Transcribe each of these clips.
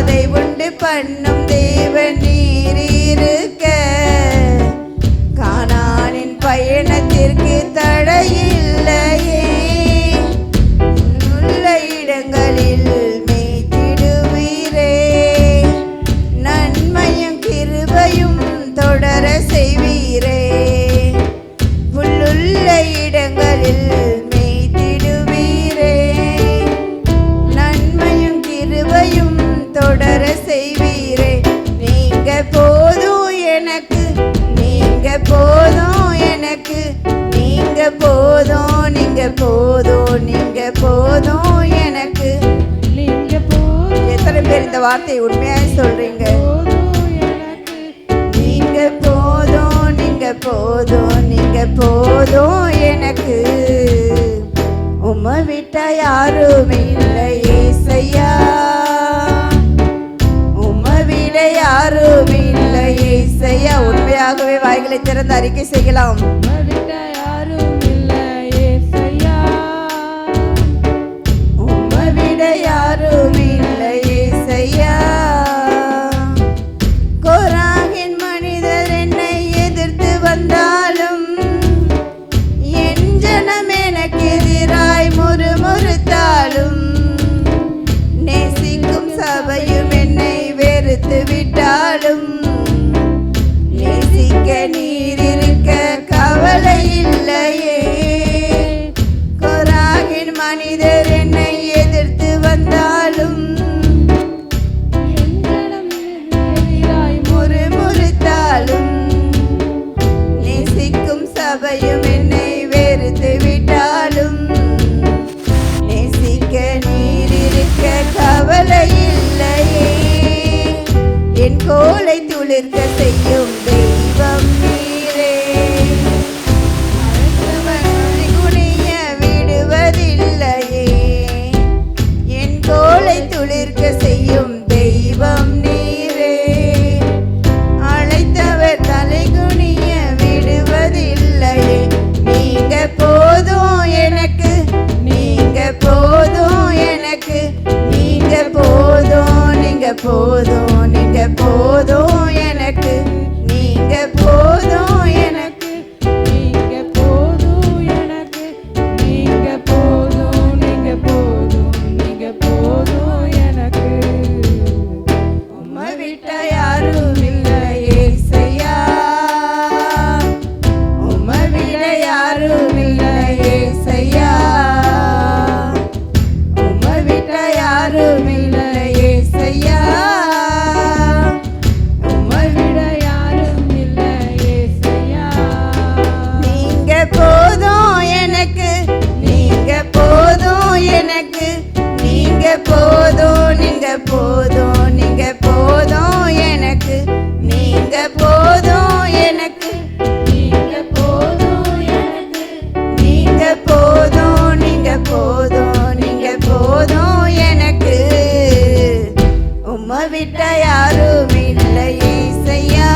அதை உண்டு பண்ணும் தேவன் நீர் இருக்க கானானின் பயணத்திற்கு தடையில்லையே. உள்ள இடங்களில் மேய்த்திடுவீரே, நன்மையும் கிருபையும் தொடர செய்வீரே. புல்லுள்ள இடங்களில் மேய்த்திடுவீரே, நன்மையும் கிருபையும் தொடர செய்வீரே. நீங்க போதும் எனக்கு, நீங்க போதும் எனக்கு, நீங்க போதும், நீங்க போதும், நீங்க போதும் எனக்கு. எத்தனை பேர் இந்த வார்த்தையை உண்மையாக சொல்றீங்க? நீங்க போதும், நீங்க போதும், நீங்க போதும் எனக்கு. உம்மை விட்டா யாரும் இல்லை ஏசையா, உம்மை விட யாரும் இல்லை ஏசையா. உண்மையாகவே வாய்களை திறந்து அறிக்கை செய்யலாம். உம்மை விட யாரும் இல்லை ஏசையா. கோராகின் மனிதர் என்னை எதிர்த்து வந்தாலும், என் ஜனம் எனக்கு எதிராய் முறுமுறுத்தாலும், நேசிக்கும் சபையும் என்னை வெறுத்து விட்டாலும், நேசிக்க நீர் இருக்க கவலை இல்லையே. கோராகின் மனிதர் என்னை எதிர்த்து வந்தாலும், முறுமுறுத்தாலும், நேசிக்கும் சபையும் என்னை வெறுத்து விட்டாலும், நேசிக்க நீர் இருக்க கவலை இல்லையே. என் கோலை துளிர்க்க செய்யும் தெய்வம் நீரே, குனிய விடுவதில்லையே. என் கோலை துளிர்க்க செய்யும் தெய்வம் நீரே, அழைத்தவர் தலை குனிய விடுவதில்லையே. நீங்க போதும் எனக்கு, நீங்க போதும் எனக்கு, நீங்க போதும், நீங்க போதும், நீங்க போதும் எனக்கு. நீங்க போதும் எனக்கு, நீங்க போதும் எனக்கு, நீங்க போதும், நீங்க போதும், நீங்க போதும் எனக்கு. உம்மை விட்டா யாரும் இல்லை ஏசையா, உம்மை விட யாரும் இல்லை ஏசையா. உம்மை விட்டா யாரும் இல்லை ஏசையா, உம்மை விட யாரும் இல்லை ஏசையா. நீங்க போதும் எனக்கு, நீங்க போதும் எனக்கு, நீங்க போதும், நீங்க போதும், நீங்க போதும் எனக்கு. நீங்க போதும் எனக்கு, நீங்க போதும் எனக்கு, நீங்க போதும், நீங்க போதும், நீங்க போதும் எனக்கு. உம்மை விட்ட யாரும் இல்லை ஏசையா,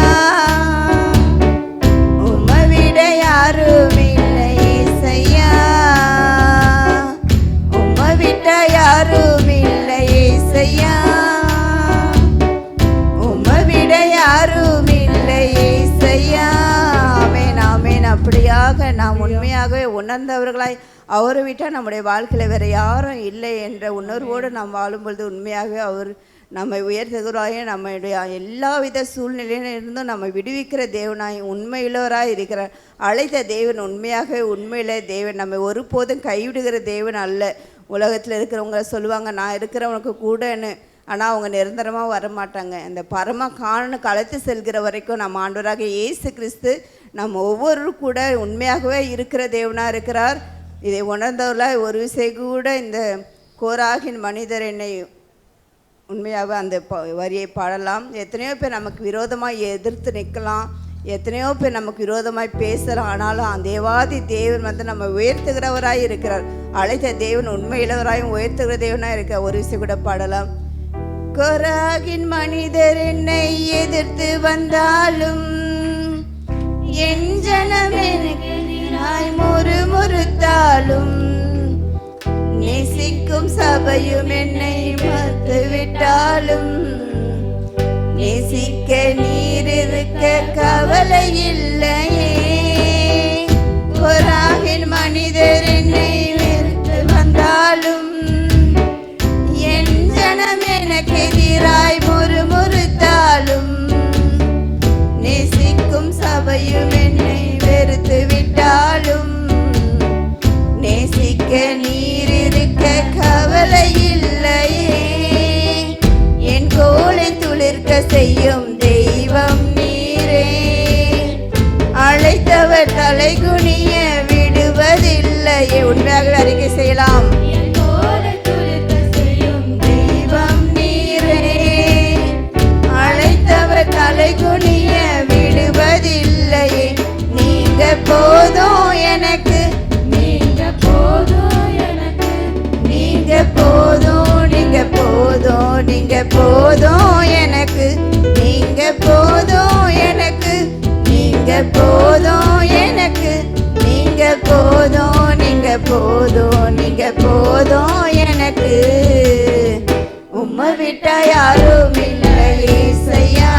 உம்மை விட யாரும் இல்லை ஏசையா. உம்மை விட்ட யாரும் இல்லை ஏசையா, உம்மை விட யாரும் இல்லை ஏசையா. ஆமென், ஆமென். அப்படியாக நாம் உண்மையாகவே உணர்ந்தவர்களாய் அவரை விட்டால் நம்முடைய வாழ்க்கையில் வேறு யாரும் இல்லை என்ற உணர்வோடு நாம் வாழும்பொழுது உண்மையாகவே அவர் நம்மை உயர்த்துகிறாய். நம்முடைய எல்லாவித சூழ்நிலையிலும் இருந்தும் நம்மை விடுவிக்கிற தேவனாய் உண்மையுள்ளவராய் இருக்கிறார். அழைத்த தேவன் உண்மையாகவே உண்மையிலே தேவன் நம்மை ஒருபோதும் கைவிடுகிற தேவன் அல்ல. உலகத்தில் இருக்கிறவங்க சொல்லுவாங்க நான் இருக்கிறவனுக்கு கூடன்னு, ஆனால் அவங்க நிரந்தரமாக வரமாட்டாங்க. அந்த பரம காணனுக்கு அழைத்து செல்கிற வரைக்கும் நம்ம ஆண்டவராக இயேசு கிறிஸ்து நம்ம ஒவ்வொரு கூட உண்மையாகவே இருக்கிற தேவனாக இருக்கிறார். இதை உணர்ந்தவர்களாக ஒரு விஷயம் கூட இந்த கோராகின் மனிதர் என்னை உண்மையாக அந்த வரியை பாடலாம். எத்தனையோ பேர் நமக்கு விரோதமாக எதிர்த்து நிற்கலாம், எத்தனையோ பேர் நமக்கு விரோதமாய் பேசலாம். ஆனாலும் தேவாதி தேவன் வந்து நம்ம உயர்த்துகிறவராய் இருக்கிறார். அழைத்த தேவன் உண்மையிலவராயும் உயர்த்துகிற தேவனாக இருக்கிறார். ஒரு விஷயம் கூட பாடலாம். கோராகின் மனிதர் என்னை எதிர்த்து வந்தாலும், என் ஜனம் எனக்கு முறுமுறுத்தாலும், நேசிக்கும் சபையும் என்னை மறுத்துவிட்டாலும் நேசிக்க நீர் இருக்க கவலை இல்லையே. பொறாகின் மனிதர் என்னை வெறுத்து வந்தாலும் என் ஜனம் எனக்கு எதிராய் முறுமுறுத்தாலும் நேசிக்கும் சபையும் என்னை வெறுத்து விட்டாலும் நேசிக்க நீர் இருக்க கவலை இல்லையே. என் கோலை துளிர்க்க செய்யும் தெய்வம் நீரே. அழைத்தவர் தலை குனிய விடுவதில்லையே. உண்மையாக அறிக்கை செய்யலாம். தெய்வம் நீரே. அழைத்தவர் தலை குனிய விடுவதில்லையே. நீங்க போதும் எனக்கு, நீங்க போதும் எனக்கு, நீங்க போதும், நீங்க போதும், நீங்க போதும் எனக்கு, நீங்க போதும் எனக்கு, நீங்க போதும் எனக்கு, நீங்க போதும், நீங்க போதும், நீங்க போதும் எனக்கு. உம்மை விட்டா யாரும் இல்லை ஏசையா.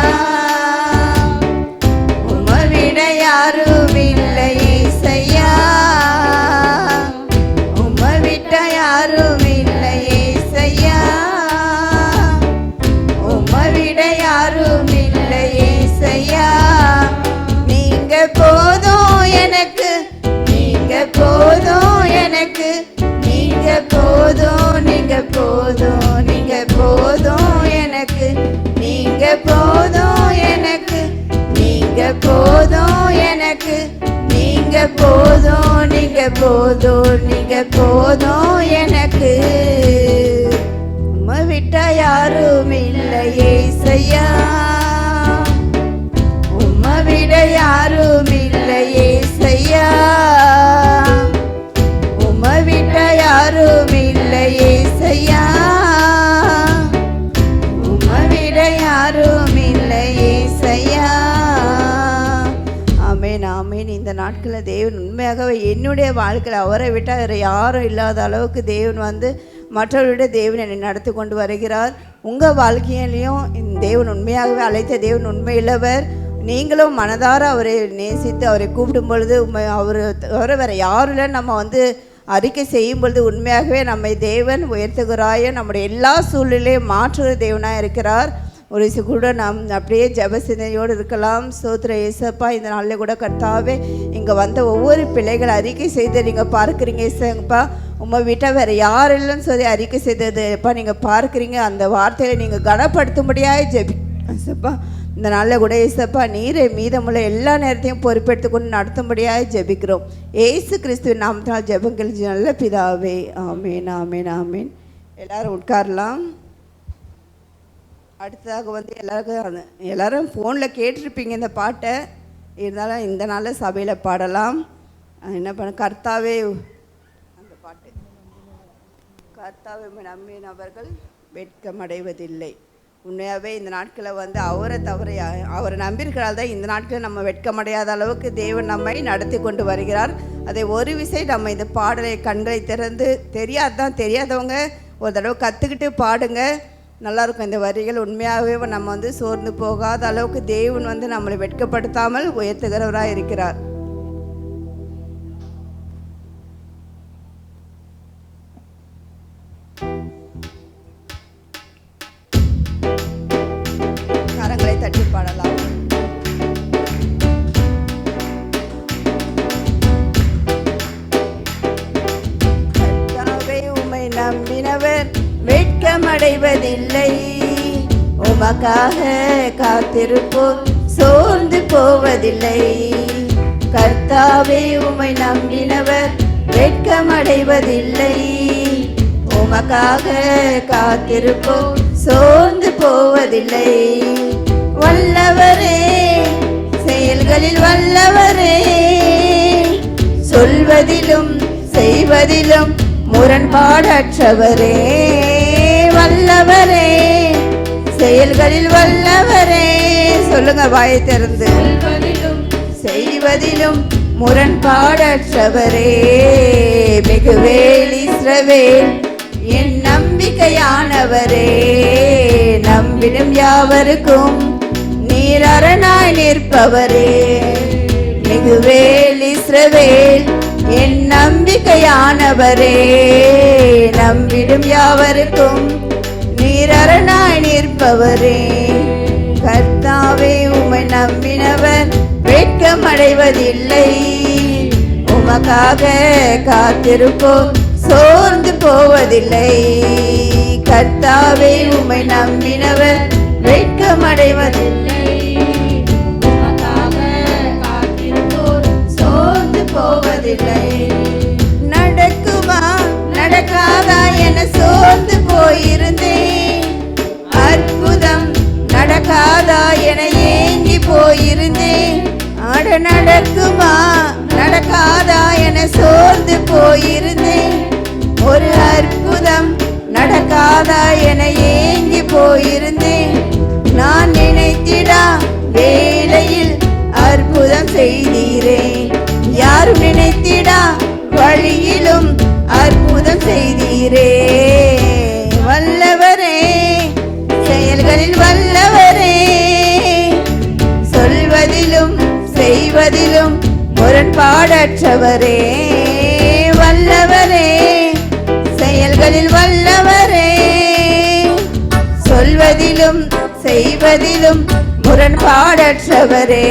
உம்மை விட யாரும் இல்லை ஏசையா. உம்மை விட்ட யாரும் இல்லை ஏசையா. உம்மை விட யாரும் இல்லை ஏசையா. நீங்க போதும் எனக்கு, நீங்க போதும் எனக்கு, நீங்க போதும், நீங்க போதும், நீங்க போதும் எனக்கு, நீங்க போதும் எனக்கு, நீங்க போதும் எனக்கு, நீங்க போதும், நீங்க போதும், நீங்க போதும் எனக்கு. உம்மை விட்டா யாரும் இல்லை ஏசையா. உம்மை விட யாரும் இல்லை ஏசையா. உம்மை விட்ட யாரும் இல்லை ஏசையா. உம்மை விட யாரும் இல்லை ஏசையா. ஆமென், ஆமென். இந்த நாட்களில் தேவன் உண்மையாகவே என்னுடைய வாழ்க்கையில் அவரை விட்டால் வேறு யாரும் இல்லாத அளவுக்கு தேவன் வந்து மற்றவருடைய தேவன் என்னை நடத்தி கொண்டு வருகிறார். உங்கள் வாழ்க்கையிலையும் இந்த தேவன் உண்மையாகவே அழைத்த தேவன் உண்மையுள்ளவர். நீங்களும் மனதார அவரை நேசித்து அவரை கூப்பிடும் பொழுது அவரை வேறு யாரும் இல்லை நம்ம வந்து அறிக்கை செய்யும் பொழுது உண்மையாகவே நம்மை தேவன் உயர்த்துகிறாய. நம்முடைய எல்லா சூழ்நிலையும் மாற்றுகிற தேவனாக இருக்கிறார். ஒரு கூட நாம் அப்படியே ஜெப சிந்தனையோடு இருக்கலாம். ஸ்தோத்திர இயேசப்பா, இந்த நாளில் கூட கர்த்தாவே இங்கே வந்த ஒவ்வொரு பிள்ளைகளை அறிக்கை செய்து நீங்கள் பார்க்குறீங்க இயேசுப்பா. உம்மை விட்டால் வேறு யார் இல்லைன்னு சொல்லி அறிக்கை செய்ததுப்பா நீங்கள் பார்க்குறீங்க. அந்த வார்த்தையை நீங்கள் கனப்படுத்தும்படியாக ஜெபி இயேசப்பா. இந்த நாளில் கூட இயேசப்பா நீரை மீதமுள்ள எல்லா நேரத்தையும் பொறுப்பெடுத்து கொண்டு நடத்தும்படியாக ஜெபிக்கிறோம். ஏசு கிறிஸ்துவின் நாமத்தினால் ஜெபங்கள் நல்ல பிதாவே. ஆமேன், ஆமேன், ஆமேன். எல்லாரும் உட்காரலாம். அடுத்ததாக வந்து எல்லாரும் ஃபோனில் கேட்டிருப்பீங்க இந்த பாட்டை. இருந்தாலும் இந்த நாளில் சபையில் பாடலாம். என்ன பண்ண, கர்த்தாவே அந்த பாட்டு, கர்த்தாவே நம்பினவர்கள் வெட்கமடைவதில்லை. உண்மையாகவே இந்த நாட்களில் வந்து அவரை தவிர அவரை நம்பியிருக்கிறால் தான் இந்த நாட்களில் நம்ம வெட்கமடையாத அளவுக்கு தேவன் நம்மை நடத்தி கொண்டு வருகிறார். அதை ஒரு விசை நம்ம இந்த பாடலை கண்களை திறந்து தெரியாதவங்க ஒரு தடவை கற்றுக்கிட்டு பாடுங்க. நல்லாயிருக்கும் இந்த வரிகள். உண்மையாகவே நம்ம வந்து சோர்ந்து போகாத அளவுக்கு தேவன் வந்து நம்மளை வெட்கப்படுத்தாமல் உயர்த்துகிறவராக இருக்கிறார். கரங்களை தட்டி பாடலாம். கர்த்தாவே உம்மை நம்பினவர் வெட்கமடைவதில்லை. உமக்காக காத்திருப்போர் சோர்ந்து போவதில்லை. கர்த்தாவே உம்மை நம்பினவர் வெட்கமடைவதில்லை. உமக்காக காத்திருப்போர் சோர்ந்து போவதில்லை. வல்லவரே, செயல்களில் வல்லவரே, சொல்வதிலும் செய்வதிலும் முரண்பாடற்றவரே. வல்லவரே, செயல்களில் வல்லவரே. சொல்லுங்க வாயை திறந்து. செய்வதிலும் முரண்பாடற்றவரே. மிகுவேல் இஸ்ரவேல் என் நம்பிக்கையானவரே. நம்பிடும் யாவருக்கும் நீர் அரணாய் நிற்பவரே. மிகுவேல் இஸ்ரவேல் என் நம்பிக்கையானவரே. நம்பிடும் யாவருக்கும் நீர் அரணாய் நிற்பவரே. கர்த்தாவே உம்மை நம்பினவர் வெட்கமடைவதில்லை. உமக்காக காத்திருப்போம் சோர்ந்து போவதில்லை. கர்த்தாவே உம்மை நம்பினவர் வெட்கமடைவதில்லை. உமக்காக காத்திருப்போம் சோர்ந்து போவதில்லை. நடக்குமா நடக்காதா என சோர்ந்து போயிருந்தேன். அற்புதம் நடக்காதா என ஏங்கி போயிருந்தேன். அட நடக்குமா நடக்காதா என சோர்ந்து போயிருந்தேன். ஒரு அற்புதம் நடக்காதா என ஏங்கி போயிருந்தேன். நான் நினைத்திடா வேளையில் அற்புதம் செய்தீரே. யாரும் நினைத்திடா வழியிலும் அற்புதம் செய்தீரே. வல்லவரே செயல்களில் வல்லவரே. சொல்வதிலும் செய்வதிலும் முரண்பாடற்றவரே. வல்லவரே செயல்களில் வல்லவரே. சொல்வதிலும் செய்வதிலும் முரண்பாடற்றவரே.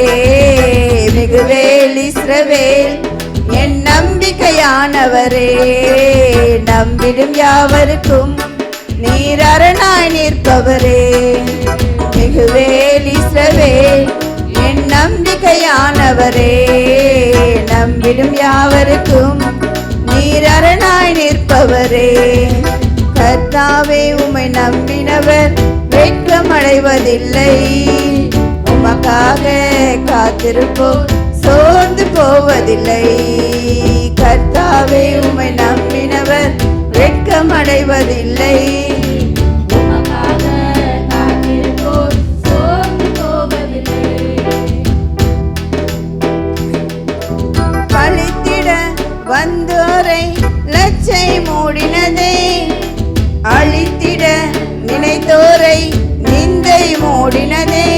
மிகுவேல் இஸ்ரவேல் என் நம்பிக்கையானவரே. நம்பிடும் யாவருக்கும் நீர் அரணாய் நிற்பவரே. மிகுவேல் இஸ்ரவேல் என் நம்பிக்கையானவரே. நம்பிடும் யாவருக்கும் நீர் அரணாய் நிற்பவரே. கர்த்தாவே உம்மை நம்பினவர் வெட்கமடைவதில்லை. உமக்காக காத்திருப்போம் சோர்ந்து போவதில்லை. கர்த்தாவே உம்மை நம்பினவர் வெட்கமடைவதில்லை. உமக்காக காத்திருப்போம் சோர்ந்து போவதில்லை. பழித்திட வந்தோரை லச்சை மூடினதே. அழித்திட நினைத்தோரை நிந்தை மூடினதே.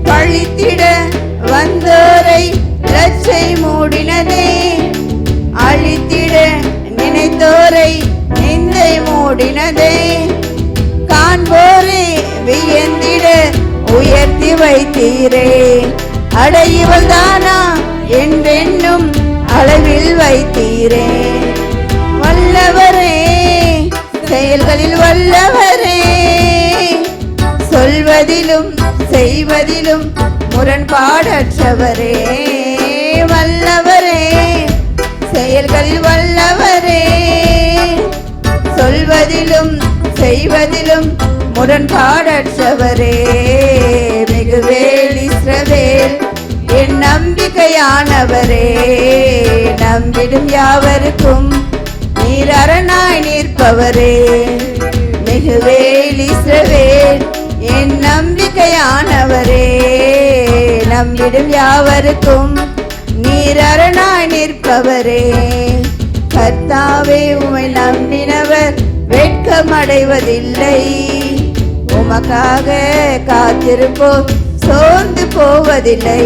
பழித்திட வந்தோரை லச்சை மூடினதே. அழித்திட நினைத்தோரை நிந்தை மூடினதே. காண்போரே வியந்திட உயர்த்தி வைத்தீரே. அடையவள் தானா என்றென்னும் அளவில் வைத்தீரே. வல்லவரே செயல்களில் வல்லவரே. சொல்வதிலும் செய்வதிலும் முரண்பாடற்றவரே. வல்லவரே செயல்களில் வல்லவரே. சொல்வதிலும் செய்வதிலும் முரண்பாடற்றவரே. மிகுவேல் இஸ்ரவேல் என் நம்பிக்கையானவரே. நம்பிடும் யாவருக்கும் நீர் அரணாய் நிற்பவரே. மிகுவேல் இஸ்ரவேல் என் நம்பிக்கையானவரே. நம்பிடும் யாவருக்கும் நீர் அரணாய் நிற்பவரே. கர்த்தாவே உம்மை நம்பினவர் வெட்கமடைவதில்லை. உமக்காக காத்திருப்போம் சோர்ந்து போவதில்லை.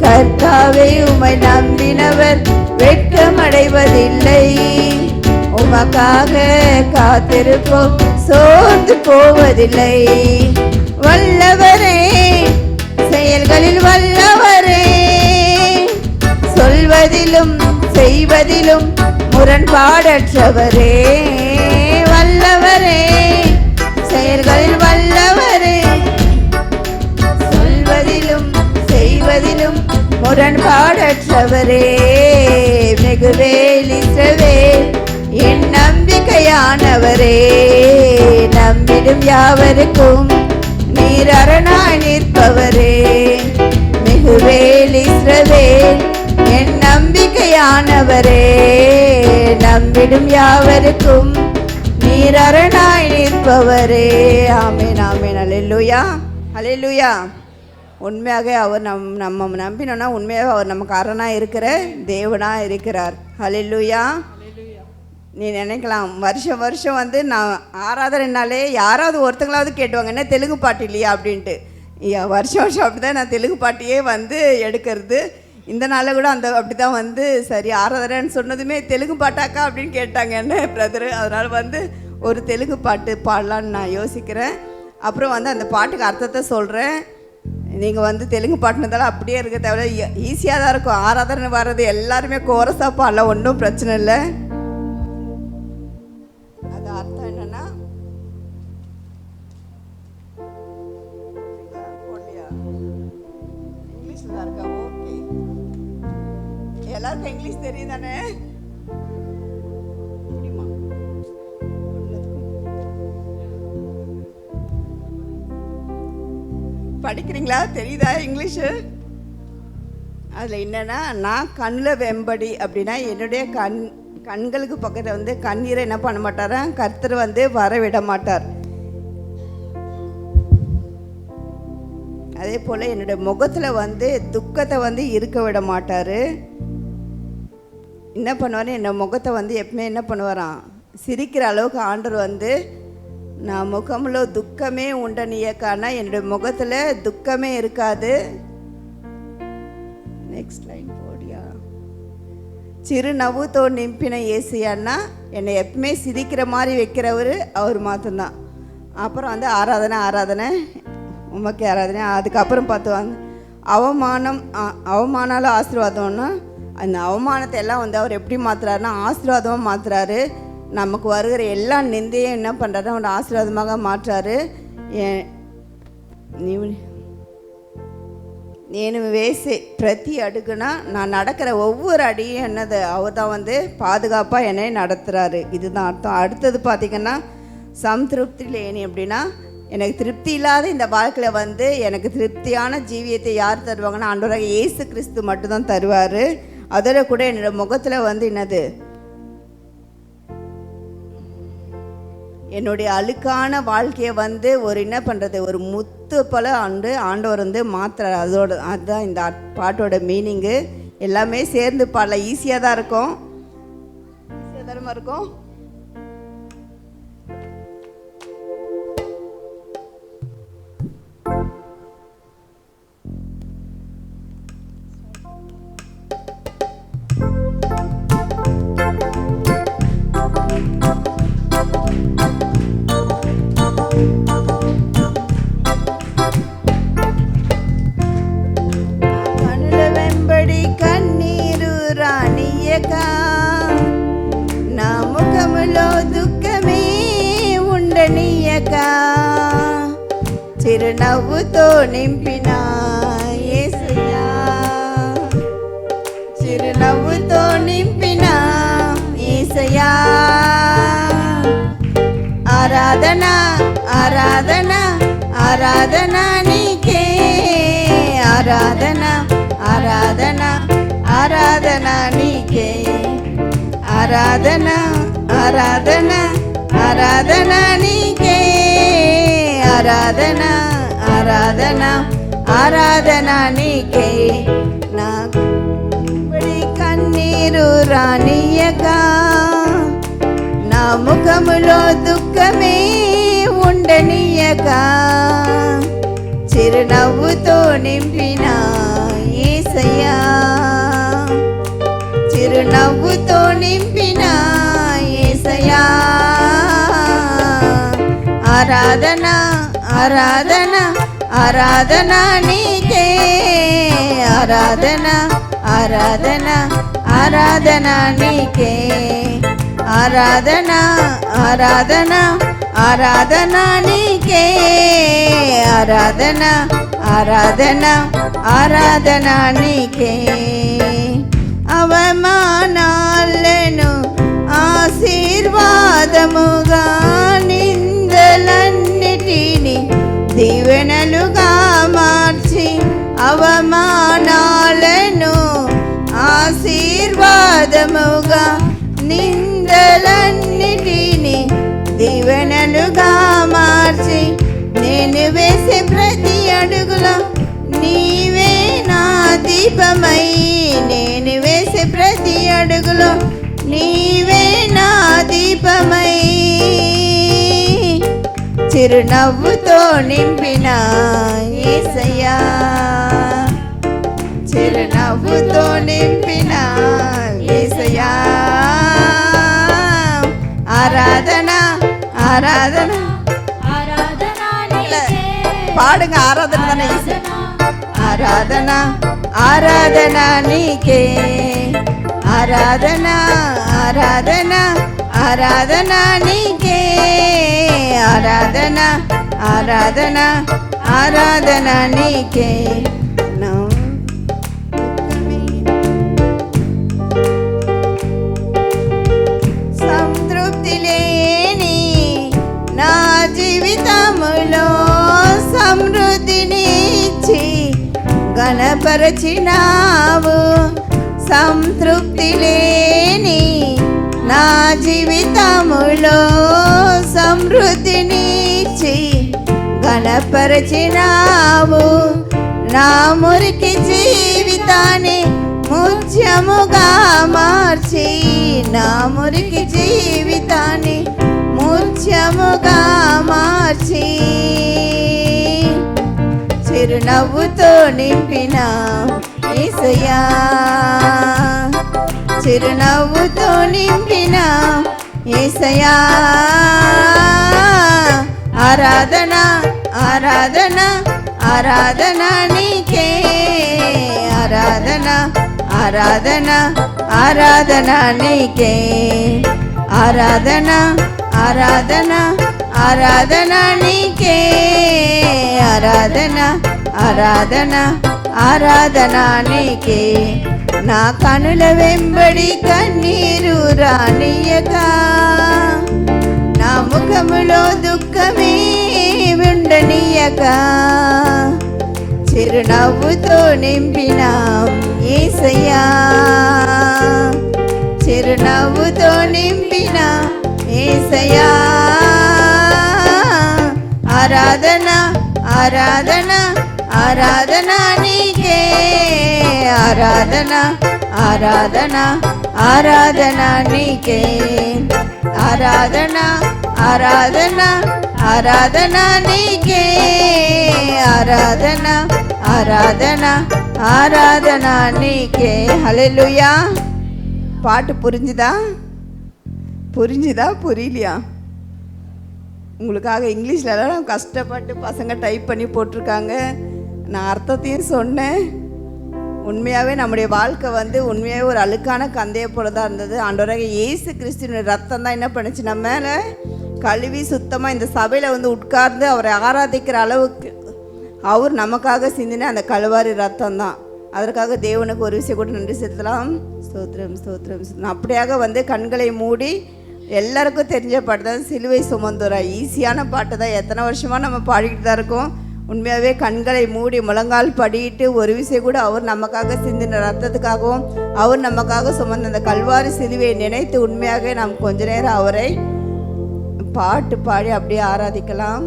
கர்த்தாவே உம்மை நம்பினவர் வெட்கமடைவதில்லை. உமக்காக காத்திருப்போம் சோர்ந்து போவதில்லை. வல்லவரே செயல்களில் வல்லவரே. சொல்வதிலும் செய்வதிலும் முரண்பாடற்றவரே. வல்லவரே செயல்களில் வல்லவரே. சொல்வதிலும் செய்வதிலும் முரண்பாடற்றவரே. மிகுவேல் இஸ்ரவேல் என் நம்பிக்கையானவரே. நம்பிடும் யாவருக்கும் நீர் அரணாய் நிற்பவரே. மிகுவேல் இஸ்ரவேல் என் நம்பிக்கையானவரே. நம்பிடும் யாவருக்கும் நீர் அரணாய் நிற்பவரே. ஆமென் ஆமென். அல்லேலூயா அல்லேலூயா. உண்மையாகவே அவர் நம்ம நம்பினோன்னா உண்மையாகவே அவர் நமக்கு அரணாக இருக்கிற தேவனாக இருக்கிறார். ஹல்லேலூயா. நீ நினைக்கலாம் வருஷம் வருஷம் வந்து நான் ஆராதனைனாலே யாராவது ஒருத்தங்களாவது கேட்டுவாங்க, என்ன தெலுங்கு பாட்டு இல்லையா அப்படின்ட்டு. வருஷம் வருஷம் அப்படி தான் நான் தெலுங்கு பாட்டியே வந்து எடுக்கிறது. இந்த நாளில் கூட அப்படி தான் வந்து சரி ஆராதனைன்னு சொன்னதுமே தெலுங்கு பாட்டாக்கா அப்படின்னு கேட்டாங்க என்ன பிரதரு. அதனால் வந்து ஒரு தெலுங்கு பாட்டு பாடலான்னு நான் யோசிக்கிறேன். அப்புறம் வந்து அந்த பாட்டுக்கு அர்த்தத்தை சொல்கிறேன். நீங்கள் வந்து தெலுங்கு பாட்டுனதால அப்படியே இருக்க தேவை, ஈஸியாக தான் இருக்கும். ஆராதனை வர்றது எல்லாருமே கோரஸாக பாடலாம், ஒன்றும் பிரச்சனை இல்லை. அது அர்த்தம் என்னென்னா இங்கிலீஷில் தான் இருக்கா? ஓகே, எல்லாருக்கும் இங்கிலீஷ் தெரியும் தானே? படிக்கிறீங்களா? தெரியுதா இங்கிலீஷு? அதில் என்னென்னா, நான் கண்ணில் வெம்படி அப்படின்னா என்னுடைய கண்களுக்கு பக்கத்தில் வந்து கண்ணீரை என்ன பண்ண மாட்டாரா கர்த்தர் வந்து வரவிட மாட்டார். அதே போல் என்னுடைய முகத்தில் வந்து துக்கத்தை வந்து இருக்க விட மாட்டார். என்ன பண்ணுவார், என்னோட முகத்தை வந்து எப்பவுமே என்ன பண்ணுவாராம், சிரிக்கிற அளவுக்கு ஆண்டவர் வந்து நான் முகம்ல துக்கமே உண்டனியக்கானா என்னுடைய முகத்தில் துக்கமே இருக்காது. நெக்ஸ்ட் லைன் போடியா. சிறு நவ்வுத்தோ நிம்பின ஏசியான்னா என்னை எப்பவுமே சிரிக்கிற மாதிரி வைக்கிறவர் அவர் மாத்திரம்தான். அப்புறம் வந்து ஆராதனை உமக்கு ஆராதனை. அதுக்கப்புறம் பார்த்துவாங்க அவமானாலும் ஆசீர்வாதம்னா அந்த அவமானத்தை எல்லாம் வந்து அவர் எப்படி மாற்றுறாருன்னா ஆசீர்வாதமாக மாற்றுறாரு. நமக்கு வருகிற எல்லா நிந்தையும் என்ன பண்ணுறாரு, அவனோட ஆசீர்வாதமாக மாற்றாரு. నేను వేసే ప్రతి అడుగుனா நான் நடக்கிற ஒவ்வொரு அடியும் என்னது அவர் தான் வந்து பாதுகாப்பாக என்னை நடத்துகிறாரு. இதுதான் அர்த்தம். அடுத்தது பார்த்திங்கன்னா சம்திருப்தி லேனி அப்படின்னா எனக்கு திருப்தி இல்லாத இந்த வாழ்க்கையில் வந்து எனக்கு திருப்தியான ஜீவியத்தை யார் தருவாங்கன்னா ஆண்டவராக இயேசு கிறிஸ்து மட்டும்தான் தருவார். அதோட கூட என்னோட முகத்தில் வந்து என்னது என்னுடைய அழுக்கான வாழ்க்கையை வந்து ஒரு என்ன பண்ணுறது ஒரு முத்து போல் ஆண்டவர் வந்து மாற்றுறாரு. அதுதான் இந்த பாட்டோட மீனிங்கு. எல்லாமே சேர்ந்து பாடல ஈஸியாக தான் இருக்கும். కనుల వెంబడి కన్నీరు రానియక నా ముఖములో దుఃఖమే ఉండనీయక చిరునవ్వుతో నింపిన యేసయ్యా, చిరునవ్వుతో నింపిన యేసయ్యా. ఆరాధన ఆరాధన ఆరాధన నీకే, ఆరాధన ఆరాధన ఆరాధన నీకే, ఆరాధన ఆరాధన ఆరాధన నీకే, ఆరాధన ఆరాధన ఆరాధన నీకే. నా కన్నీరు రానియక నా ముఖములో దుఃఖమే ఉండనీయక చిరునవ్వుతో నింపిన యేసయ్యా, చిరునవ్వుతో నింపిన యేసయ్యా. ఆరాధన ఆరాధన ఆరాధన నీకే, ఆరాధన ఆరాధన ఆరాధన నీకే, ఆరాధన ఆరాధన ఆరాధన నీకే, ఆరాధన ఆరాధన ఆరాధన నీకే. అవమానాలను ఆశీర్వాదముగా నిందలన్నిటిని దీవెనలుగా మార్చి, అవమానాలను ఆశీర్వాదముగా నిందలన్నిటిని దీవెనలుగా మార్చి, నేను వేసే ప్రతి అడుగులో నీ అడుగులో నీవే నా దీపమై చిరునవ్వుతో నింపిన యేసయ్యా చిరునవ్వుతో నింపిన యేసయ్యా ఆరాధన ఆరాధన పాడుங்க ఆరాధన தானே ఆరాధన ఆరాధన నీకే ఆరాధన ఆరాధన ఆరాధన నీకే ఆరాధన ఆరాధన ఆరాధన నీకే సంతృప్తి లేని నా జీవితములో సమృద్ధినిచ్చి గణపరచినావు సంతృప్తి లేని నా జీవితములో సమృద్ధినిచ్చి గణపరచినావు నా మురికి జీవితాన్ని ముత్యముగా మార్చి నా మురికి జీవితాన్ని ముత్యముగా మార్చి చిరునవ్వుతో నింపిన యేసయ్యా చిరునవ్వుతో నింపిన యేసయ్యా ఆరాధన ఆరాధన ఆరాధన నీకే ఆరాధన ఆరాధన ఆరాధన నీకే ఆరాధన ఆరాధన ఆరాధన నీకే ఆరాధన ఆరాధన ఆరాధన నీకే నా కనుల వెంబడి కన్నీరు రానియక నా ముఖములో దుఃఖమే ఉండనీయక చిరునవ్వుతో నింపిన యేసయ్యా చిరునవ్వుతో నింపిన యేసయ్యా ఆరాధన ఆరాధన ఆరాధన నీకే ఆరాధన ఆరాధన ఆరాధన నీకే ఆరాధన ఆరాధన ఆరాధన నీకే ఆరాధన ఆరాధన ఆరాధన నీకే హల్లెలూయా பாட்டு புரிஞ்சுதா புரியலையா உங்களுக்காக இங்கிலீஷ்லலாம் கஷ்டப்பட்டு பசங்க டைப் பண்ணி போட்டிருக்காங்க நான் அர்த்தத்தையும் சொன்னேன் உண்மையாகவே நம்முடைய வாழ்க்கை வந்து உண்மையாகவே ஒரு அழுக்கான கந்தையை போல தான் இருந்தது ஆண்டவராக இயேசு கிறிஸ்துவின் ரத்தம் தான் என்ன பண்ணுச்சு நம்ம மேலே கழுவி சுத்தமாக இந்த சபையில் வந்து உட்கார்ந்து அவரை ஆராதிக்கிற அளவுக்கு அவர் நமக்காக சிந்தின அந்த கழுவாரி ரத்தம் தான் அதற்காக தேவனுக்கு ஒரு விஷயம் கூட நன்றி செலுத்தலாம் ஸ்தோத்திரம் ஸ்தோத்திரம் அப்படியாக வந்து கண்களை மூடி எல்லாருக்கும் தெரிஞ்ச பாட்டு தான் சிலுவை சுமந்தோரா ஈஸியான பாட்டு தான் எத்தனை வருஷமாக நம்ம பாடிக்கிட்டு தான் இருக்கோம் உண்மையாகவே கண்களை மூடி முழங்கால் படிட்டு ஒரு விஷயம் கூட அவர் நமக்காக சிந்தின ரத்தத்துக்காகவும் அவர் நமக்காக சுமந்த அந்த கல்வாரி சிலுவையை நினைத்து உண்மையாக நாம் கொஞ்ச நேரம் அவரை பாட்டு பாடி அப்படியே ஆராதிக்கலாம்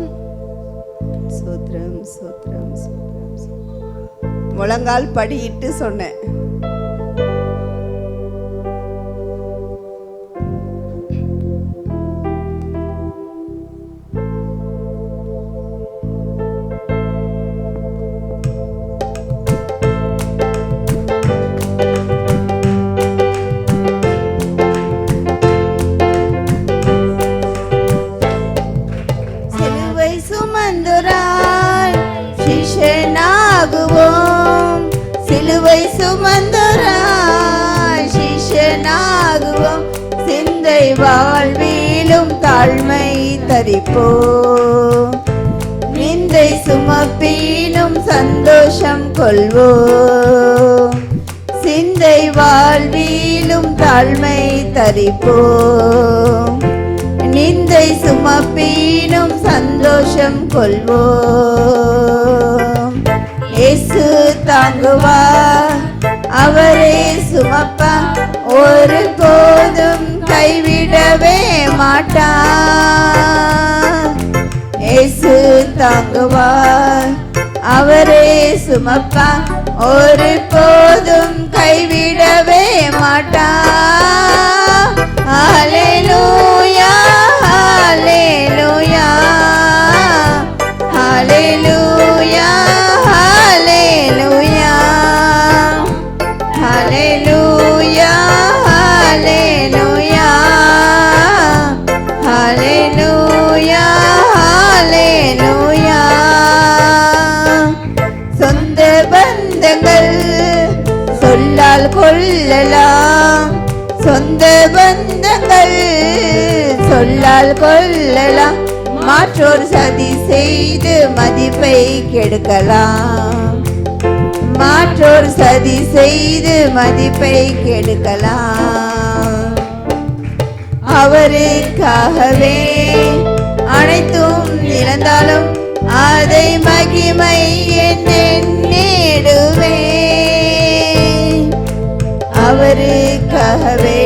ஸ்தோத்திரம் ஸ்தோத்திரம் ஸ்தோத்திரம் முழங்கால் படிட்டு சொன்னேன் சிலுவை சுமந்தோராய் சிஷ்யனாகுவோம் சிந்தை வாழ்விலும் தாழ்மை தரிப்போம் நிந்தை சுமப்பினும் சந்தோஷம் கொள்வோம் சிந்தை வாழ்விலும் தாழ்மை தரிப்போம் நிந்தை சுமப்பினும் சந்தோஷம் கொள்வோம் இயேசு தாங்குவார் அவரே சுமப்பார் ஒரு போதும் கைவிடவே மாட்டார் இயேசு தாங்குவார் அவரே சுமப்பார் ஒரு போதும் கைவிடவே மாட்டார். ஹல்லேலூயா ஹல்லேலூயா ஹல்லேலூயா ஹல்லேலூயா ஹல்லேலூயா ஹல்லேலூயா ஹல்லேலூயா ஹல்லேலூயா. சொந்த பந்தங்கள் சொல்லால் கொள்ளலாம், சொந்த பந்தங்கள் சொல்லால் கொள்ளலாம், மாற்றோர் சதி செய்து மதிப்பை கெடுக்கலாம், மாற்றோர் சதி செய்து மதிப்பை கெடுக்கலாம். அவருக்காகவே அனைத்தும் இழந்தாலும் அதை மகிமை எண்ணிடுவே. அவருக்காகவே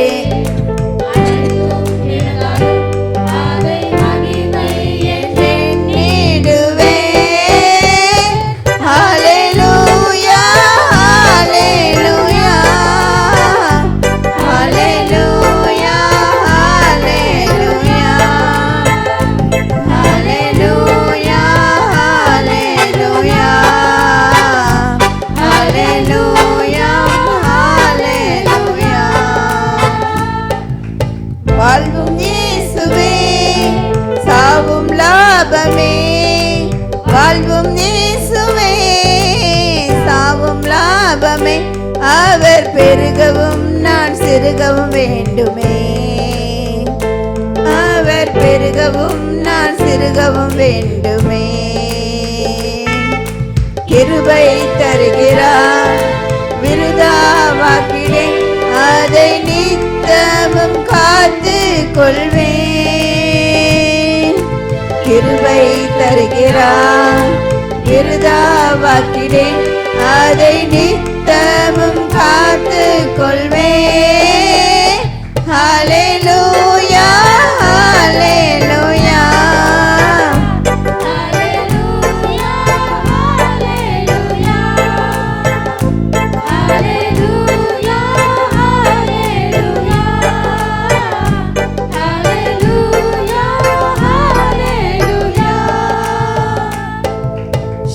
வாழ்வும் இயேசுவே சாவும் லாபமே, வாழ்வும் இயேசுவே சாவும் லாபமே, அவர் பெருகவும் நான் சிறுகவும் வேண்டுமே, அவர் பெருகவும் நான் சிறுகவும் வேண்டுமே. கிருபை தருகிறார் விருதாவாக்கினேன், அதை நித்தமும் காத்து கொள்வேன். கிருபை தருகிறார் விருதாவாக்கினேன், அதை நித்தமும் காத்து கொள்வேன். ஹல்லேலூயா ஹல்லேலூயா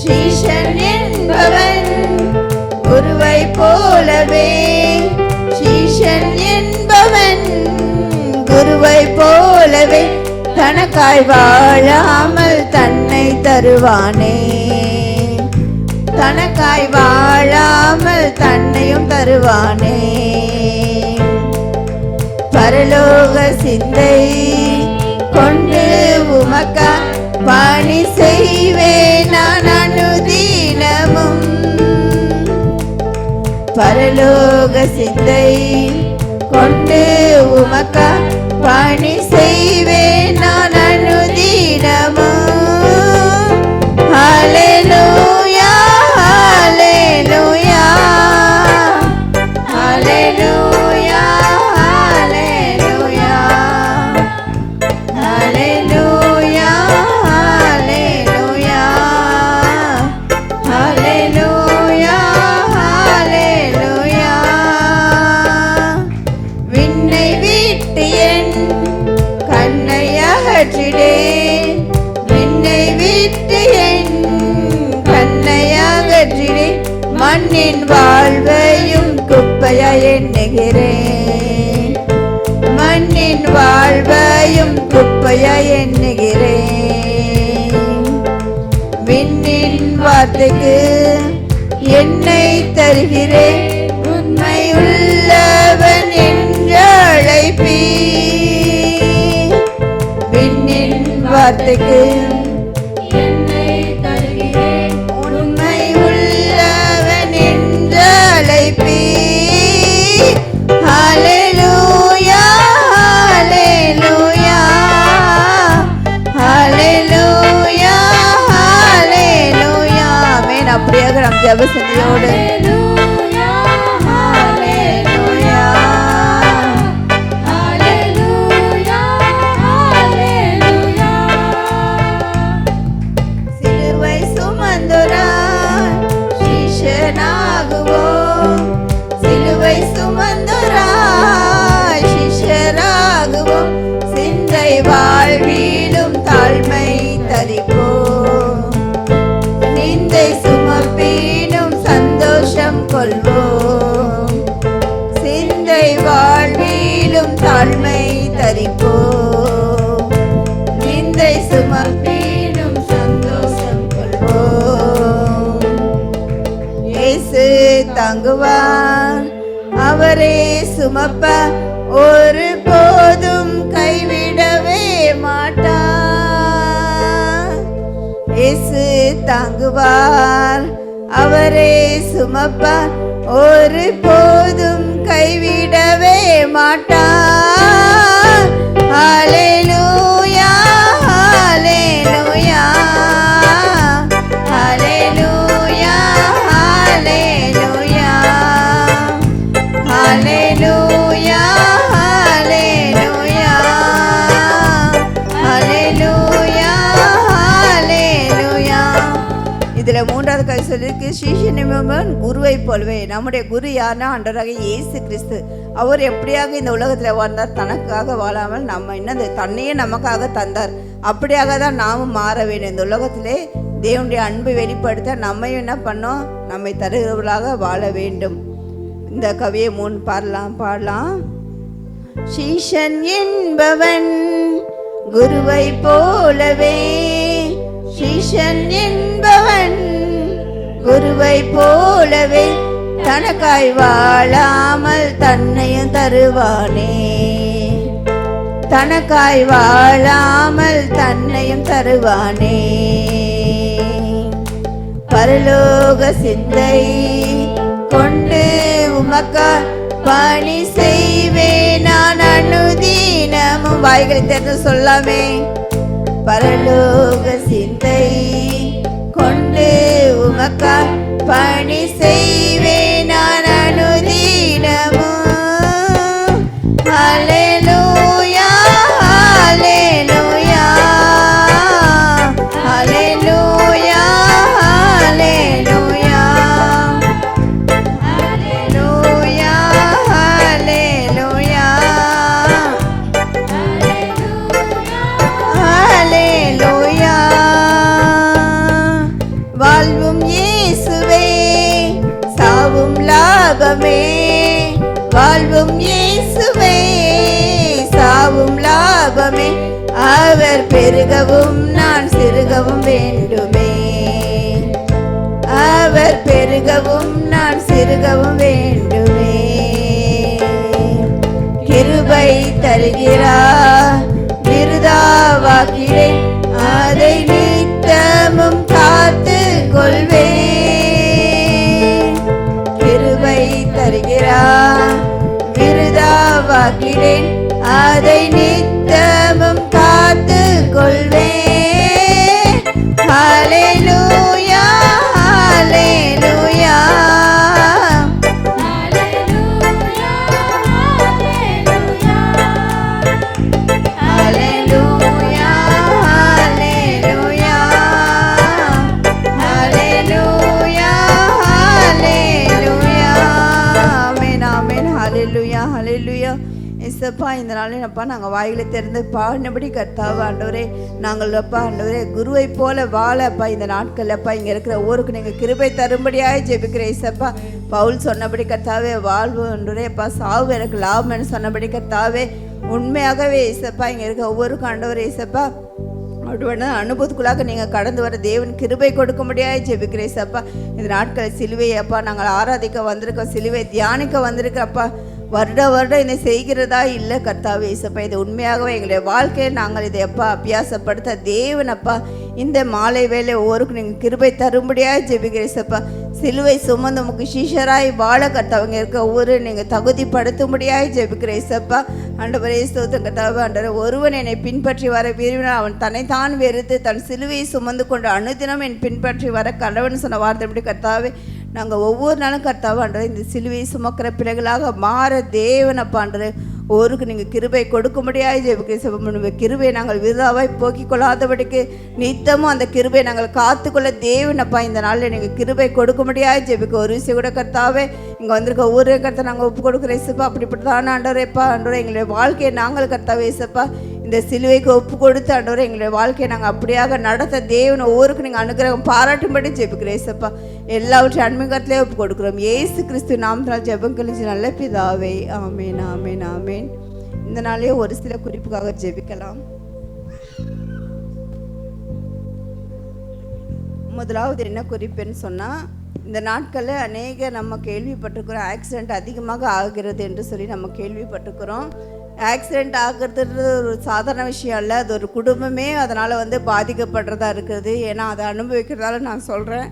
சீஷன் என்பவன் குருவை போலவே, சீஷன் என்பவன் குருவை போலவே, தனக்காய் வாழாமல் தன்னை தருவானே, தனக்காய் வாழாமல் தன்னையும் தருவானே. பரலோக சிந்தை கொண்டு உமக்கா பணி செய்வேன் நான் அனுதினமும், பரலோக சிந்தை கொண்டு உமக்கா பணி செய்வேன் நான் அனுதினமும். ஹல்லேலூயா ஹல்லேலூயா ஹல்லேலூயா ஹல்லேலூயா ஹல்லேலூயா ஹல்லேலூயா ஹல்லேலூயா ஹல்லேலூயா. விண்ணை விட்டு என் கண்ணை அகற்றிடேன், விண்ணை விட்டு என் கண்ணை அகற்றிடேன், மண்ணின் வாழ்வையும் குப்பையாய் எண்ணுகிறேன், மண்ணின் வாழ்வையும் குப்பையாய் எண்ணுகிறேன். விண்ணின் வார்த்தைக்கு என்னை தருகிறேன், உண்மை உள்ளவன் என்று அழைப்பீ. விண்ணின் வார்த்தைக்கு என்னை தருகிறேன், உண்மை உள்ளவன் என்று அழைப்பீ. ஹல்லேலூயா ஹல்லேலூயா ஹல்லேலூயா ஹல்லேலூயா. ஆமென். அப்படியாக நாம் ஜெப சிந்தையோடு சிலுவை சுமந்தோராய் சீஷனாகுவார், தாங்குவார். அவரே சுமப்ப ஒரு போதும் கைவிடவே மாட்டார். இயேசு தாங்குவார், அவரே சுமப்பார், ஒரு போதும் கைவிடவே மாட்டார். ஹல்லேலூயா ஹல்லேலூயா ஹல்லேலூயா ஹல்லேலூயா ஹல்லேலூயா ஹல்லேலூயா ஹல்லேலூயா ஹல்லேலூயா. இதுல மூன்றாவது கதை சொல்லியிருக்கு, சீஷனிமன் குருவை போலவே. நம்முடைய குரு யாருன்னா ஆண்டவராக இயேசு கிறிஸ்து. அவர் எப்படியாக இந்த உலகத்தில் வாழ்ந்தார், தனக்காக வாழாமல் நம்ம என்னது தன்னையே நமக்காக தந்தார். அப்படியாக தான் நாமும் மாற வேண்டும். இந்த உலகத்திலே தேவனுடைய அன்பை வெளிப்படுத்த நம்மையும் என்ன பண்ணோம், நம்மை தருகிறவர்களாக வாழ வேண்டும். இந்த கவியை பாடலாம். சீஷன் என்பவன் குருவை போலவே, சீஷன் என்பவன் குருவை போலவே, தனக்காய் வாழாமல் தன்னையும் தருவானே, தனக்காய் வாழாமல் தன்னையும் தருவானே. பரலோக சிந்தை கொண்டு உமக்கா பணி செய்வேன் நான் அனுதினமும். வாய்களை திறந்து சொல்லாமே. பரலோக சிந்தை கொண்டு உமக்கா பணி செய்வேன் நான் அனுதினமும். ஹல்லேலூயா ஹல்லேலூயா ஹல்லேலூயா ஹல்லேலூயா ஹல்லேலூயா ஹல்லேலூயா ஹல்லேலூயா. வாழ்வும் இயேசுவே, சாவும் லாபமே. வாழ்வும் இயேசுவே, சாவும் லாபமே. அவர் பெருகவும் நான் சிறுகவும் வேண்டுமே, அவர் பெருகவும் நான் சிறுகவும் வேண்டுமே. கிருபை தருகிறார், விருதாவாக்கிறேன், அதை நித்தமும் காத்து கொள்வேன். கிருபை தருகிறார், விருதாவாக்கிறேன், அதை நித்தமும் காத்து கொள்வேன். ஹல்லேலூயா ஹல்லேலூயா ஹல்லேலூயா ஹல்லேலூயா ஹல்லேலூயா ஹல்லேலூயா. ஆமென் ஆமென். ஹல்லேலூயா ஹல்லேலூயா. இசப்பா இந்த நாளில் அப்பா நாங்கள் வாயிலை திறந்து பாடினபடி கர்த்தாவ ஆண்டவரே, நாங்கள் அப்பா ஆண்டவரே குருவை போல வாழப்பா இந்த நாட்கள் அப்பா இங்கே இருக்கிற ஊருக்கு நீங்கள் கிருபை தரும்படியாக ஜெபிக்கிற இசப்பா. பவுல் சொன்னபடி கர்த்தாவே வாழ்வு ஆண்டவரே அப்பா, சாவு எனக்கு லாபம்னு சொன்னபடி கர்த்தாவே, உண்மையாகவே இசப்பா இங்கே இருக்க ஒவ்வொரு ஆண்டவரே இசப்பா அப்படி அனுபவத்துக்குள்ளாக நீங்கள் கடந்து வர தேவன் கிருபை கொடுக்க முடியாது ஜெபிக்கிறேன் சப்பா. இந்த நாட்கள் சிலுவையை அப்பா நாங்கள் ஆராதிக்க வந்திருக்கோம், சிலுவை தியானிக்க வந்திருக்கப்பா. வருடம் இதை செய்கிறதா இல்லை கர்த்தாவே இசப்பா. இது உண்மையாகவே எங்களுடைய வாழ்க்கையை நாங்கள் இதை எப்பா அபியாசப்படுத்த தேவனப்பா இந்த மாலை வேலை ஒவ்வொருக்கும் நீங்கள் கிருபை தரும்படியாக ஜெபிக்கிறேசப்பா. சிலுவை சுமந்து உமக்கு சீஷராய் வாழ கர்த்தாவங்க இருக்க ஒவ்வொரு நீங்கள் தகுதிப்படுத்தும்படியாக ஜெபிக்கிறேசப்பா. ஆண்டவரே ஸ்தோத்திரம் கர்த்தாவே. ஆண்டவரே ஒருவன் என்னை பின்பற்றி வர விரும்பினால் அவன் தன்னைத்தான் வெறுத்து தன் சிலுவையை சுமந்து கொண்டு அனுதினம் என் பின்பற்றி வர கடவுள்னு சொன்ன வார்த்தைப்படி கர்த்தாவே நாங்கள் ஒவ்வொரு நாளும் கர்த்தாவாண்டவர் இந்த சிலுவையை சுமக்கிற பிள்ளைகளாக மாற தேவனப்பாண்டவர் ஒருக்கு நீங்கள் கிருபை கொடுக்க முடியாது ஜெபிக்க கிருபை நாங்கள் விருதாவாய் போக்கிக் கொள்ளாதபடிக்கு நித்தமும் அந்த கிருபை நாங்கள் காத்துக்கொள்ள தேவனப்பா இந்த நாளில் நீங்கள் கிருபை கொடுக்க முடியாது ஜெபிக்க ஒரு விஷயம் கூட கர்த்தாவே இங்கே வந்திருக்க ஒவ்வொரு கர்த்தா நாங்கள் ஒப்பு கொடுக்குற இசப்பா. அப்படிப்பட்ட தான் ஆண்டவரேப்பா ஆண்டவரே எங்களுடைய வாழ்க்கையை நாங்கள் கர்த்தாவே இசப்பா இந்த சிலுவைக்கு ஒப்பு கொடுத்து ஆண்டவரே எங்களுடைய வாழ்க்கையை நாங்கள் அப்படியாக நடத்த தேவனை ஒவ்வொருக்கு நீங்கள் அனுகிரகம் பாராட்டும்படி ஜெபிக்கிறேன் இசப்பா. எல்லாவற்றையும் அன்மீகத்திலே ஒப்பு கொடுக்குறோம் இயேசு கிறிஸ்து நாமத்தினால் ஜெபம் கழிச்சு நல்ல பிதாவே. ஆமேன் ஆமேன் ஆமேன். இந்த நாளே ஒரு சில குறிப்புக்காக ஜெபிக்கலாம். முதலாவது என்ன குறிப்புன்னு சொன்னால் இந்த நாட்களில் அநேக நம்ம கேள்விப்பட்டிருக்கிறோம், ஆக்சிடெண்ட் அதிகமாக ஆகிறது என்று சொல்லி நம்ம கேள்விப்பட்டிருக்கிறோம். ஆக்சிடெண்ட் ஆகிறது ஒரு சாதாரண விஷயம் இல்லை, அது ஒரு குடும்பமே அதனால் பாதிக்கப்படுறதா இருக்குது. ஏன்னா அதை அனுபவிக்கிறதால நான் சொல்கிறேன்.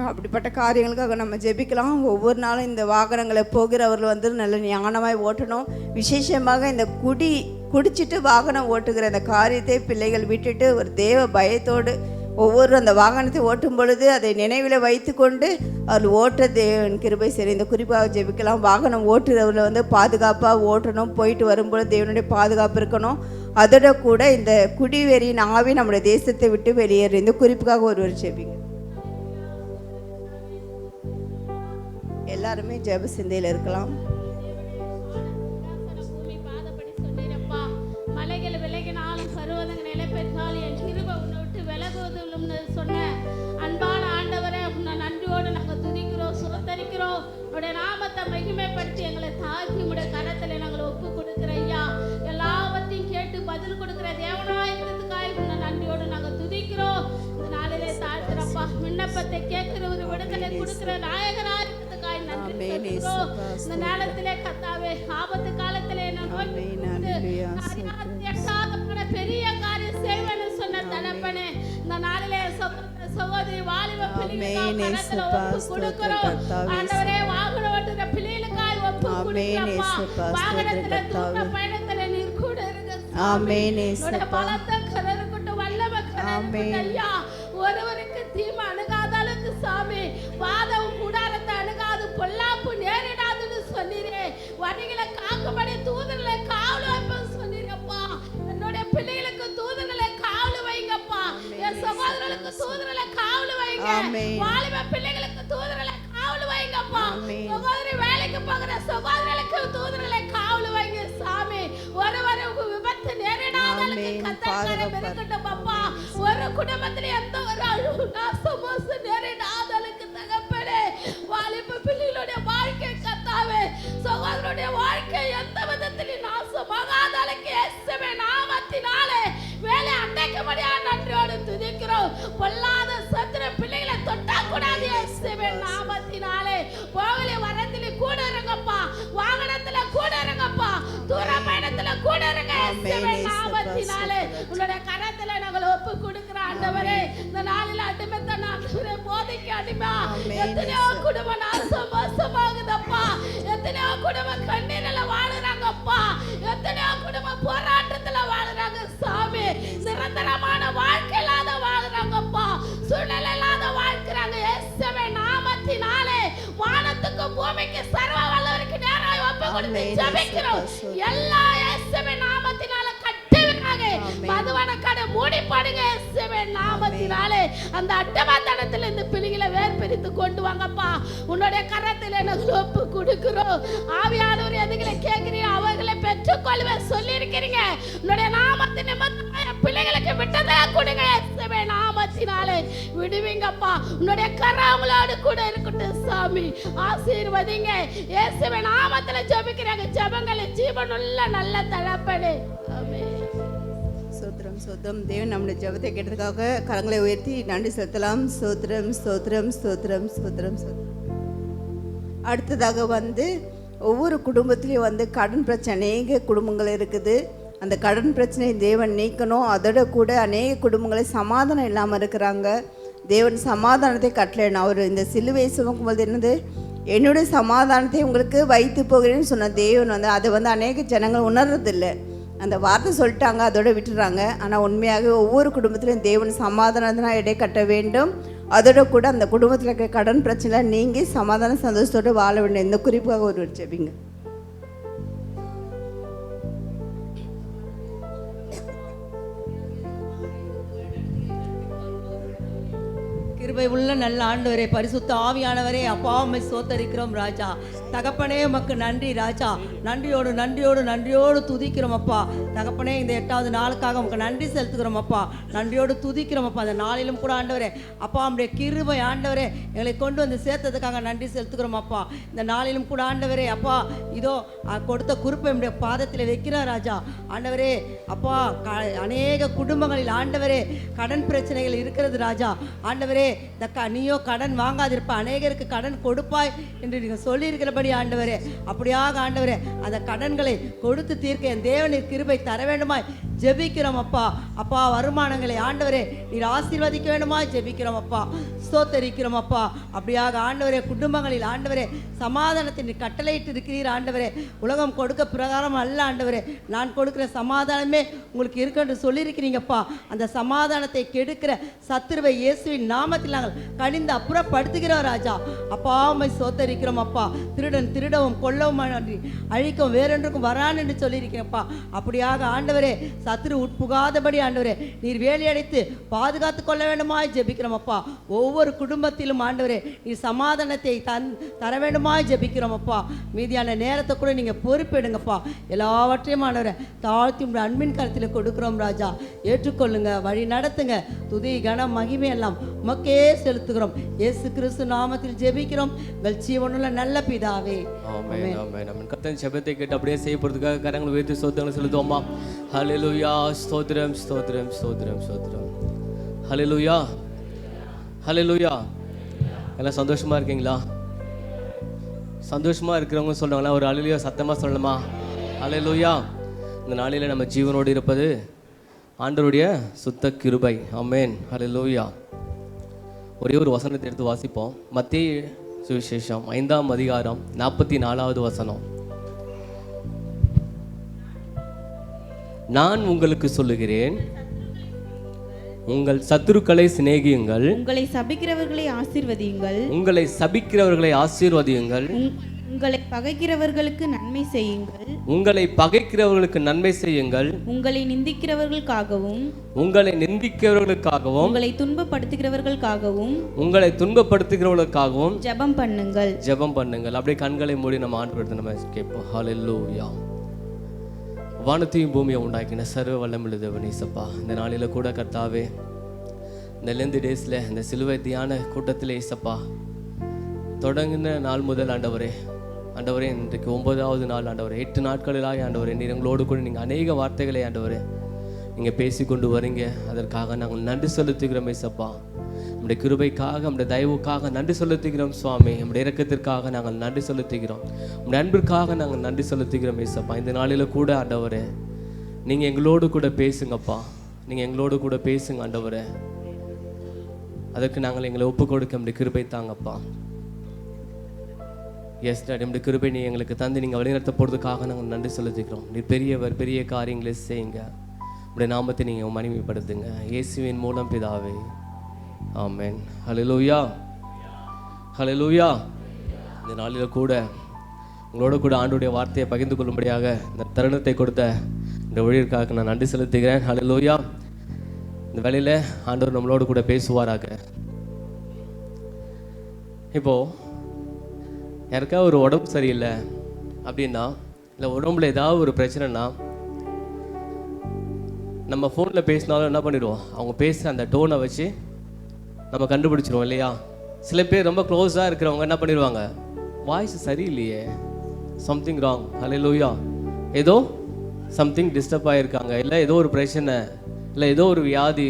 அப்படிப்பட்ட காரியங்களுக்காக நம்ம ஜெபிக்கலாம். ஒவ்வொரு நாளும் இந்த வாகனங்களை போகிறவர்கள் நல்ல ஞானமாய் ஓட்டணும். விசேஷமாக இந்த குடிச்சிட்டு வாகனம் ஓட்டுகிற அந்த காரியத்தை பிள்ளைகள் விட்டுட்டு ஒரு தேவ பயத்தோடு ஒவ்வொரு அந்த வாகனத்தை ஓட்டும் பொழுது அதை நினைவில் வைத்து கொண்டு அவர்கள் ஓட்ட தேவன் கிருபை சரி. இந்த குறிப்பாக ஜெபிக்கலாம். வாகனம் ஓட்டுறவர்கள் பாதுகாப்பாக ஓட்டணும். போயிட்டு வரும்பொழுது தேவனுடைய பாதுகாப்பு இருக்கணும். அதோட கூட இந்த குடிவெறியின் ஆவி நம்முடைய தேசத்தை விட்டு வெளியேறு. இந்த குறிப்புக்காக ஒருவர் ஜெபிங்க. எல்லாருமே ஜெப சிந்தையில் இருக்கலாம். மலைகள் விலகினாலும் பருவதங்கள் நிலை பெற்றால் என் கிருபை உன்னை விட்டு விலகுவதும் சொன்ன அன்பான ஆண்டவரை உன்னை நன்றியோடு நாங்கள் துதிக்கிறோம், சுதந்திரிக்கிறோம். உடைய நாமத்தை மகிமைப்படுத்தி எங்களை தாழ்த்தி உடைய கரத்தில் நாங்கள் ஒப்பு கொடுக்கிற ஐயா. எல்லாவற்றையும் கேட்டு பதில் கொடுக்கிற தேவனாயிருக்கிறதுக்காக உன்னை நன்றியோடு நாங்கள் துதிக்கிறோம். இந்த நாளிலே தாழ்த்துறப்பா, விண்ணப்பத்தை கேட்கிற ஒரு விடுதலை கொடுக்கிற நாயகனாக இந்த நேரத்திலே கர்த்தாவே, ஆபத்து காலத்திலே பெரிய காரியம் செய்வேன்னு சொன்ன தகப்பனே, இந்த நாளிலே சகோதரி வாலிப பிள்ளைகளுக்கு கொடுக்கிறோம். ஆண்டவரே, வாகனம் ஓட்டுற பிள்ளைகளுக்காய் ஒப்பு கொடுக்கிறோம். வாகனத்துல தூர பயணத்துல நீர் கூட இருக்க பலத்த கரருக்குட்டு வல்லம கரருக்குட்டு ஐயா. ஒருவருக்கு தீமை அணுகாத அளவுக்கு சாமி, வாதம் கூடாரத்தை அணுகாது, பொல்லாப்பு நேரிடாதுன்னு சொன்னீரே. வணிகளை காக்கும்படி தூதர்களை காவல் வைப்பேன்னு சொன்னீரப்பா. என்னுடைய பிள்ளைகளுக்கு தூதர்களை காவல் வைங்கப்பா. என் சகோதரர்களுக்கு தூதர்களை காவல் வைங்க. வாலிப பிள்ளைகளுக்கு தூதர்களை காவல் வைங்கப்பா. சகோதரி வேலைக்கு போகிற சகோதரர்களுக்கு தூதர்களை காவல் வைங்க சாமி. ஒருவருக்கு விபத்து நேரிடாத அளவுக்கு கத்தர் இருக்கட்டும் அப்பா. ஒரு குடும்பத்துல எந்த ஒரு அழுவு நாசமோச நேரிடாத அளவுக்கு தகப்பனே, வாலிப பிள்ளைகளுடைய வாழ்க்கை கத்தாவே, சகோதரனுடைய வாழ்க்கை எந்த விதத்திலும் நாசமாகாத அளவுக்கு இயேசுவின் நாமத்தினாலே வேலை அடைக்கும்படியா நன்றியோடு துதிக்கிறோம். பொல்லாத சத்துரு பிள்ளைகளை தொட்டா கூடாது இயேசுவின் நாமத்தினாலே. போகலே வரத்திலே கூட இருங்கப்பா, வாகனத்துல கூட இருங்கப்பா, தூர பயணத்துல கூட இருங்க இயேசுவின் நாமத்தினாலே. உங்களுடைய கரத்துல நாங்கள் ஒப்பு கொடுக்கிற ஆண்டவரே, இந்த நாளில் அடிமைத்தன ஆண்டவரே, போதைக்கு அடிமை எத்தனையோ குடும்பம் நாசமாகுதப்பா. எத்தனையோ குடும்பம் கண்ணீரில் வாழுறாங்கப்பா. எத்தனையோ குடும்பம் போராட்டத்துல வாழுறாங்க சாமி. நிரந்தரமான வாழ்க்கை இல்லாத வாழ்றாங்கப்பா. சூழ்நிலை இல்லாத வாழ்க்கிறாங்க இயேசுவின் நாமத்தினாலே. வானத்துக்கு பூமிக்கு சர்வ வல்லவருக்கு நேராய் ஒப்பு கொடுத்து ஜெபிக்கிறோம். எல்லா இயேசுவின் நாமத்தினால கட்டுவினாங்க. மதுவன கடை மூடி பாடுங்க இயேசுவின் நாமத்தினாலே. அந்த அட்டமாத்தனத்தில் இந்த பிள்ளைகளை வேர் பிரித்து கொண்டு வாங்கப்பா. உன்னுடைய கரத்தில் நாங்கள் ஒப்பு கொடுக்கிறோம். ஆவியானவர் எதுகளை கேட்கிறீங்க அவர்களை பெற்றுக்கொள்வேன் சொல்லி இருக்கிறீங்க. உன்னுடைய நாமத்தின் நிமித்தம் பிள்ளைகளுக்கு விட்டதை கொடுங்க இயேசுவின் நாமத்தினாலே. விடுவீங்கப்பா. உன்னுடைய கரம் அவங்களோடு கூட இருக்கட்டும் சாமி. ஆசீர்வதிங்க இயேசுவின் நாமத்தில் ஜெபிக்கிறாங்க. ஜெபங்களை ஜீவனுள்ள நல்ல தகப்பனே. ஆமென். ஸ்தோத்திரம் ஸ்தோத்திரம். தேவன் நம்முடைய ஜெபத்தை கேட்டதுக்காக கரங்களை உயர்த்தி நன்றி செலுத்தலாம். ஸ்தோத்திரம் ஸ்தோத்திரம் ஸ்தோத்திரம் ஸ்தோத்திரம் ஸ்தோத்திரம். அடுத்ததாக ஒவ்வொரு குடும்பத்திலையும் கடன் பிரச்சனை அநேக குடும்பங்கள் இருக்குது. அந்த கடன் பிரச்சனையை தேவன் நீக்கணும். அதோட கூட அநேக குடும்பங்களை சமாதானம் இல்லாமல் இருக்கிறாங்க. தேவன் சமாதானத்தை கட்டளையிடணும். அவர் இந்த சிலுவை சுமக்கும்போது என்னது, என்னுடைய சமாதானத்தை உங்களுக்கு வைத்து போகிறேன்னு சொன்ன தேவன் அதை அநேக ஜனங்கள் உணர்றதில்லை. அந்த வார்த்தை சொல்லிட்டாங்க, அதோட விட்டுறாங்க. ஆனால் உண்மையாக ஒவ்வொரு குடும்பத்திலையும் தேவன் சமாதானத்தினால் இடை கட்ட வேண்டும். அதோட கூட அந்த குடும்பத்தில் இருக்க கடன் பிரச்சனை நீங்கி சமாதான சந்தோஷத்தோடு வாழ வேண்டும். இந்த குறிப்பாக ஒரு ஜெபிங்க. கிருபை உள்ள நல்ல ஆண்டவரே, பரிசுத்த ஆவியானவரே, அப்பா உம்மை ஸ்தோத்தரிக்கிறோம் ராஜா. தகப்பனே உமக்கு நன்றி ராஜா. நன்றியோடு நன்றியோடு நன்றியோடு துதிக்கிறோம் அப்பா. தகப்பனே இந்த 8வது நாளுக்காக உமக்கு நன்றி செலுத்துகிறோம் அப்பா. நன்றியோடு துதிக்கிறோம் அப்பா. அந்த நாளிலும் கூட ஆண்டவரே அப்பா உம்முடைய கிருபை ஆண்டவரே எங்களை கொண்டு வந்து சேர்த்ததுக்காக நன்றி செலுத்துகிறோம் அப்பா. இந்த நாளிலும் கூட ஆண்டவரே அப்பா இதோ கொடுத்த குறிப்பை உம்முடைய பாதத்தில் வைக்கிறார் ராஜா. ஆண்டவரே அப்பா அநேக குடும்பங்களில் ஆண்டவரே கடன் பிரச்சனைகள் இருக்கிறது ராஜா. ஆண்டவரே இந்த நீயோ கடன் வாங்காதிருப்ப, அநேகருக்கு கடன் கொடுப்பாய் என்று நீங்கள் சொல்லியிருக்கிறபடி ஆண்டவரே, அப்படியாக ஆண்டவரே அந்த கடன்களை கொடுத்து தீர்க்க என் தேவனின் கிருபை தர வேண்டுமாய் ஜெபிக்கிறோம் அப்பா. அப்பா, வருமானங்களை ஆண்டவரே நீர் ஆசீர்வதிக்க வேண்டுமாய் ஜெபிக்கிறோம் அப்பா, ஸ்தோத்தரிக்கிறோம் அப்பா. அப்படியாக ஆண்டவரே குடும்பங்களில் ஆண்டவரே சமாதானத்தை நீர் கட்டளையிட்டு இருக்கிறீர் ஆண்டவரே. உலகம் கொடுக்க பிரகாரம் அல்ல ஆண்டவரே, நான் கொடுக்கிற சமாதானமே உங்களுக்கு இருக்குன்னு சொல்லியிருக்கிறீங்கப்பா. அந்த சமாதானத்தை கெடுக்கிற சத்துருவை இயேசுவின் நாமத்தில் நாங்கள் கனிந்து அப்புறப்படுத்துகிறோம் ராஜா. அப்பா, உம்மை ஸ்தோத்தரிக்கிறோம் அப்பா. திருடன் திருடவும் கொல்லவும் அழிக்கவும் வேறொன்றுக்கும் வரான் என்று சொல்லியிருக்கிறேன்ப்பா. அப்படியாக ஆண்டவரே சத்துரு உட்புகாதபடி ஆண்டவரே நீர் வேலி அடைத்து பாதுகாத்து கொள்ள வேண்டுமாய் ஜெபிக்கிறோம் அப்பா. ஒவ்வொரு குடும்பத்திலும் ஆண்டவரே நீர் சமாதானத்தை தர வேண்டுமாய் ஜெபிக்கிறோம் அப்பா. மீதியான நேரத்தை கூட நீங்கள் பொறுப்பெடுங்கப்பா. எல்லாவற்றையும் ஆண்டவரை தாழ்த்தி உங்கள் அன்பின் கருத்தில் கொடுக்குறோம் ராஜா. ஏற்றுக்கொள்ளுங்க, வழி நடத்துங்க. துதி கனம் மகிமை எல்லாம் உமக்கே செலுத்துகிறோம். இயேசு கிறிஸ்து நாமத்தில் ஜெபிக்கிறோம் எங்கள் ஜீவனுள்ள நல்ல பிதாவே. ஆமென் ஆமென் ஆமென். கர்த்தரின் ஜெபத்தை கேட்டு அப்படியே செய்யப்படுறதுக்காக கரங்களை உயர்த்தி ஸ்தோத்திரங்களை செலுத்துவோமா. ஹல்லேலூயா, ஸ்தோத்திரம் ஸ்தோத்திரம் ஸ்தோத்திரம் ஸ்தோத்திரம். ஹல்லேலூயா ஹல்லேலூயா. எல்லாம் சந்தோஷமா இருக்கீங்களா? சந்தோஷமா இருக்கிறவங்க சொல்றாங்களா? ஒரு ஹல்லேலூயா சத்தமா சொல்லணுமா? ஹல்லேலூயா. இந்த நாளில் நம்ம ஜீவனோடு இருப்பது ஆண்டவருடைய சுத்த கிருபை. ஆமென். ஹல்லேலூயா. ஒரே ஒரு வசனத்தை எடுத்து வாசிப்போம். மத்தேயு சுவிசேஷம் 5ஆம் அதிகாரம் 44வது வசனம். நான் உங்களுக்கு சொல்லுகிறேன், உங்கள் சத்துருக்களை சிநேகியுங்கள், உங்களை சபிக்கிறவர்களை ஆசீர்வதியுங்கள், உங்களை சபிக்கிறவர்களை ஆசீர்வதியுங்கள், உங்களை பகைக்கிறவர்களுக்கு நன்மை செய்யுங்கள், உங்களை பகைக்கிறவர்களுக்கு நன்மை செய்யுங்கள், உங்களை நிந்திக்கிறவர்களுக்காகவும் உங்களை நிந்திக்கிறவர்களுக்காகவும் உங்களை துன்பப்படுத்துகிறவர்களுக்காகவும் உங்களை துன்பப்படுத்துகிறவர்களுக்காகவும் ஜெபம் பண்ணுங்கள். ஜெபம் பண்ணுங்கள். அப்படியே கண்களை மூடி நம்ம ஆண்டவரை நம்ம கேட்போம். ஹல்லேலூயா. வானத்தையும் பூமியை உண்டாக்கின சர்வ வல்லமுள்ள தேவனே இயேசப்பா, இந்த நாளில் கூட கர்த்தாவே இந்த லெந்து டேஸில் இந்த சிலுவை தியான கூட்டத்தில் இயேசப்பா தொடங்கின நாள் முதல் ஆண்டவரே இன்றைக்கு 9வது நாள் ஆண்டவரே, 8 நாட்களிலாக ஆண்டவரே நீர் எங்களோடு கூட நீங்கள் அநேக வார்த்தைகளை ஆண்டவரே நீங்கள் பேசி கொண்டு வரீங்க. அதற்காக நாங்கள் நன்றி செலுத்துகிறோம் இயேசப்பா. நம்முடைய கிருபைக்காக, நம்முடைய தயவுக்காக நன்றி செலுத்துகிறோம் சுவாமி. நம்முடைய இரக்கத்திற்காக நாங்கள் நன்றி செலுத்துகிறோம். நம்முடைய அன்பிற்காக நாங்கள் நன்றி செலுத்துகிறோம் இயேசப்பா. இந்த நாளில் கூட ஆண்டவரே நீங்கள் எங்களோடு கூட பேசுங்கப்பா. நீங்கள் எங்களோடு கூட பேசுங்க ஆண்டவரே. அதற்கு நாங்கள் எங்களை ஒப்பு கொடுக்க நம்முடைய கிருபை தாங்கப்பா. எஸ் டாடி, நம்முடைய கிருபை நீ எங்களுக்கு தந்து நீங்கள் வழிநடத்த போகிறதுக்காக நாங்கள் நன்றி செலுத்துகிறோம். நீ பெரியவர், பெரிய காரியங்களை செய்யுங்க. உடைய நாமத்தை நீங்கள் மகிமைப்படுத்துங்க. இயேசுவின் மூலம் பிதாவே, ஆமென். ஹல்லேலூயா ஹல்லேலூயா. இந்த நாளில் கூட உங்களோட கூட ஆண்டுடைய வார்த்தையை பகிர்ந்து கொள்ளும்படியாக இந்த தருணத்தை கொடுத்த இந்த ஊழியருக்காக நான் நன்றி செலுத்துகிறேன். ஹல்லேலூயா. இந்த வேளையில் ஆண்டவர் நம்மளோடு கூட பேசுவாராக. இப்போது யாருக்காவது ஒரு உடம்பு சரியில்லை அப்படின்னா, இல்லை உடம்புல ஏதாவது ஒரு பிரச்சனைனா, நம்ம ஃபோனில் பேசினாலும் என்ன பண்ணிடுவோம், அவங்க பேசுகிற அந்த டோனை வச்சு நம்ம கண்டுபிடிச்சிருவோம் இல்லையா? சில பேர் ரொம்ப க்ளோஸாக இருக்கிறவங்க என்ன பண்ணிடுவாங்க, வாய்ஸ் சரியில்லையே, சம்திங் ராங், ஹல்லேலூயா, ஏதோ சம்திங் டிஸ்டர்ப் ஆகியிருக்காங்க, இல்லை ஏதோ ஒரு பிரச்சனை, இல்லை ஏதோ ஒரு வியாதி,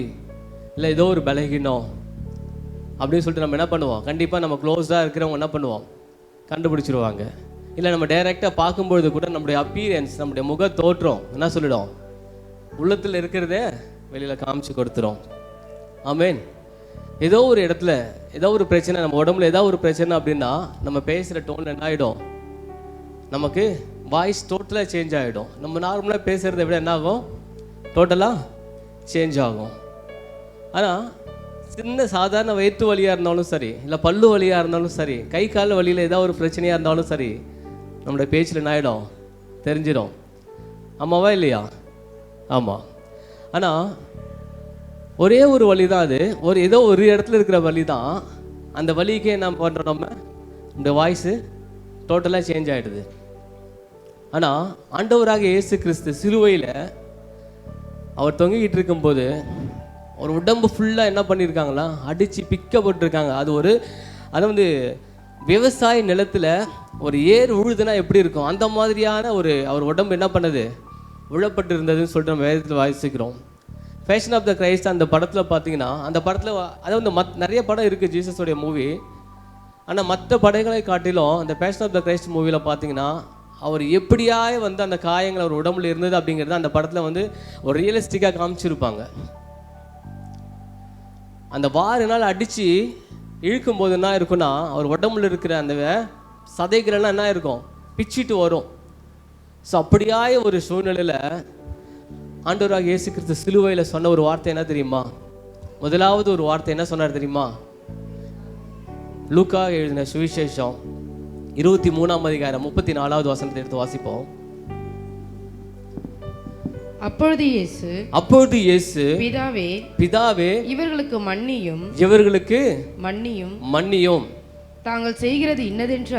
இல்லை ஏதோ ஒரு பலகீனம் அப்படின்னு சொல்லிட்டு நம்ம என்ன பண்ணுவோம், கண்டிப்பாக நம்ம க்ளோஸாக இருக்கிறவங்க என்ன பண்ணுவோம், கண்டுபிடிச்சிருவாங்க. இல்லை நம்ம டைரெக்டாக பார்க்கும்பொழுது கூட நம்முடைய அப்பீரியன்ஸ், நம்முடைய முக தோற்றம் என்ன சொல்லிடும், உள்ளத்தில் இருக்கிறதே வெளியில் காமிச்சு கொடுத்துரும். ஆமேன். ஏதோ ஒரு இடத்துல ஏதோ ஒரு பிரச்சனை, நம்ம உடம்புல ஏதோ ஒரு பிரச்சனை அப்படின்னா நம்ம பேசுகிற டோன் என்ன ஆகிடும், நமக்கு வாய்ஸ் டோட்டலாக சேஞ்ச் ஆகிடும். நம்ம நார்மலாக பேசுகிறத விட என்ன ஆகும், டோட்டலாக சேஞ்ச் ஆகும். ஆனால் சின்ன சாதாரண வயிற்று வலியாக இருந்தாலும் சரி, இல்லை பல்லு வலியாக இருந்தாலும் சரி, கை கால் வலியில் ஏதாவது ஒரு பிரச்சனையாக இருந்தாலும் சரி, நம்மளுடைய பேச்சில் என்ன ஆகிடும், தெரிஞ்சிடும். ஆமாவா இல்லையா? ஆமாம். ஆனால் ஒரே ஒரு வலி தான் அது, ஏதோ ஒரு இடத்துல இருக்கிற வலி தான், அந்த வலிக்கே என்ன பண்ணுறோம், நம்ம இந்த வாய்ஸு டோட்டலாக சேஞ்ச் ஆகிடுது. ஆனால் ஆண்டவராக இயேசு கிறிஸ்து சிலுவையில் அவர் தொங்கிக்கிட்டு இருக்கும்போது ஒரு உடம்பு ஃபுல்லாக என்ன பண்ணியிருக்காங்களா, அடித்து பிக்கப்பட்டிருக்காங்க. அது வந்து விவசாய நிலத்தில் ஒரு ஏர் உழுதுனா எப்படி இருக்கும், அந்த மாதிரியான அவர் உடம்பு என்ன பண்ணுது, உழப்பட்டு இருந்ததுன்னு சொல்லிட்டு நம்ம வேதத்தில் வாசிக்கிறோம். பேஷன் ஆஃப் த கிரைஸ்ட் அந்த படத்தில் பார்த்தீங்கன்னா, அந்த படத்தில் அதாவது நிறைய படம் இருக்குது ஜீசஸோடைய மூவி. ஆனால் மற்ற படங்களை காட்டிலும் அந்த பேஷன் ஆஃப் த கிரைஸ்ட் மூவியில் பார்த்தீங்கன்னா, அவர் எப்படியாய் வந்து அந்த காயங்கள் அவர் உடம்புல இருந்தது அப்படிங்கிறது அந்த படத்தில் வந்து ஒரு ரியலிஸ்டிக்காக காமிச்சிருப்பாங்க. அந்த வாரினால் அடித்து இழுக்கும் போது என்ன இருக்குன்னா, அவர் உடம்புல இருக்கிற அந்த சதைகளெல்லாம் என்ன இருக்கும், பிச்சிட்டு வரும். ஸோ அப்படியாய ஒரு சூழ்நிலையில் ஆண்டவராக இயேசு கிறிஸ்து சிலுவையில் சொன்ன ஒரு வார்த்தை என்ன தெரியுமா? முதலாவது ஒரு வார்த்தை என்ன சொன்னார் தெரியுமா? லூக்கா எழுதின சுவிசேஷம் 23ஆம் அதிகாரம் 34வது வசனத்தை எடுத்து வாசிப்போம். அப்பொழுது இயேசு பிதாவே இவர்களுக்கு மன்னியும் தாங்கள் செய்கிறது இன்னதென்று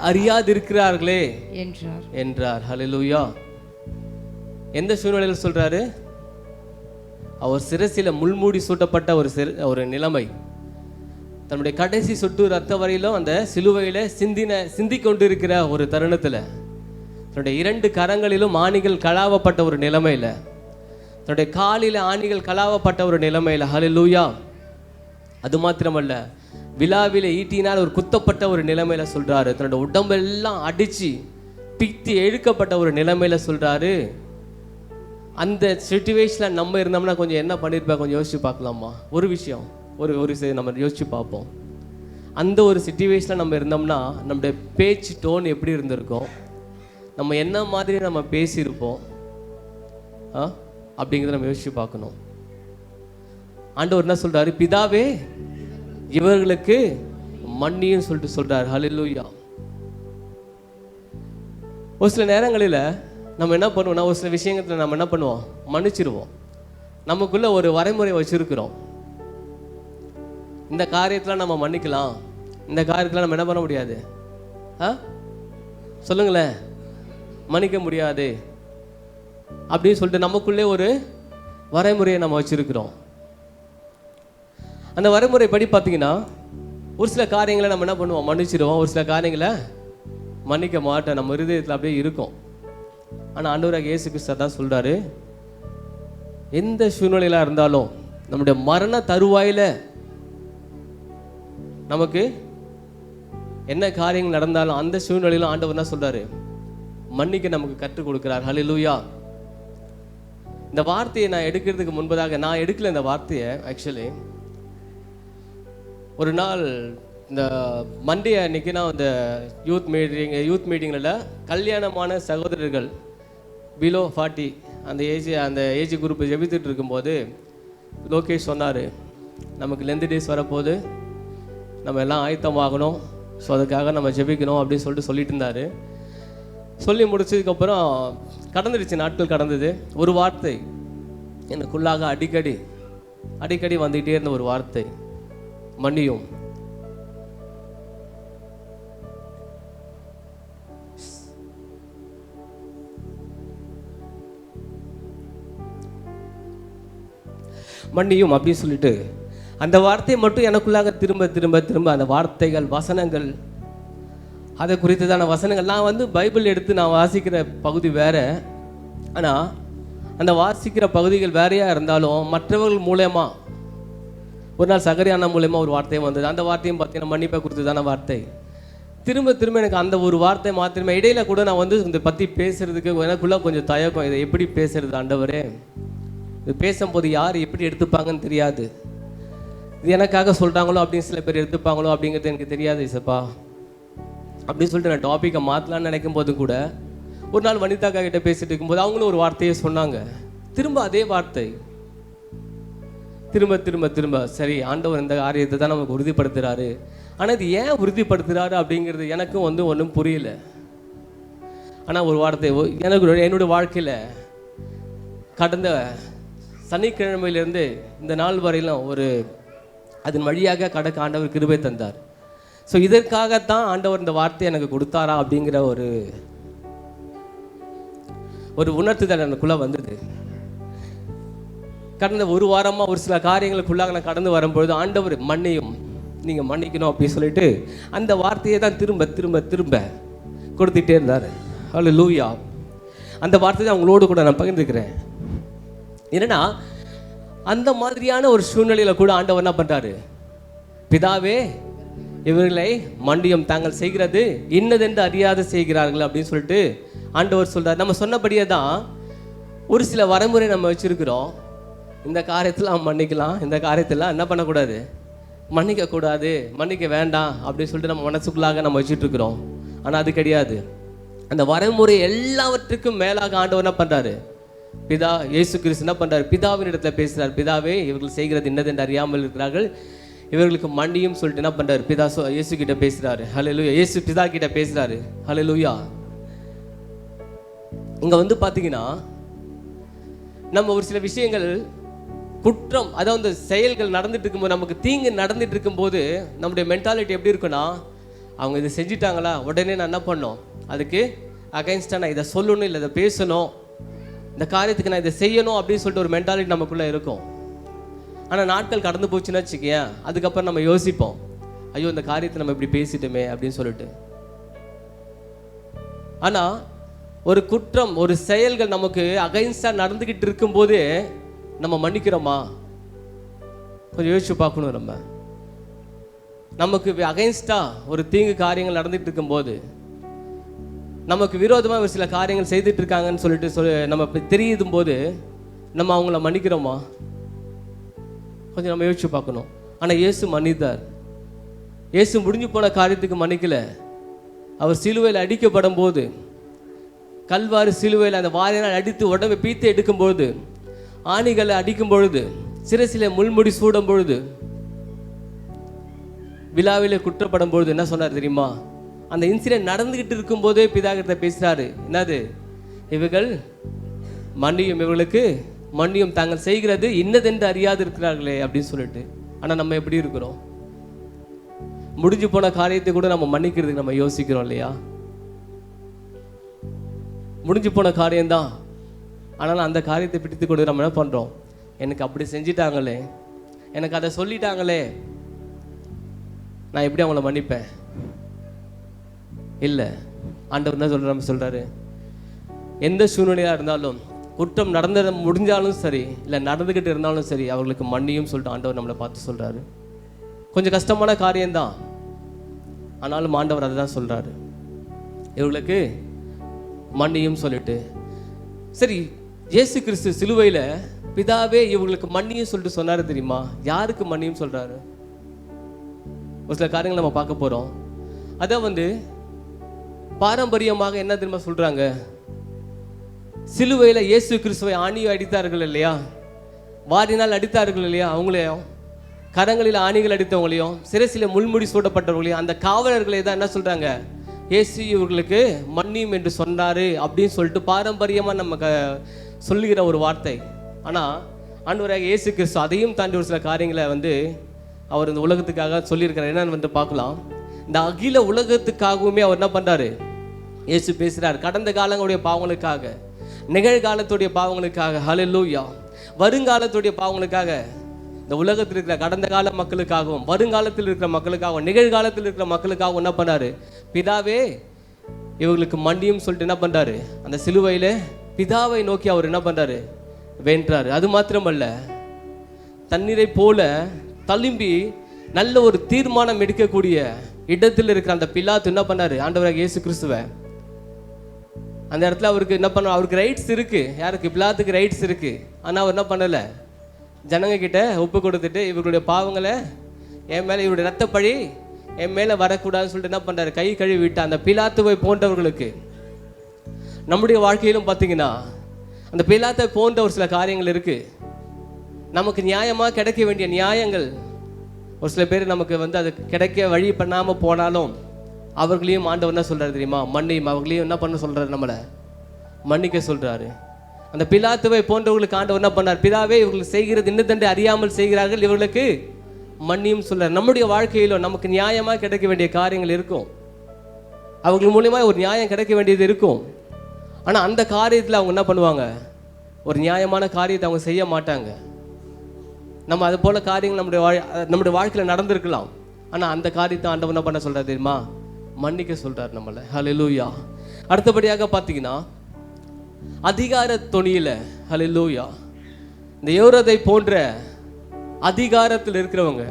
அறியாதிருக்கிறார்களே என்றார். ஹல்லேலூயா. எந்த சூழ்நிலையில் சொல்றாரு? அவர் சிரசில முள்மூடி சூட்டப்பட்ட ஒரு நிலைமை, தன்னுடைய கடைசி சொட்டு ரத்த வரையிலும் அந்த சிலுவையில சிந்தி கொண்டிருக்கிற ஒரு தருணத்துல, தன்னுடைய 2 கரங்களிலும் ஆணிகள் கலாவப்பட்ட ஒரு நிலைமையில, தன்னுடைய காலில ஆணிகள் கலாவப்பட்ட ஒரு நிலைமையில, ஹல்லேலூயா. அது மாத்திரமல்ல, விழாவில ஈட்டினால் ஒரு குத்தப்பட்ட ஒரு நிலைமையில சொல்றாரு. தன்னோட உடம்பெல்லாம் அடிச்சு பித்தி எழுக்கப்பட்ட ஒரு நிலைமையில சொல்றாரு. அந்த சிச்சுவேஷன்ல நம்ம இருந்தோம்னா கொஞ்சம் என்ன பண்ணிருப்பா, கொஞ்சம் யோசிச்சு பார்க்கலாமா? ஒரு விஷயம் நம்ம யோசிச்சு பார்ப்போம். அந்த ஒரு சிச்சுவேஷன்ல நம்ம இருந்தோம்னா நம்முடைய பேச்சு டோன் எப்படி இருந்திருக்கும், நம்ம என்ன மாதிரி நம்ம பேசியிருப்போம் அப்படிங்கிறத நம்ம யோசிச்சு பார்க்கணும். ஆண்டவர் என்ன சொல்றாரு? பிதாவே இவர்களுக்கு மன்னியும் சொல்லிட்டு சொல்றாரு. ஹல்லேலூயா. ஒரு சில நேரங்களில் நம்ம என்ன பண்ணுவோம்னா, ஒரு சில விஷயத்துல நம்ம என்ன பண்ணுவோம், மன்னிச்சிருவோம். நமக்குள்ள ஒரு வரைமுறை வச்சிருக்கிறோம். இந்த காரியத்தில் நம்ம மன்னிக்கலாம், இந்த காரியத்தில் நம்ம என்ன பண்ண முடியாது, சொல்லுங்களேன், மன்னிக்க முடியாது அப்படின்னு சொல்லிட்டு நமக்குள்ளே ஒரு வரைமுறையை நம்ம வச்சிருக்கிறோம். அந்த வரைமுறை படி பார்த்தீங்கன்னா, ஒரு சில காரியங்களை நம்ம என்ன பண்ணுவோம், மன்னிச்சிடுவோம். ஒரு சில காரியங்களை மன்னிக்க மாட்டோம், நம்ம இருதயத்தில் அப்படியே இருக்கும். ஆனால் ஆண்டவராக இயேசு கிறிஸ்து தான் சொல்றாரு, எந்த சூழ்நிலையில இருந்தாலும், நம்முடைய மரண தருவாயில நமக்கு என்ன காரியங்கள் நடந்தாலும் அந்த சூழ்நிலையிலும் ஆண்டவர் என்ன சொல்றாரு, மன்னிக்க நமக்கு கற்றுக் கொடுக்கிறார். ஹல்லேலூயா. இந்த வார்த்தையை நான் எடுக்கிறதுக்கு முன்பதாக, நான் எடுக்கல இந்த வார்த்தையை. ஆக்சுவலி ஒரு நாள் இந்த மண்டே அன்னைக்கு நான் இந்த யூத் மீட்டிங்கில் கல்யாணமான சகோதரர்கள் பிலோ 40 அந்த ஏஜ் குரூப் ஜெபித்துட்டு இருக்கும்போது லோகேஷ் சொன்னார், நமக்கு லென்த் டேஸ் வரப்போது, நம்ம எல்லாம் ஆயத்தமாகணும், ஸோ அதுக்காக நம்ம ஜெபிக்கணும் அப்படின்னு சொல்லிட்டு இருந்தார். சொல்லி முடிச்சதுக்கப்புறம் கடந்துடுச்சு, நாட்கள் கடந்தது. ஒரு வார்த்தை எனக்குள்ளாக அடிக்கடி வந்துகிட்டே இருந்த ஒரு வார்த்தை, மன்னியும். மன்னியும் அப்படின்னு சொல்லிட்டு அந்த வார்த்தையை மட்டும் எனக்குள்ளாக திரும்ப திரும்ப திரும்ப அந்த வார்த்தைகள், வசனங்கள், அதை குறித்ததான வசனங்கள். நான் பைபிள் எடுத்து நான் வாசிக்கிற பகுதி வேற, ஆனால் அந்த வாசிக்கிற பகுதிகள் வேறையாக இருந்தாலும் மற்றவர்கள் மூலமா ஒரு நாள் சகரியானா மூலமா ஒரு வார்த்தையும் வந்தது. அந்த வார்த்தையும் பார்த்தீங்கன்னா மன்னிப்பை குறித்ததான வார்த்தை. திரும்ப திரும்ப எனக்கு அந்த ஒரு வார்த்தை மாத்திரமே. இடையில கூட நான் இதை பற்றி பேசுறதுக்கு எனக்குள்ள கொஞ்சம் தயக்கம், இதை எப்படி பேசுறது ஆண்டவரே, இது பேசும்போது யார் எப்படி எடுத்துப்பாங்கன்னு தெரியாது, இது எனக்காக சொல்கிறாங்களோ அப்படின்னு சில பேர் எடுத்துப்பாங்களோ அப்படிங்கிறது எனக்கு தெரியாது இசப்பா அப்படின்னு சொல்லிட்டு நான் டாப்பிக்கை மாற்றலான்னு நினைக்கும் போது கூட ஒரு நாள் வனிதாக்கா கிட்ட பேசிட்டு இருக்கும்போது அவங்களும் ஒரு வார்த்தையை சொன்னாங்க. திரும்ப அதே வார்த்தை, திரும்ப திரும்ப திரும்ப. சரி, ஆண்டவர் இந்த காரியத்தை தான் நமக்கு உறுதிப்படுத்துகிறாரு, ஆனால் இது ஏன் உறுதிப்படுத்துகிறாரு அப்படிங்கிறது எனக்கும் ஒன்றும் புரியல. ஆனால் ஒரு வார்த்தை என்னுடைய வாழ்க்கையில் கடந்த சனிக்கிழமையிலேருந்து இந்த நாள் வரையிலும் அதன் வழியாக கடக்க ஆண்டவர் கிருபை தந்தார். ஸோ இதற்காகத்தான் ஆண்டவர் இந்த வார்த்தையை எனக்கு கொடுத்தாரா அப்படிங்கிற ஒரு உணர்த்துதல் எனக்குள்ளே வந்தது. கடந்த ஒரு வாரமாக ஒரு சில காரியங்களுக்குள்ளாக நான் கடந்து வரும்பொழுது ஆண்டவர் மன்னியும், நீங்கள் மன்னிக்கணும் அப்படின்னு சொல்லிட்டு அந்த வார்த்தையை தான் திரும்ப திரும்ப திரும்ப கொடுத்துட்டே இருந்தார். ஹல்லேலூயா. அந்த வார்த்தையை அவங்களோடு கூட நான் பகிர்ந்துக்கிறேன். என்னன்னா அந்த மாதிரியான ஒரு சூழ்நிலையில் கூட ஆண்டவர் என்ன பண்ணுறாரு, பிதாவே இவர்களை மண்டியும் தாங்கள் செய்கிறது இன்னதென்று அறியாது செய்கிறார்கள் அப்படின்னு சொல்லிட்டு ஆண்டவர் சொல்கிறார். நம்ம சொன்னபடியே தான் ஒரு சில வரைமுறை நம்ம வச்சுருக்கிறோம். இந்த காரியத்தில் மன்னிக்கலாம், இந்த காரியத்தில் என்ன பண்ணக்கூடாது, மன்னிக்கக்கூடாது, மன்னிக்க வேண்டாம் அப்படின்னு சொல்லிட்டு நம்ம மனசுக்குள்ளாக நம்ம வச்சுட்ருக்குறோம். ஆனால் அது கிடையாது. அந்த வரைமுறை எல்லாவற்றுக்கும் மேலாக ஆண்டவர் என்ன பண்ணுறாரு, பிதா இயேசு கிறிஸ்து என்ன பண்ணுறாரு, பிதாவின் இடத்துல பேசுகிறார். பிதாவே இவர்கள் செய்கிறது இன்னதென்று அறியாமல் இருக்கிறார்கள், இவர்களுக்கு மன்னியும் சொல்லிட்டு என்ன பண்ணுறாரு, பிதா இயேசு கிட்ட பேசுகிறாரு. ஹல்லேலூயா. இயேசு பிதா கிட்ட பேசுகிறாரு. ஹல்லேலூயா. இங்கே வந்து பார்த்தீங்கன்னா நம்ம ஒரு சில விஷயங்கள் குற்றம், அதாவது செயல்கள் நடந்துட்டு இருக்கும்போது, நமக்கு தீங்கு நடந்துட்டு இருக்கும்போது நம்முடைய மென்டாலிட்டி எப்படி இருக்குன்னா, அவங்க இதை செஞ்சிட்டாங்களா உடனே நான் என்ன பண்ணோம், அதுக்கு அகைன்ஸ்டாக நான் இதை சொல்லணும், இல்லை இதை பேசணும், இந்த காரியத்துக்கு நான் இதை செய்யணும் அப்படின்னு சொல்லிட்டு ஒரு மென்டாலிட்டி நமக்குள்ளே இருக்கும். ஆனால் நாட்கள் கடந்து போச்சுன்னா வச்சுக்கேன், அதுக்கப்புறம் நம்ம யோசிப்போம், ஐயோ இந்த காரியத்தை நம்ம இப்படி பேசிட்டோமே அப்படின்னு சொல்லிட்டு. ஆனால் ஒரு குற்றம், ஒரு செயல்கள் நமக்கு அகைன்ஸ்டாக நடந்துக்கிட்டு இருக்கும்போது நம்ம மன்னிக்கிறோமா, கொஞ்சம் யோசிச்சு பார்க்கணும். நமக்கு அகைன்ஸ்டாக ஒரு தீங்கு காரியங்கள் நடந்துகிட்டு இருக்கும்போது, நமக்கு விரோதமாக ஒரு சில காரியங்கள் செய்துட்டு இருக்காங்கன்னு சொல்லிட்டு நம்ம தெரியும் போது நம்ம அவங்கள மன்னிக்கிறோமா, கொஞ்சம் நம்ம யோசிச்சு பார்க்கணும். ஆனால் இயேசு மன்னித்தார். இயேசு முடிஞ்சு போன காரியத்துக்கு மன்னிக்கல. அவர் சிலுவையில் அடிக்கப்படும் போது, கல்வாரி சிலுவையில் அந்த வாரினால் அடித்து உடம்பை பீத்து எடுக்கும் பொழுது, ஆணிகளை அடிக்கும் பொழுது, சிரசில முள்முடி சூடும் பொழுது, விழாவிலே குற்றப்படும் பொழுது என்ன சொன்னார் தெரியுமா, அந்த இன்சிடென்ட் நடந்துகிட்டு இருக்கும் போதே பிதாகிட்ட பேசுறாரு. என்னது, இவர்கள் மன்னியும், இவர்களுக்கு மன்னியும், தாங்கள் செய்கிறது இன்னதென்று அறியாது இருக்கிறார்களே அப்படின்னு சொல்லிட்டு. ஆனால் நம்ம எப்படி இருக்கிறோம், முடிஞ்சு போன காரியத்தை கூட நம்ம மன்னிக்கிறதுக்கு நம்ம யோசிக்கிறோம் இல்லையா? முடிஞ்சு போன காரியம்தான், ஆனால் அந்த காரியத்தை பிடித்து கொண்டு நம்ம என்ன பண்ணுறோம், எனக்கு அப்படி செஞ்சிட்டாங்களே, எனக்கு அதை சொல்லிட்டாங்களே, நான் எப்படி அவங்கள மன்னிப்பேன்? இல்லை, ஆண்டவர் என்ன சொல்கிறாரு, எந்த சூழ்நிலையாக இருந்தாலும், குற்றம் நடந்த முடிஞ்சாலும் சரி, இல்லை நடந்துக்கிட்டு இருந்தாலும் சரி, அவர்களுக்கு மன்னியும் சொல்லிட்டு ஆண்டவர் நம்மளை பார்த்து சொல்கிறாரு. கொஞ்சம் கஷ்டமான காரியம்தான், ஆனாலும் ஆண்டவர் அதை தான் சொல்கிறாரு, இவர்களுக்கு மன்னியும் சொல்லிட்டு. சரி, இயேசு கிறிஸ்து சிலுவையில் பிதாவே இவங்களுக்கு மன்னியும் சொல்லிட்டு சொன்னாரு தெரியுமா? யாருக்கு மன்னியும் சொல்றாரு? ஒரு சில காரியங்கள் நம்ம பார்க்க போறோம். அதை பாரம்பரியமாக என்ன தெரியுமா சொல்றாங்க, சிலுவையில் இயேசு கிறிஸ்துவை ஆணியை அடித்தார்கள் இல்லையா, வாரினால் அடித்தார்கள் இல்லையா, அவங்களையும் கரங்களில் ஆணிகள் அடித்தவங்களையும் சிரசில முள்முடி சூடப்பட்டவங்களையும் அந்த காவலர்களை தான் என்ன சொல்றாங்க, இயேசு இவர்களுக்கு மன்னியும் என்று சொன்னாரு அப்படின்னு சொல்லிட்டு பாரம்பரியமாக நம்ம சொல்லுகிற ஒரு வார்த்தை. ஆனால் ஆண்டவராக இயேசு கிறிஸ்து அதையும் தாண்டி ஒரு சில காரியங்களை அவர் இந்த உலகத்துக்காக சொல்லியிருக்கிறார். என்னன்னு பார்க்கலாம். இந்த அகில உலகத்துக்காகவுமே அவர் என்ன பண்ணுறாரு, இயேசு பேசுகிறார். கடந்த காலங்களுடைய பாவங்களுக்காக, நிகழ்காலத்துடைய பாவங்களுக்காக, ஹல்லேலூயா, வருங்காலத்துடைய பாவங்களுக்காக, இந்த உலகத்தில் இருக்கிற கடந்த கால மக்களுக்காகவும், வருங்காலத்தில் இருக்கிற மக்களுக்காகவும், நிகழ்காலத்தில் இருக்கிற மக்களுக்காகவும் என்ன பண்ணாரு, பிதாவே இவங்களுக்கு மன்னியும் சொல்லிட்டு என்ன பண்ணுறாரு, அந்த சிலுவையில் பிதாவை நோக்கி அவர் என்ன பண்ணுறாரு, வென்றாரு. அது மாத்திரமல்ல, தண்ணீரை போல தழும்பி நல்ல ஒரு தீர்மானம் எடுக்கக்கூடிய இடத்தில் இருக்கிற அந்த பிலாத்து என்ன பண்ணாரு, ஆண்டவராக இயேசு கிறிஸ்துவை அந்த இடத்துல அவருக்கு என்ன பண்ண, அவருக்கு ரைட்ஸ் இருக்கு. யாருக்கு? பிலாத்துக்கு ரைட்ஸ் இருக்கு. ஆனால் அவர் என்ன பண்ணலை, ஜனங்க கிட்ட ஒப்பு கொடுத்துட்டு இவர்களுடைய பாவங்களை என் மேலே, இவருடைய ரத்த பழி என் மேலே வரக்கூடாதுன்னு சொல்லிட்டு என்ன பண்ணுறாரு, கை கழுவி விட்ட அந்த பிலாத்துவை போன்றவர்களுக்கு நம்முடைய வாழ்க்கையிலும் பார்த்தீங்கன்னா அந்த பிலாத்தை போன்ற ஒரு சில காரியங்கள் இருக்குது. நமக்கு நியாயமாக கிடைக்க வேண்டிய நியாயங்கள் ஒரு சில பேர் நமக்கு அது கிடைக்க வழி பண்ணாமல் போனாலும் அவர்களையும் ஆண்டவர் என்ன சொல்கிறாரு தெரியுமா, மன்னியும், அவர்களையும் என்ன பண்ண சொல்கிறாரு, நம்மளை மன்னிக்க சொல்கிறாரு. அந்த பிலாத்துவை போன்றவர்களுக்கு ஆண்டவர் என்ன பண்ணார், பிதாவே இவர்கள் செய்கிறது இன்னதென்று அறியாமல் செய்கிறார்கள், இவர்களுக்கு மன்னியும் சொல்கிறார். நம்முடைய வாழ்க்கையிலும் நமக்கு நியாயமாக கிடைக்க வேண்டிய காரியங்கள் இருக்கும், அவர்கள் மூலியமாக ஒரு நியாயம் கிடைக்க வேண்டியது இருக்கும். ஆனால் அந்த காரியத்தில் அவங்க என்ன பண்ணுவாங்க, ஒரு நியாயமான காரியத்தை அவங்க செய்ய மாட்டாங்க. நம்ம அது போல காரியங்கள் நம்முடைய வாழ்க்கையில் நடந்திருக்கலாம். ஆனால் அந்த காரியத்தை ஆண்டவர் என்ன பண்ண சொல்கிறார் தெரியுமா, மன்னிக்க சொல்கிறார் நம்மளை. ஹல்லேலூயா. அடுத்தபடியாக பார்த்தீங்கன்னா அதிகார தொனியில, ஹல்லேலூயா, இந்த ஏரோதை போன்ற அதிகாரத்தில் இருக்கிறவங்க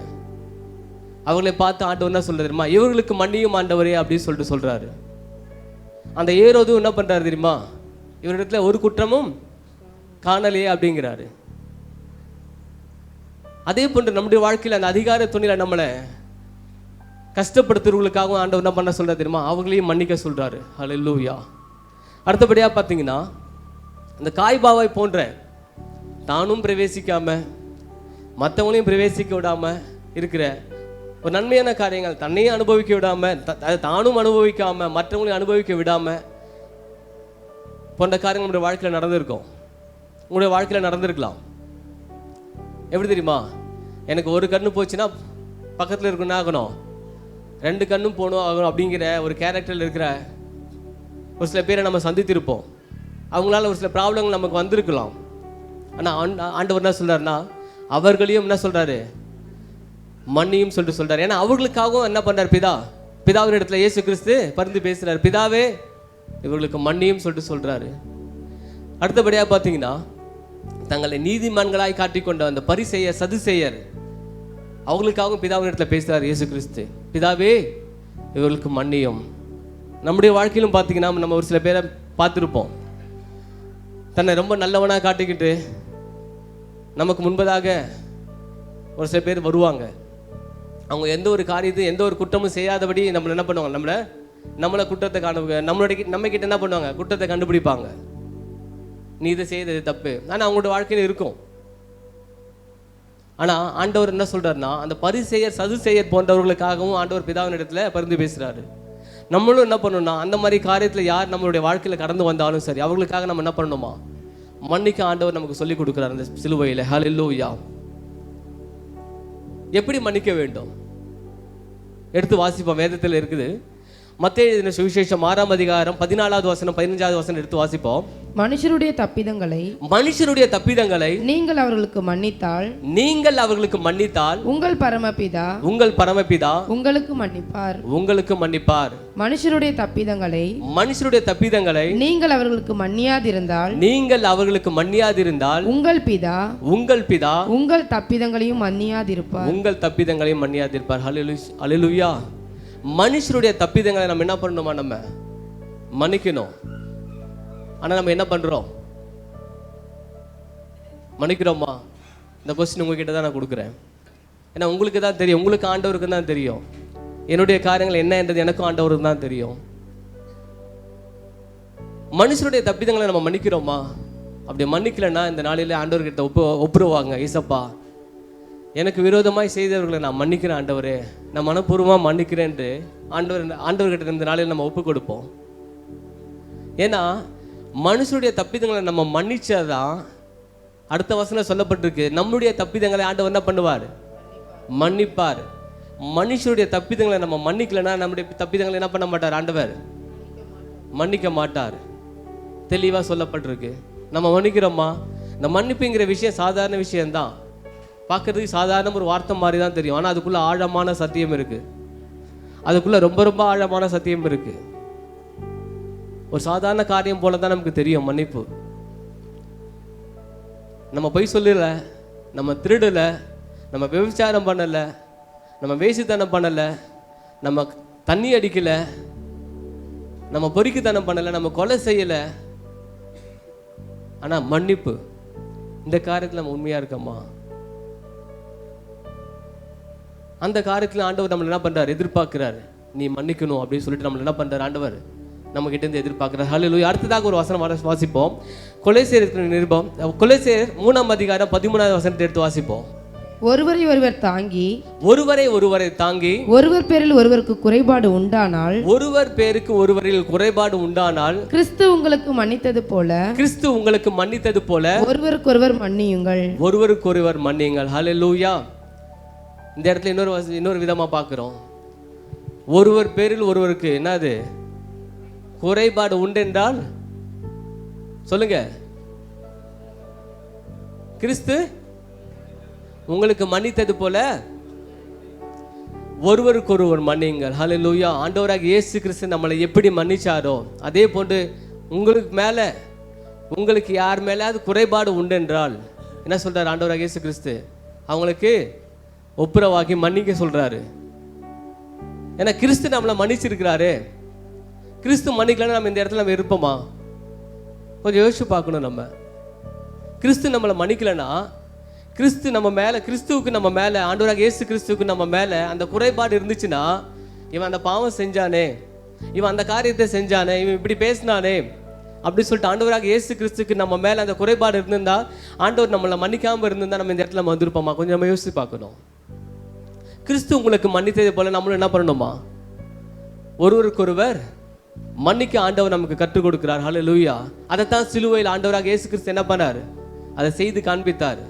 அவங்களை பார்த்து ஆண்டவர் என்ன சொல்றாரு தெரியுமா? இவர்களுக்கு மன்னியும் ஆண்டவரே அப்படின்னு சொல்லிட்டு சொல்றாரு. அந்த ஏரோது என்ன பண்றாரு தெரியுமா? இவரிடத்துல ஒரு குற்றமும் காணலையே அப்படிங்கிறாரு. அதே போன்று நம்முடைய வாழ்க்கையில் அந்த அதிகார துணியில நம்மளை கஷ்டப்படுத்துறவங்களுக்காகவும் ஆண்டவர் என்ன பண்ண சொல்றாரு தெரியுமா? அவங்களையும் மன்னிக்க சொல்றாரு. ஹல்லேலூயா. அடுத்தபடியாக பார்த்தீங்கன்னா, இந்த காய்பாவை போன்ற தானும் பிரவேசிக்காம மற்றவங்களையும் பிரவேசிக்க விடாம இருக்கிற ஒரு நன்மையான காரியங்கள், தன்னையும் அனுபவிக்க விடாம, தானும் அனுபவிக்காம மற்றவங்களையும் அனுபவிக்க விடாம போன்ற காரியங்கள் நம்முடைய வாழ்க்கையில் நடந்திருக்கும். உங்களுடைய வாழ்க்கையில் நடந்திருக்கலாம். எப்படி தெரியுமா? எனக்கு ஒரு கண்ணு போச்சுன்னா பக்கத்தில் இருக்குன்னு ஆகணும், 2 கண்ணும் போகணும் ஆகணும் அப்படிங்கிற ஒரு கேரக்டரில் இருக்கிற ஒரு சில பேரை நம்ம சந்தித்திருப்போம். அவங்களால ஒரு சில ப்ராப்ளங்கள் நமக்கு வந்திருக்கலாம். ஆனால் ஆண்டவர் என்ன சொல்றாருன்னா, அவர்களையும் என்ன சொல்றாரு? மன்னியும் சொல்லிட்டு சொல்றாரு. ஏன்னா அவர்களுக்காகவும் என்ன பண்றாரு? பிதாவின் இடத்துல இயேசு கிறிஸ்து பரிந்து பேசுறாரு. பிதாவே, இவர்களுக்கு மன்னியும் சொல்லிட்டு சொல்றாரு. அடுத்தபடியாக பார்த்தீங்கன்னா, தங்களை நீதிமான்களாய் காட்டிக்கொண்ட அந்த பரிசேயர் சதுசேயர் அவங்களுக்காகவும் பிதாவின் இடத்துல பேசுறாரு இயேசு கிறிஸ்து. பிதாவே, இவர்களுக்கு மன்னியும். நம்முடைய வாழ்க்கையிலும் பார்த்தீங்கன்னா, நம்ம ஒரு சில பேரை பார்த்துருப்போம். தன்னை ரொம்ப நல்லவனாக காட்டிக்கிட்டு நமக்கு முன்பதாக ஒரு சில பேர் வருவாங்க. அவங்க எந்த ஒரு காரியத்தையும் எந்த ஒரு குற்றமும் செய்யாதபடி நம்மளை என்ன பண்ணுவாங்க? நம்மளை குற்றத்தை நம்ம கிட்ட என்ன பண்ணுவாங்க? குற்றத்தை கண்டுபிடிப்பாங்க. நீ இதை செய்தது தப்பு. ஆனால் அவங்களோட வாழ்க்கையில் இருக்கும். ஆனால் ஆண்டவர் என்ன சொல்றாருன்னா, அந்த பரிசேயர் சதுசேயர் போன்றவர்களுக்காகவும் ஆண்டவர் பிதாவின் இடத்துல பரிந்து பேசுறாரு. நம்மளும் என்ன பண்ணணும்னா, அந்த மாதிரி காரியத்தில் யார் நம்மளுடைய வாழ்க்கையில் கடந்து வந்தாலும் சரி, அவர்களுக்காக நம்ம என்ன பண்ணணுமா? மன்னிக்க ஆண்டவர் நமக்கு சொல்லிக் கொடுக்குறார் அந்த சிலுவையில். ஹல்லேலூயா. எப்படி மன்னிக்க வேண்டும்? எடுத்து வாசிப்போம். வேதத்தில் இருக்குது. மத்தேயு எழுதின சுவிசேஷம் 6ஆம் அதிகாரம் 14வது வசனம் 15வது வசனம் எடுத்து வாசிப்போம். மனுஷருடைய தப்பிதங்களை நீங்கள் அவர்களுக்கு மன்னித்தால் உங்கள் பரமபிதா உங்களுக்கு மன்னிப்பார். மனுஷருடைய தப்பிதங்களை நீங்கள் அவர்களுக்கு மன்னியாதிருந்தால் உங்கள் பிதா உங்கள் தப்பிதங்களையும் மன்னியாதிருப்பார். ஹல்லேலூயா. மனுஷருடைய தப்பிதங்களை நம்ம என்ன பண்ணணுமா? நம்ம மன்னிக்கணும். ஆனால் நம்ம என்ன பண்ணுறோம்? மன்னிக்கிறோமா? இந்த கொஸ்டின் உங்ககிட்ட தான் நான் கொடுக்குறேன். ஏன்னா உங்களுக்கு தான் தெரியும், உங்களுக்கு ஆண்டவருக்கு தான் தெரியும். என்னுடைய காரியங்கள் என்ன என்றது எனக்கும் ஆண்டவருக்கு தான் தெரியும். மனுஷருடைய தப்பிதங்களை நம்ம மன்னிக்கிறோமா? அப்படி மன்னிக்கலைன்னா இந்த நாளில் ஆண்டவர்கிட்ட ஒப்புருவாங்க. ஈசப்பா, எனக்கு விரோதமாய் செய்தவர்களை நான் மன்னிக்கிறேன் ஆண்டவரே, நான் மனப்பூர்வமாக மன்னிக்கிறேன்ட்டு ஆண்டவர்கிட்ட இந்த நாளில் நம்ம ஒப்பு கொடுப்போம். ஏன்னா மனுஷனுடைய தப்பிதங்களை நம்ம மன்னிச்சாதான், அடுத்த வசனம் சொல்லப்பட்டிருக்கு, நம்மளுடைய தப்பிதங்களை ஆண்டவர் என்ன பண்ணுவார்? மன்னிப்பார். மனுஷனுடைய தப்பிதங்களை நம்ம மன்னிக்கலைன்னா நம்முடைய தப்பிதங்களை என்ன பண்ண மாட்டார்? ஆண்டவர் மன்னிக்க மாட்டார். தெளிவாக சொல்லப்பட்டிருக்கு. நம்ம மன்னிக்கிறோமா? இந்த மன்னிப்புங்கிற விஷயம் சாதாரண விஷயம்தான். பார்க்கறதுக்கு சாதாரண ஒரு வார்த்தை மாதிரி தான் தெரியும். ஆனால் அதுக்குள்ள ஆழமான சத்தியம் இருக்கு. அதுக்குள்ள ரொம்ப ரொம்ப ஆழமான சத்தியம் இருக்கு. ஒரு சாதாரண காரியம் போல தான் நமக்கு தெரியும் மன்னிப்பு. நம்ம பொய் சொல்லல, நம்ம திருடல, நம்ம விபச்சாரம் பண்ணல, நம்ம வேசித்தனம் பண்ணல, நம்ம தண்ணி அடிக்கல, நம்ம பொறுக்கித்தனம் பண்ணல, நம்ம கொலை செய்யல. ஆனா மன்னிப்பு, இந்த காரியத்தில் நம்ம உண்மையா இருக்கோமா? அந்த காரியத்தில் ஆண்டவர் நம்மளை என்ன பண்றாரு? எதிர்பார்க்கிறாரு. நீ மன்னிக்கணும் அப்படின்னு சொல்லிட்டு நம்மளை என்ன பண்றாரு? ஆண்டவர் நம்ம கிட்ட இருந்து எதிர்பார்க்கிறார். ஹல்லேலூயா. அடுத்ததாக ஒரு வசனம் வாசிப்போம். கொலோசியர் நிருபம், கொலோசியர் 3ஆம் அதிகாரம் 13வது வசனத்தை எடுத்து வாசிப்போம். ஒருவரை ஒருவர் தாங்கி ஒருவர் பேரில் ஒருவருக்கு குறைபாடு உண்டானால் கிறிஸ்து உங்களுக்கு மன்னித்தது போல ஒருவருக்கொருவர் மன்னியுங்கள். ஹல்லேலூயா. இந்த இடத்துல இன்னொரு விதமா பார்க்கிறோம். ஒருவர் பேரில் ஒருவருக்கு என்னது குறைபாடு உண்டென்றால் சொல்லுங்க, கிறிஸ்து உங்களுக்கு மன்னித்தது போல ஒருவருக்கொருவர் மன்னியுங்கள். ஹல்லேலூயா. ஆண்டவராக இயேசு கிறிஸ்து நம்மளை எப்படி மன்னிச்சாரோ அதே போன்று உங்களுக்கு மேல உங்களுக்கு யார் மேலாவது குறைபாடு உண்டென்றால் என்ன சொல்றாரு ஆண்டவராகிய இயேசு கிறிஸ்து? அவங்களுக்கு ஒப்புரவாகி மன்னிக்க சொல்றாரு. ஏன்னா கிறிஸ்து நம்மளை மன்னிச்சிருக்கிறாரு. கிறிஸ்து மன்னிக்கலன்னா நம்ம இந்த இடத்துல நம்ம இருப்போமா? கொஞ்சம் யோசிச்சு பார்க்கணும். நம்ம கிறிஸ்து நம்மளை மன்னிக்கலன்னா, கிறிஸ்து நம்ம மேலே, கிறிஸ்துவுக்கு நம்ம மேலே, ஆண்டவராகிய இயேசு கிறிஸ்துவுக்கு நம்ம மேலே அந்த குறைபாடு இருந்துச்சுன்னா, இவன் அந்த பாவம் செஞ்சானே, இவன் அந்த காரியத்தை செஞ்சானே, இவன் இப்படி பேசினானே அப்படி சொல்லிட்டு ஆண்டவராக இயேசு கிறிஸ்துக்கு நம்ம மேலே அந்த குறைபாடு இருந்திருந்தா, ஆண்டவர் நம்மளை மன்னிக்காமல் இருந்திருந்தா நம்ம இந்த இடத்துல நம்ம வந்திருப்போமா? கொஞ்சம் நம்ம யோசிச்சு பார்க்கணும். கிறிஸ்து உங்களுக்கு மன்னித்ததை போல நம்மளும் என்ன பண்ணணுமா? ஒருவருக்கொருவர் மன்னிக்க ஆண்டவர் நமக்கு கற்றுக் கொடுக்கிறார். ஹல்லேலூயா. அதைத்தான் சிலுவையில் ஆண்டவராக இயேசு கிறிஸ்து என்ன பண்ணார்? அதை செய்து காண்பித்தார்.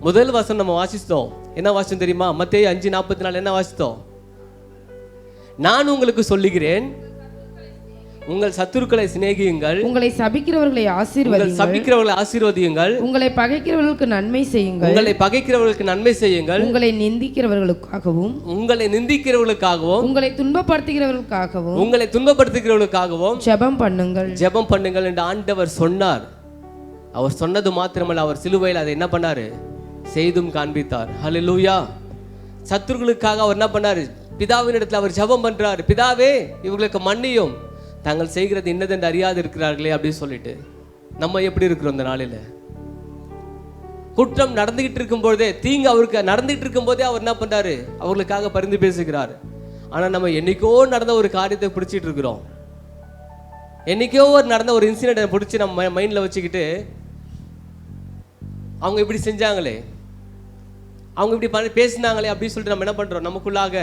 முதல் வசனம் நம்ம வாசித்தோம். என்ன வாசித்தோம் தெரியுமா? மத்தேயு 5:44 என்ன வாசித்தோம்? நான் உங்களுக்கு சொல்லுகிறேன், உங்கள் சத்துருக்களை சிநேகியுங்கள், உங்களை சபிக்கிறவர்களை ஆசீர்வதியுங்கள், உங்களை பகைக்கிறவர்களுக்கு நன்மை செய்யுங்கள், நன்மை செய்யுங்கள், உங்களை நிந்திக்கிறவர்களுக்காகவும் உங்களை துன்பப்படுத்துகிறவர்களுக்காகவும் ஜெபம் பண்ணுங்கள் என்று ஆண்டவர் சொன்னார். அவர் சொன்னது மாத்திரமல்ல, அவர் சிலுவையில் அதை என்ன பண்ணாரு? செய்தும் காண்பித்தார். ஹல்லேலூயா. சத்துருக்களுக்காக அவர் என்ன பண்ணாரு? பிதாவின் இடத்துல அவர் ஜெபம் பண்றாரு. பிதாவே, இவங்களுக்கு மன்னியும், தாங்கள் செய்கிறது இன்னதென்று அறியாது இருக்கிறார்களே அப்படின்னு சொல்லிட்டு. நம்ம எப்படி இருக்கிறோம் இந்த நாளில்? குற்றம் நடந்துகிட்டு இருக்கும் போதே, தீங்கு அவருக்கு நடந்துகிட்டு இருக்கும் போதே அவர் என்ன பண்றாரு? அவர்களுக்காக பரிந்து பேசுகிறார். ஆனா நம்ம என்னைக்கோ நடந்த ஒரு காரியத்தை பிடிச்சிட்டு இருக்கிறோம். என்னைக்கோ நடந்த ஒரு இன்சிடென்ட்டை பிடிச்சி நம்ம மைண்ட்ல வச்சுக்கிட்டு, அவங்க இப்படி செஞ்சாங்களே, அவங்க இப்படி பேசினாங்களே அப்படின்னு சொல்லிட்டு நம்ம என்ன பண்றோம்? நமக்குள்ளாக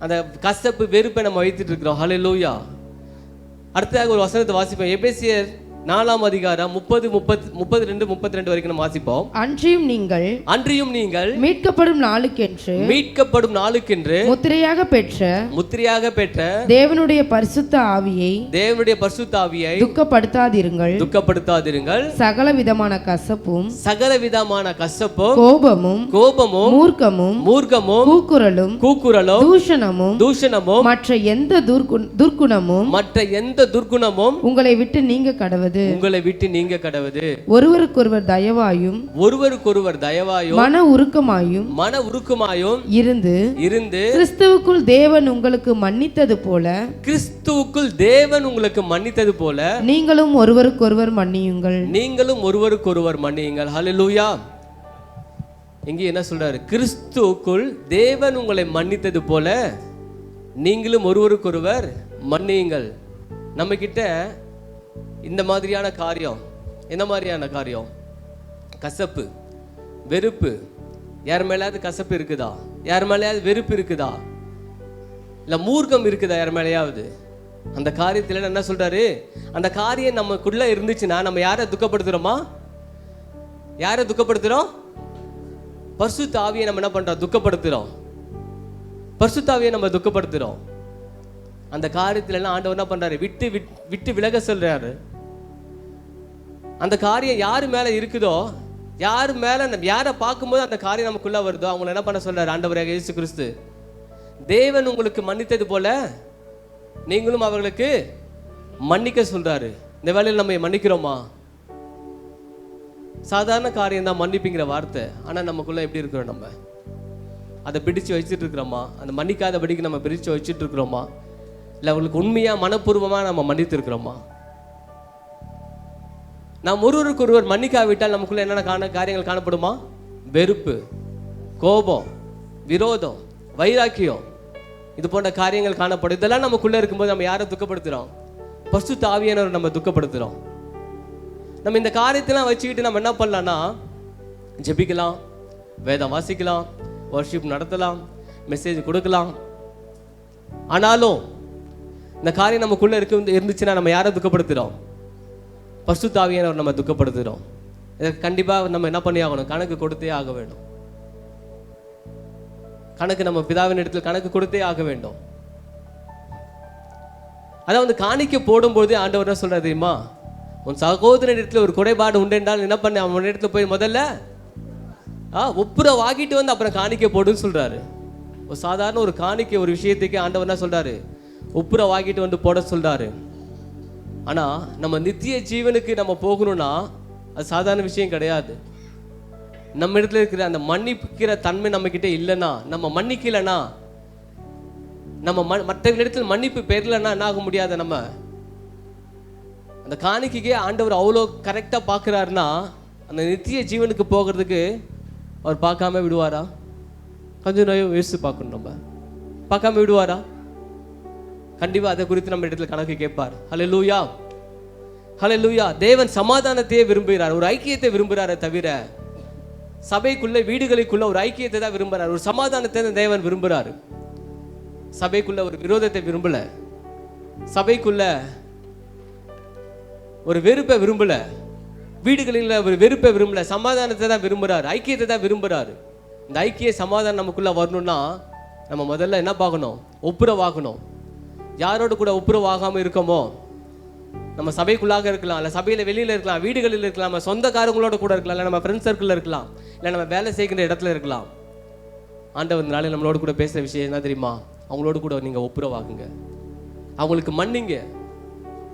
அந்த கசப்பு, வெறுப்பை நம்ம வைத்துட்டு இருக்கிறோம். ஹல்லேலூயா. அடுத்ததாக ஒரு வசனத்தை வாசிப்போம். எபேசியர் 4:30-32 வரைக்கும் நம்ம வாசிப்போம். அன்றியும் நீங்கள் மீட்கப்படும் நாளுக்கென்று முத்திரையாக பெற்ற தேவனுடைய பரிசுத்த ஆவியை துக்கப்படுத்தாதிருங்கள். சகல விதமான கசப்பும் கோபமும் மூர்க்கமும் கூக்குரலும் தூஷணமும் மற்ற எந்த துர்க்குணமும் உங்களை விட்டு நீங்க கடவது. ஒருவருக்கொருவர் தயவாயும் மன உருக்கமாயும் இருந்து கிறிஸ்துவுக்குள் தேவன் உங்களுக்கு மன்னித்தது போல நீங்களும் ஒருவருக்கொருவர் மன்னியுங்கள். ஹல்லேலூயா. இங்கே என்ன சொல்றாரு? கிறிஸ்துவுக்குள் தேவன் உங்களை மன்னித்தது போல நீங்களும் ஒருவருக்கொருவர் மன்னியுங்கள். நம்ம கிட்ட இந்த மாதிரியான காரியம், என்ன மாதிரியான காரியம்? கசப்பு, வெறுப்பு. யார் மேலேயாவது கசப்பு இருக்குதா? யார் மேலேயாவது வெறுப்பு இருக்குதா? இல்லை மூர்க்கம் இருக்குதா யார் மேலேயாவது? அந்த காரியத்தில் என்ன சொல்றாரு? அந்த காரியம் நமக்குள்ள இருந்துச்சுன்னா நம்ம யாரை துக்கப்படுத்துறோமா? பரிசுத்த ஆவியை நம்ம என்ன பண்றோம்? துக்கப்படுத்துறோம். அந்த காரியத்துல எல்லாம் ஆண்டவர் என்ன பண்றாரு? விட்டு விலக சொல்றாரு. அந்த காரியம் யாரு மேல இருக்குதோ, யாரை பார்க்கும்போது அந்த காரியம் நமக்குள்ள வருதோ, அவங்களை என்ன பண்ண சொல்றாரு ஆண்டவராகிய இயேசு கிறிஸ்து? தேவன் உங்களுக்கு மன்னித்தது போல நீங்களும் அவர்களுக்கு மன்னிக்க சொல்றாரு. இந்த வேளையில் நம்ம மன்னிக்கிறோமா? சாதாரண காரியம் தான் மன்னிப்புங்கிற வார்த்தை. ஆனா நமக்குள்ள எப்படி இருக்கிறோம்? நம்ம அதை பிடிச்சு வச்சுட்டு இருக்கிறோமா? அந்த மன்னிக்காதபடிக்கு நம்ம பிரிச்சு வச்சுட்டு இருக்கிறோமா? இல்லை அவங்களுக்கு உண்மையா மனப்பூர்வமா நம்ம மன்னித்து இருக்கிறோமா? நாம் ஒருவருக்கொருவர் மன்னிக்காவிட்டால் நமக்குள்ள என்னென்ன காரியங்கள் காணப்படுமா? வெறுப்பு, கோபம், விரோதம், வைராக்கியம், இது போன்ற காரியங்கள் காணப்படும். இதெல்லாம் நமக்குள்ள இருக்கும்போது நம்ம யாரை துக்கப்படுத்துறோம்? பரிசுத்த ஆவியானவரை நம்ம துக்கப்படுத்துறோம். நம்ம இந்த காரியத்தெல்லாம் வச்சுக்கிட்டு நம்ம என்ன பண்ணலாம்னா, ஜெபிக்கலாம், வேதம் வாசிக்கலாம், வர்ஷிப் நடத்தலாம், மெசேஜ் கொடுக்கலாம். ஆனாலும் இந்த காரியம் நமக்குள்ள இருந்துச்சுன்னா நம்ம யாரை துக்கப்படுத்துறோம்? பரிசுத்த ஆவியானவர் நம்ம துக்கப்படுத்துறோம். இதற்கு கண்டிப்பாக நம்ம என்ன பண்ணி ஆகணும்? கணக்கு கொடுத்தே ஆக வேண்டும். நம்ம பிதாவின் இடத்தில் கணக்கு கொடுத்தே ஆக வேண்டும். அதாவது காணிக்க போடும்போது ஆண்டவர் என்ன சொல்றாரு தெரியுமா? உன் சகோதரன் இடத்துல ஒரு குறைபாடு உண்டென்றால் என்ன பண்ண, அவன் இடத்துல போய் முதல்ல ஒப்புரவாகிட்டு வந்து அப்புறம் காணிக்க போடுன்னு சொல்றாரு. ஒரு சாதாரண ஒரு காணிக்க ஒரு விஷயத்துக்கு ஆண்டவர் என்ன சொல்றாரு? ஒப்புரவாகிட்டு வந்து போட சொல்றாரு. ஆனால் நம்ம நித்திய ஜீவனுக்கு நம்ம போகணும்னா அது சாதாரண விஷயம் கிடையாது. நம்ம இடத்துல இருக்கிற அந்த மன்னிக்கிற தன்மை நம்மக்கிட்ட இல்லைன்னா, நம்ம மன்னிக்கலைன்னா, நம்ம மற்றவர்களிடத்தில் மன்னிப்பு பெறலைன்னா என்ன ஆக முடியாது? நம்ம அந்த காணிக்கைக்கே ஆண்டவர் அவ்வளோ கரெக்டாக பார்க்குறாருன்னா அந்த நித்திய ஜீவனுக்கு போகிறதுக்கு அவர் பார்க்காம விடுவாரா? கொஞ்சம் யோசிச்சு பார்க்கணும். நம்ம பார்க்காம விடுவாரா? கண்டிப்பாக அதை குறித்து நம்ம இடத்துல கணக்கு கேட்பார். ஹல்லேலூயா, ஹல்லேலூயா. தேவன் சமாதானத்தையே விரும்புகிறார், ஒரு ஐக்கியத்தை விரும்புகிறாரே தவிர சபைக்குள்ள வீடுகளுக்குள்ள ஒரு ஐக்கியத்தை தான் விரும்புகிறார், ஒரு சமாதானத்தை தான் தேவன் விரும்புகிறார். சபைக்குள்ள ஒரு விரோதத்தை விரும்பல, சபைக்குள்ள ஒரு வெறுப்பை விரும்பல, வீடுகளில் ஒரு வெறுப்பை விரும்பல, சமாதானத்தை தான் விரும்புகிறார், ஐக்கியத்தை தான் விரும்புகிறார். இந்த ஐக்கிய சமாதானம் நமக்குள்ள வரணும்னா நம்ம முதல்ல என்ன பார்க்கணும்? ஒப்புரவாகணும். யாரோடு கூட ஒப்புரவாகாமல் இருக்கோமோ, நம்ம சபைக்குள்ளாக இருக்கலாம், இல்லை சபையில் வெளியில் இருக்கலாம், வீடுகளில் இருக்கலாம், நம்ம சொந்தக்காரங்களோட கூட இருக்கலாம், இல்லை நம்ம ஃப்ரெண்ட்ஸ் சர்க்கிளில் இருக்கலாம், இல்லை நம்ம வேலை செய்கிற இடத்துல இருக்கலாம். ஆண்டவர் நாளை நம்மளோட கூட பேசுகிற விஷயம் என்ன தெரியுமா? அவங்களோட கூட நீங்கள் ஒப்புரவாகுங்க, அவங்களுக்கு மன்னிங்க,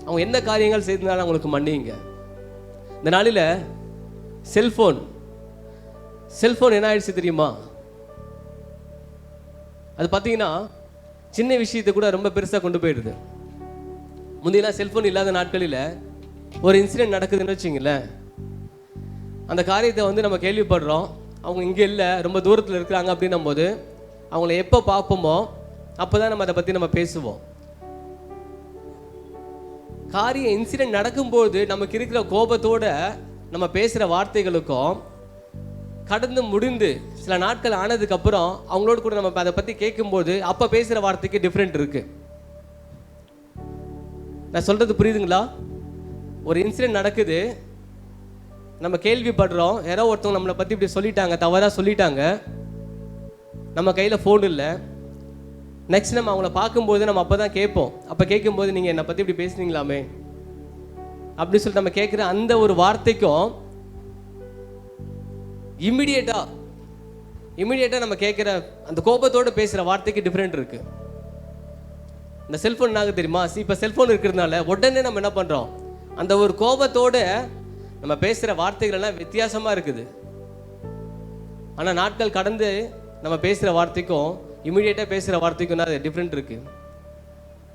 அவங்க என்ன காரியங்கள் செய்திருந்தாலும் அவங்களுக்கு மன்னிங்க. இந்த நாளில் செல்ஃபோன் என்ன ஆயிடுச்சு தெரியுமா? அது பார்த்தீங்கன்னா சின்ன விஷயத்தை கூட ரொம்ப பெருசாக கொண்டு போயிடுது. முந்தையெல்லாம் செல்ஃபோன் இல்லாத நாட்களில் ஒரு இன்சிடென்ட் நடக்குதுன்னு வச்சிங்களேன், அந்த காரியத்தை நம்ம கேள்விப்படுறோம், அவங்க இங்கே இல்லை, ரொம்ப தூரத்தில் இருக்கிறாங்க அப்படின்னும் போது அவங்கள எப்போ பார்ப்போமோ அப்போ தான் நம்ம அதை பற்றி நம்ம பேசுவோம். இன்சிடென்ட் நடக்கும்போது நமக்கு இருக்கிற கோபத்தோடு நம்ம பேசுகிற வார்த்தைகளுக்கும் கடந்து முடிந்து சில நாட்கள் ஆனதுக்கப்புறம் அவங்களோட கூட நம்ம அதை பற்றி கேட்கும்போது அப்போ பேசுகிற வார்த்தைக்கு டிஃப்ரெண்ட் இருக்குது. நான் சொல்கிறது புரியுதுங்களா? ஒரு இன்சிடென்ட் நடக்குது, நம்ம கேள்விப்படுறோம், யாரோ ஒருத்தவங்க நம்மளை பற்றி இப்படி சொல்லிட்டாங்க, தவறாக சொல்லிட்டாங்க, நம்ம கையில் ஃபோன் இல்லை. நெக்ஸ்ட் நம்ம அவங்கள பார்க்கும்போது நம்ம அப்போ தான் கேட்போம், அப்போ கேட்கும்போது நீங்கள் என்னை பற்றி இப்படி பேசுனீங்களாமே அப்படின்னு சொல்லிட்டு நம்ம கேட்குற அந்த ஒரு வார்த்தைக்கும் இம்மிடியேட்டாக நம்ம கேட்குற அந்த கோபத்தோடு பேசுகிற வார்த்தைக்கு டிஃப்ரெண்ட் இருக்குது. இந்த செல்ஃபோன் என்னாக தெரியுமா? இப்போ செல்ஃபோன் இருக்கிறதுனால உடனே நம்ம என்ன பண்ணுறோம், அந்த ஒரு கோபத்தோடு நம்ம பேசுகிற வார்த்தைகள் எல்லாம் வித்தியாசமாக இருக்குது. ஆனால் நாட்கள் கடந்து நம்ம பேசுகிற வார்த்தைக்கும் இமீடியட்டாக பேசுகிற வார்த்தைக்கும் அது டிஃப்ரெண்ட் இருக்குது.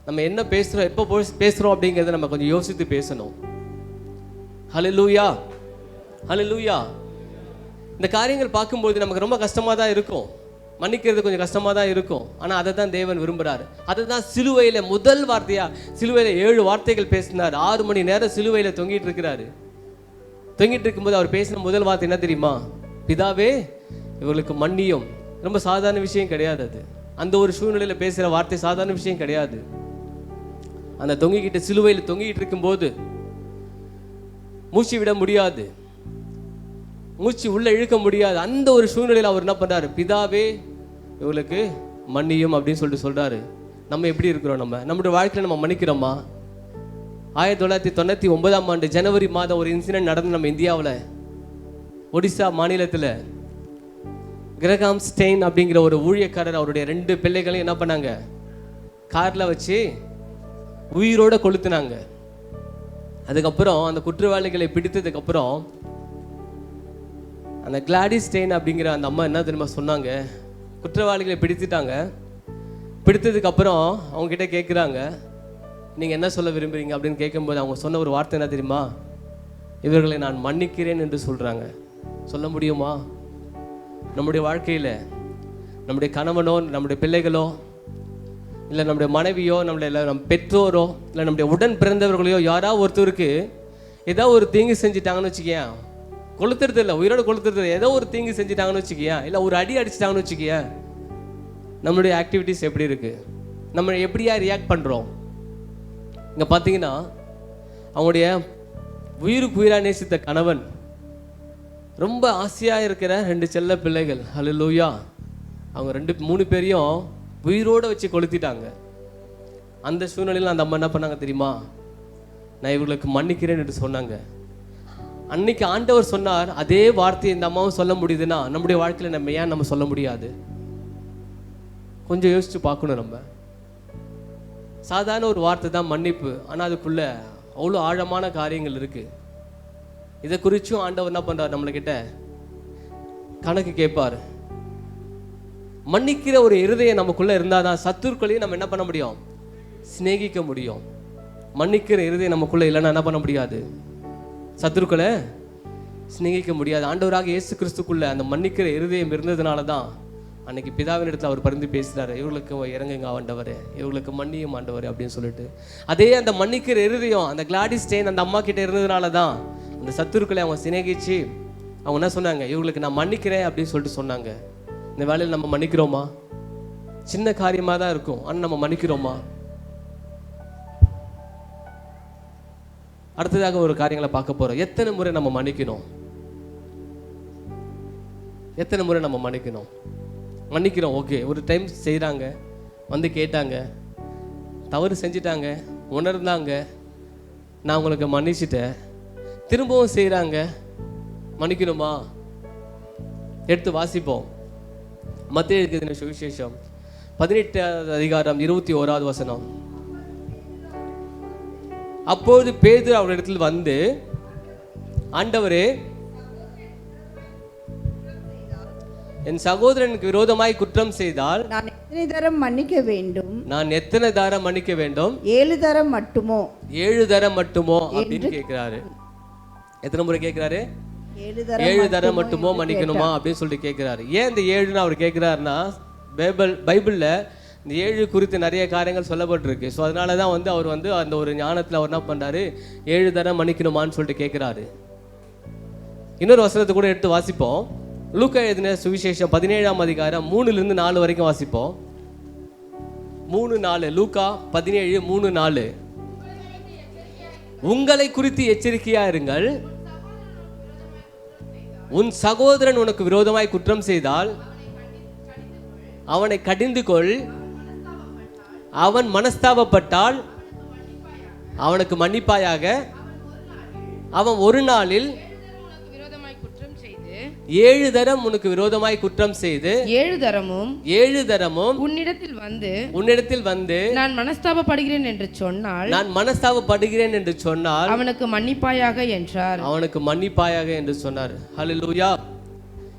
நம்ம என்ன பேசுகிறோம், எப்போ பேசுகிறோம் அப்படிங்கிறத நம்ம கொஞ்சம் யோசித்து பேசணும். ஹல்லேலூயா, ஹல்லேலூயா. இந்த காரியங்கள் பார்க்கும்போது நமக்கு ரொம்ப கஷ்டமாக தான் இருக்கும், மன்னிக்கிறது கொஞ்சம் கஷ்டமாக தான் இருக்கும். ஆனால் அதை தான் தேவன் விரும்புகிறார். அதை தான் சிலுவையில் முதல் வார்த்தையாக, சிலுவையில் 7 வார்த்தைகள் பேசினார். 6 மணி நேரம் சிலுவையில் தொங்கிட்டு இருக்கிறாரு. தொங்கிட்டு இருக்கும்போது அவர் பேசின முதல் வார்த்தை என்ன தெரியுமா? பிதாவே இவர்களுக்கு மன்னியும். ரொம்ப சாதாரண விஷயம் கிடையாது அது. அந்த ஒரு சூழ்நிலையில் பேசுகிற வார்த்தை சாதாரண விஷயம் கிடையாது. அந்த தொங்கிக்கிட்டு சிலுவையில் தொங்கிட்டு இருக்கும்போது மூச்சு விட முடியாது, மூச்சு உள்ள இழுக்க முடியாது. அந்த ஒரு சூழ்நிலையில் அவர் என்ன பண்ணுறாரு? பிதாவே இவங்களுக்கு மன்னியும் அப்படின்னு சொல்லிட்டு சொல்கிறாரு. நம்ம எப்படி இருக்கிறோம்? நம்முடைய வாழ்க்கையில் நம்ம மன்னிக்கிறோமா? 1999ஆம் ஆண்டு ஜனவரி மாதம் ஒரு இன்சிடென்ட் நடந்து நம்ம இந்தியாவில் ஒடிசா மாநிலத்தில் கிரகாம் ஸ்டெயின் அப்படிங்கிற ஒரு ஊழியக்காரர் அவருடைய 2 பிள்ளைகளையும் என்ன பண்ணாங்க, காரில் வச்சு உயிரோடு கொளுத்துனாங்க. அதுக்கப்புறம் அந்த குற்றவாளிகளை பிடித்ததுக்கப்புறம் அந்த கிளாடிஸ் ஸ்டெயின் அப்படிங்கிற அந்த அம்மா என்ன தெரியுமா சொன்னாங்க? குற்றவாளிகளை பிடித்துட்டாங்க. பிடித்ததுக்கப்புறம் அவங்ககிட்ட கேட்குறாங்க, நீங்கள் என்ன சொல்ல விரும்புகிறீங்க அப்படின்னு கேட்கும்போது அவங்க சொன்ன ஒரு வார்த்தை என்ன தெரியுமா? இவர்களை நான் மன்னிக்கிறேன் என்று சொல்கிறாங்க. சொல்ல முடியுமா? நம்முடைய வாழ்க்கையில் நம்முடைய கணவனோ, நம்முடைய பிள்ளைகளோ, இல்லை நம்முடைய மனைவியோ, நம்ம பெற்றோரோ, இல்லை நம்முடைய உடன் பிறந்தவர்களையோ யாராவது ஒருத்தருக்கு ஏதோ ஒரு தீங்கு செஞ்சுட்டாங்கன்னு வச்சுக்கியேன், கொளுத்துறது இல்லை, உயிரோடு கொளுத்துறது, ஏதோ ஒரு தீங்கு செஞ்சுட்டாங்கன்னு வச்சுக்கியேன், இல்லை ஒரு அடி அடிச்சிட்டாங்கன்னு வச்சுக்கியேன், நம்மளுடைய ஆக்டிவிட்டீஸ் எப்படி இருக்குது? நம்ம எப்படியா ரியாக்ட் பண்ணுறோம்? இங்கே பார்த்தீங்கன்னா அவங்களுடைய உயிருக்கு உயிராக நேசித்த கணவன், ரொம்ப ஆசையாக இருக்கிற 2 செல்ல பிள்ளைகள், ஹல்லேலூயா, அவங்க 2-3 பேரையும் உயிரோடு வச்சு கொளுத்திட்டாங்க. அந்த சூழ்நிலையில் அந்த அம்மா என்ன பண்ணாங்க தெரியுமா? நான் இவர்களுக்கு மன்னிக்கிறேன் என்று சொன்னாங்க. அன்னைக்கு ஆண்டவர் சொன்னார், அதே வார்த்தையை இந்த அம்மாவும் சொல்ல முடியுதுன்னா நம்முடைய வாழ்க்கையில் நம்ம ஏன் நம்ம சொல்ல முடியாது? கொஞ்சம் யோசிச்சு பார்க்கணும். நம்ம சாதாரண ஒரு வார்த்தை தான் மன்னிப்பு, ஆனால் அதுக்குள்ள அவ்வளோ ஆழமான காரியங்கள் இருக்கு. இதை குறிச்சும் ஆண்டவர் என்ன பண்றார், நம்மளுக்கிட்ட கணக்கு கேட்பார். மன்னிக்கிற ஒரு இருதயம் நமக்குள்ள இருந்தாதான் சத்துருக்களையும் நம்ம என்ன பண்ண முடியும், சிநேகிக்க முடியும். மன்னிக்கிற இருதயம் நமக்குள்ள இல்லைன்னா என்ன பண்ண முடியாது, சத்துருக்களை சிநேகிக்க முடியாது. ஆண்டவராக இயேசு கிறிஸ்துக்குள்ள அந்த மன்னிக்கிற இருதயம் இருந்ததுனால தான் அன்னைக்கு பிதாவின் இடத்துல அவர் பரிந்து பேசுகிறாரு, இவர்களுக்கு இறங்குங்க ஆண்டவரே, இவர்களுக்கு மன்னியும் ஆண்டவரே அப்படின்னு சொல்லிட்டு. அதே அந்த மன்னிக்கிற இருதயம் அந்த கிளாடிஸ் ஸ்டெயின் அந்த அம்மா கிட்ட இருந்ததுனால தான் அந்த சத்துருக்களை அவங்க சிநேகிச்சு அவங்க என்ன சொன்னாங்க, இவங்களுக்கு நான் மன்னிக்கிறேன் அப்படின்னு சொல்லிட்டு சொன்னாங்க. இந்த வேலையில் நம்ம மன்னிக்கிறோமா? சின்ன காரியமாக தான் இருக்கும், ஆனால் நம்ம மன்னிக்கிறோமா? அடுத்ததாக ஒரு காரியங்களை பார்க்க போறோம். எத்தனை முறை நம்ம மன்னிக்கணும்? எத்தனை முறை நம்ம மன்னிக்கணும்? மன்னிக்கிறோம், ஓகே, ஒரு டைம் செய்கிறாங்க, வந்து கேட்டாங்க, தவறு செஞ்சிட்டாங்க, உணர்ந்தாங்க, நான் உங்களுக்கு மன்னிச்சிட்டேன், திரும்பவும் செய்கிறாங்க, மன்னிக்கணுமா? எடுத்து வாசிப்போம். மத்தேயு எழுதின சுவிசேஷம் 18வது அதிகாரம் 21வது வசனம். அப்பொழுது பேதுரு அவரிடத்தில் வந்து, ஆண்டவரே, என் சகோதரனுக்கு விரோதமாய் குற்றம் செய்தால் நான் எத்தனை தரம் மன்னிக்க வேண்டும்? நான் எத்தனை தரம் மன்னிக்க வேண்டும்? 7 தரம் மட்டுமோ? 7 தரம் மட்டுமோ அப்படின்னு கேட்கிறாரு. எத்தனை முறை கேட்கிறாரு? 7 தரம் மட்டுமோ மன்னிக்கணுமா அப்படின்னு சொல்லிட்டு கேட்கிறாரு. ஏன் இந்த 7ன்னு அவர் கேட்கிறாருன்னா, பைபிள்ல இந்த 7 குறித்து நிறைய காரியங்கள் சொல்லப்பட்டிருக்கு. ஸோ அதனால தான் வந்து அவர் வந்து அந்த ஒரு ஞானத்தில் அவர் என்ன பண்ணுறாரு, 7 தரம் மன்னிக்கணுமான்னு சொல்லிட்டு கேட்குறாரு. இன்னொரு வசனத்தை கூட எடுத்து வாசிப்போம். லூக்கா எழுதின சுவிசேஷம் 17ஆம் அதிகாரம் 3லிருந்து 4 வரைக்கும் வாசிப்போம். 3:4. லூக்கா 17:3-4. உங்களை குறித்து எச்சரிக்கையா இருங்கள், உன் சகோதரன் உனக்கு விரோதமாய் குற்றம் செய்தால் அவனை கடிந்து கொள், அவன் மனஸ்தாபப்பட்டால் அவனுக்கு மன்னிப்பாயாக, அவன் ஒரு நாளில் 7 தரம் உனக்கு விரோதமாய் குற்றம் செய்து 7 தரமும் உன்னிடத்தில் வந்து நான் மனஸ்தாபப்படுகிறேன் என்று சொன்னால் அவனுக்கு மன்னிப்பாயாக என்றார். அவனுக்கு மன்னிப்பாயாக என்று சொன்னார். ஹல்லேலூயா.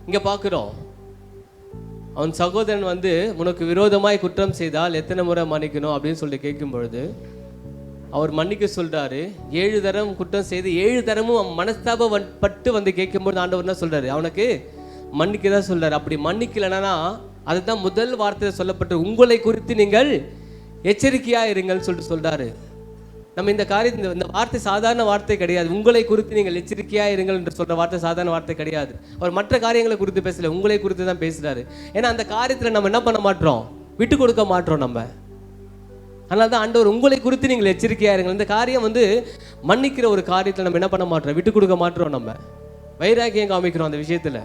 இங்க பார்க்கிறோம், அவன் சகோதரன் வந்து உனக்கு விரோதமாய் குற்றம் செய்தால் எத்தனை முறை மன்னிக்கணும் அப்படின்னு சொல்லி கேட்கும் பொழுது அவர் மன்னிக்க சொல்றாரு. 7 தரம் குற்றம் செய்து 7 தரமும் அவன் மனஸ்தாபப்பட்டு வந்து கேட்கும்போது ஆண்டவர் என்ன சொல்றாரு, அவனுக்கு மன்னிக்க தான் சொல்றாரு. அப்படி மன்னிக்கலன்னா அதுதான் முதல் வார்த்தையில் சொல்லப்பட்டு உங்களை குறித்து நீங்கள் எச்சரிக்கையா இருங்கள் சொல்லிட்டு சொல்றாரு. நம்ம இந்த காரியத்தை, இந்த வார்த்தை சாதாரண வார்த்தை கிடையாது. உங்களை குறித்து நீங்கள் எச்சரிக்கையா இருங்கள் என்று சொல்ற வார்த்தை சாதாரண வார்த்தை கிடையாது. அவர் மற்ற காரியங்களை குறித்து பேசல, உங்களை குறித்து தான் பேசுறாரு. ஏன்னா அந்த காரியத்தில் நம்ம என்ன பண்ண மாட்டோம், விட்டு கொடுக்க மாட்டோம் நம்ம. அதனால தான் ஆண்டவர் உங்களை குறித்து நீங்கள் எச்சரிக்கையா இருங்கள். இந்த காரியம் வந்து மன்னிக்கிற ஒரு காரியத்தில் நம்ம என்ன பண்ண மாட்டோம், விட்டு கொடுக்க மாட்டோம், நம்ம வைராக்கியம் காமிக்கிறோம் அந்த விஷயத்துல.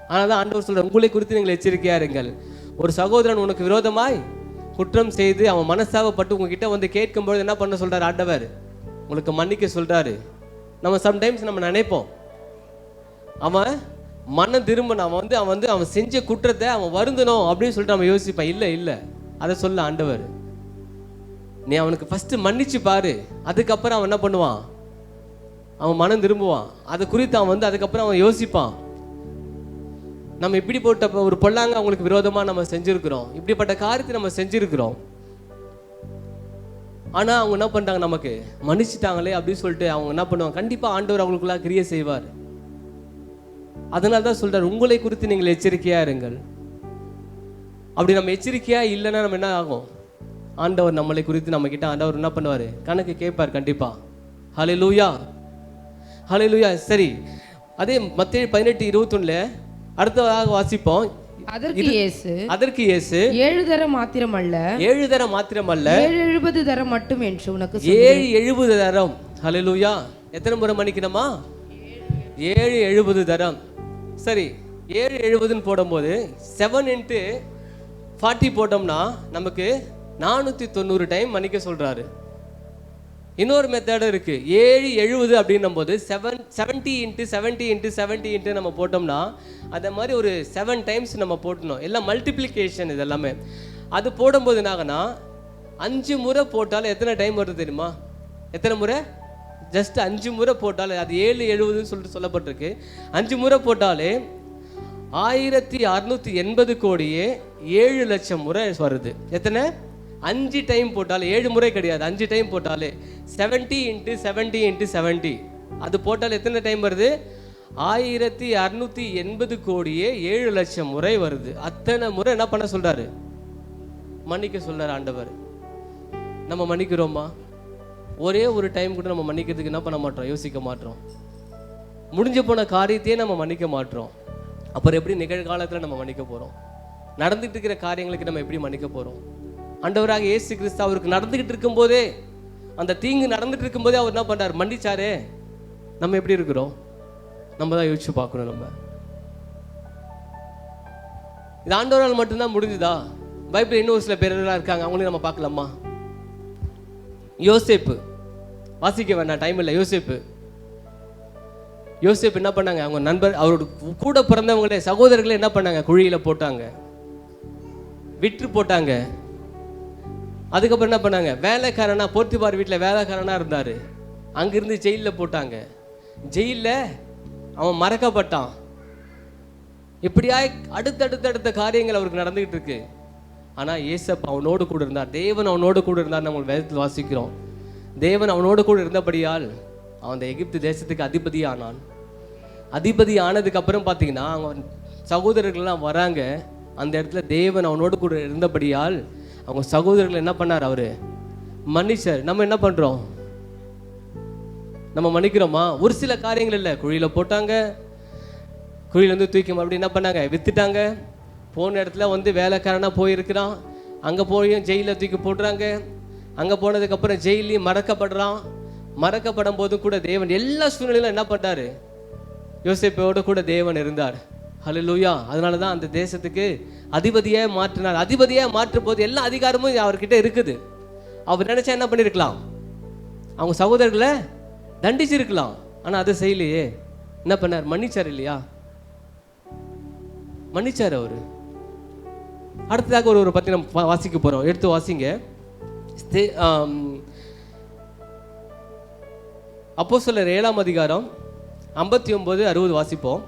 அதனால தான் ஆண்டவர் சொல்ற உங்களை குறித்து நீங்கள் எச்சரிக்கையா இருங்கள். ஒரு சகோதரன் உனக்கு விரோதமாய் குற்றம் செய்து அவன் மனஸ்தாபப்பட்டு உங்ககிட்ட வந்து கேட்கும்போது என்ன பண்ண சொல்றாரு ஆண்டவர், உங்களுக்கு மன்னிக்க சொல்றாரு. நம்ம சம்டைம்ஸ் நம்ம நினைப்போம் அவன் மனம் திரும்பணும், அவன் செஞ்ச குற்றத்தை அவன் வருந்தணும் அப்படின்னு சொல்லிட்டு நம்ம யோசிப்பான். இல்லை, அதை சொல்ல ஆண்டவர், நீ அவனுக்கு ஃபர்ஸ்ட் மன்னிச்சு பாரு, அதுக்கப்புறம் அவன் என்ன பண்ணுவான், அவன் மனம் திரும்புவான். அதை குறித்து அவன் அதுக்கப்புறம் அவன் யோசிப்பான். நம்ம இப்படிப்பட்ட ஒரு பொல்லாங்க அவங்களுக்கு விரோதமா நம்ம செஞ்சிருக்கிறோம், இப்படிப்பட்ட காரியத்தை நம்ம செஞ்சிருக்கிறோம். ஆனா அவங்க என்ன பண்றாங்க, நமக்கு மன்னிச்சுட்டாங்களே அப்படின்னு சொல்லிட்டு அவங்க என்ன பண்ணுவாங்க, கண்டிப்பா ஆண்டவர் அவங்களுக்குள்ள கிரியை செய்வார். அதனால தான் சொல்றாரு உங்களை குறித்து நீங்கள் எச்சரிக்கையா இருங்கள். அப்படி நம்ம எச்சரிக்கையா இல்லைன்னா நம்ம என்ன ஆகும், ஆண்டவர் நம்மளை குறித்து நம்ம கிட்ட ஆண்டவர் என்ன பண்ணுவாரு, கணக்கு கேட்பார் கண்டிப்பா. ஹல்லேலூயா, ஹல்லேலூயா. சரி, அதே மத்தேயு 18:21 அடுத்ததாக வாசிப்போம். அதற்கு இயேசு 7 தரம் மாத்திரமல்ல 770 தரம் மட்டும் என்று உனக்கு 770 தரம். ஹல்லேலூயா. எத்தனை முறை மன்னிக்கணுமா? 770 தரம். சரி, 770ன்னு போடும்போது 7 × 40 போட்டோம்னா நமக்கு 490 டைம் மன்னிக்க சொல்றாரு. இன்னொரு மெத்தட் இருக்கு, 770 அப்படின்னும் போது 70 × 70 × 70 நம்ம போட்டோம்னா அதே மாதிரி ஒரு 7 டைம்ஸ் நம்ம போட்டணும். எல்லாம் மல்டிப்ளிகேஷன் இது எல்லாமே. அது போடும்போது என்னாகனா 5 முறை போட்டாலும் எத்தனை டைம் வருது தெரியுமா? எத்தனை முறை? ஜஸ்ட் 5 முறை போட்டாலே, அது 770 சொல்லிட்டு சொல்லப்பட்டிருக்கு, 5 முறை போட்டாலே 1680 கோடியே 7 லட்சம் முறை வருது. எத்தனை? 5 டைம் போட்டாலே, 7 முறை கிடையாது, 5 டைம் போட்டாலே 70 × 70 × 70, அது போட்டால் எத்தனை டைம் வருது? 1680 கோடியே 7 லட்சம் முறை வருது. அத்தனை முறை என்ன பண்ண சொல்றாரு? மன்னிக்க சொல்றாரு ஆண்டவர். நம்ம மன்னிக்கிறோமா? ஒரே ஒரு டைம் கூட நம்ம மன்னிக்கிறதுக்கு என்ன பண்ண மாட்டோம்? யோசிக்க மாட்டோம். முடிஞ்சு போன காரியத்தையே நம்ம மன்னிக்க மாட்டோம். அப்புறம் எப்படி நிகழ்காலத்தில் நம்ம மன்னிக்க போகிறோம்? நடந்துகிட்டு இருக்கிற காரியங்களுக்கு நம்ம எப்படி மன்னிக்க போகிறோம்? ஆண்டவராக இயேசு கிறிஸ்து அவருக்கு நடந்துகிட்டு இருக்கும்போதே, அந்த தீங்கு நடந்துட்டு இருக்கும்போதே அவர் என்ன பண்ணுறார்? மன்னிச்சாரே. நம்ம எப்படி இருக்கிறோம்? நம்ம தான் யோசிச்சு பார்க்கணும். நம்ம இது ஆண்டவரால் மட்டும்தான் முடிஞ்சுதா? பைபிள் இன்னும் சில பேரெல்லாம் இருக்காங்க, அவங்களையும் நம்ம பார்க்கலாமா? யோசேப்பு, வாசிக்க வேண்டாம், டைம் இல்லை. யோசேப்பு என்ன பண்ணாங்க? அவங்க நண்பர், அவரோட கூட பிறந்தவங்களே, சகோதரர்களே என்ன பண்ணாங்க? குழியில் போட்டாங்க, விற்று போட்டாங்க. அதுக்கப்புறம் என்ன பண்ணாங்க? வேலைக்காரனா, போர்த்திபார் வீட்டில் வேலைக்காரனா இருந்தார், அங்கிருந்து ஜெயிலில் போட்டாங்க. ஜெயிலில் அவன் மறக்கப்பட்டான். இப்படியாய் அடுத்த காரியங்கள் அவருக்கு நடந்துகிட்டு இருக்கு. ஆனால் ஏசப்பா அவனோடு கூட இருந்தார். தேவன் அவனோடு கூட இருந்தார். நம்ம வேதத்தில் வாசிக்கிறோம், தேவன் அவனோடு கூட இருந்தபடியால் அவன் அந்த எகிப்து தேசத்துக்கு அதிபதி ஆனான். அதிபதி ஆனதுக்கு அப்புறம் பார்த்தீங்கன்னா அவங்க சகோதரர்கள்லாம் வராங்க. அந்த இடத்துல தேவன் அவனோடு கூட இருந்தபடியால் அவங்க சகோதரர்கள் என்ன பண்ணார்? அவர் மன்னிச்சார். நம்ம என்ன பண்ணுறோம்? நம்ம மன்னிக்கிறோமா? ஒரு சில காரியங்கள் இல்லை, குழியில் போட்டாங்க, குழியிலேருந்து தூக்கி மறுபடியும் என்ன பண்ணாங்க? வித்துட்டாங்க. போன இடத்துல வந்து வேலைக்காரனாக போயிருக்கிறான், அங்கே போயும் ஜெயிலில் தூக்கி போடுறாங்க. அங்கே போனதுக்கப்புறம் ஜெயிலையும் மறக்கப்படுறான். மறக்கப்படும் போதும் கூட தேவன் எல்லா சூழ்நிலையிலும் என்ன பண்ணார்? யோசேப்போடு கூட தேவன் இருந்தார். ஹல்லேலூயா. அதனால தான் அந்த தேசத்துக்கு அதிபதியாக மாற்றினார். அதிபதியாக மாற்றும் போது எல்லா அதிகாரமும் அவர்கிட்ட இருக்குது. அவர் நினைச்சா என்ன பண்ணியிருக்கலாம்? அவங்க சகோதரர்களை தண்டிச்சிருக்கலாம். ஆனால் அதை செய்யலையே. என்ன பண்ணார்? மன்னிச்சார் இல்லையா? மன்னிச்சார் அவர். அடுத்ததாக ஒரு பற்றி நம்ம வாசிக்க போகிறோம். எடுத்து வாசிங்க. அப்போஸ்தலர் 7ஆம் அதிகாரம் 59-60 வாசிப்போம்.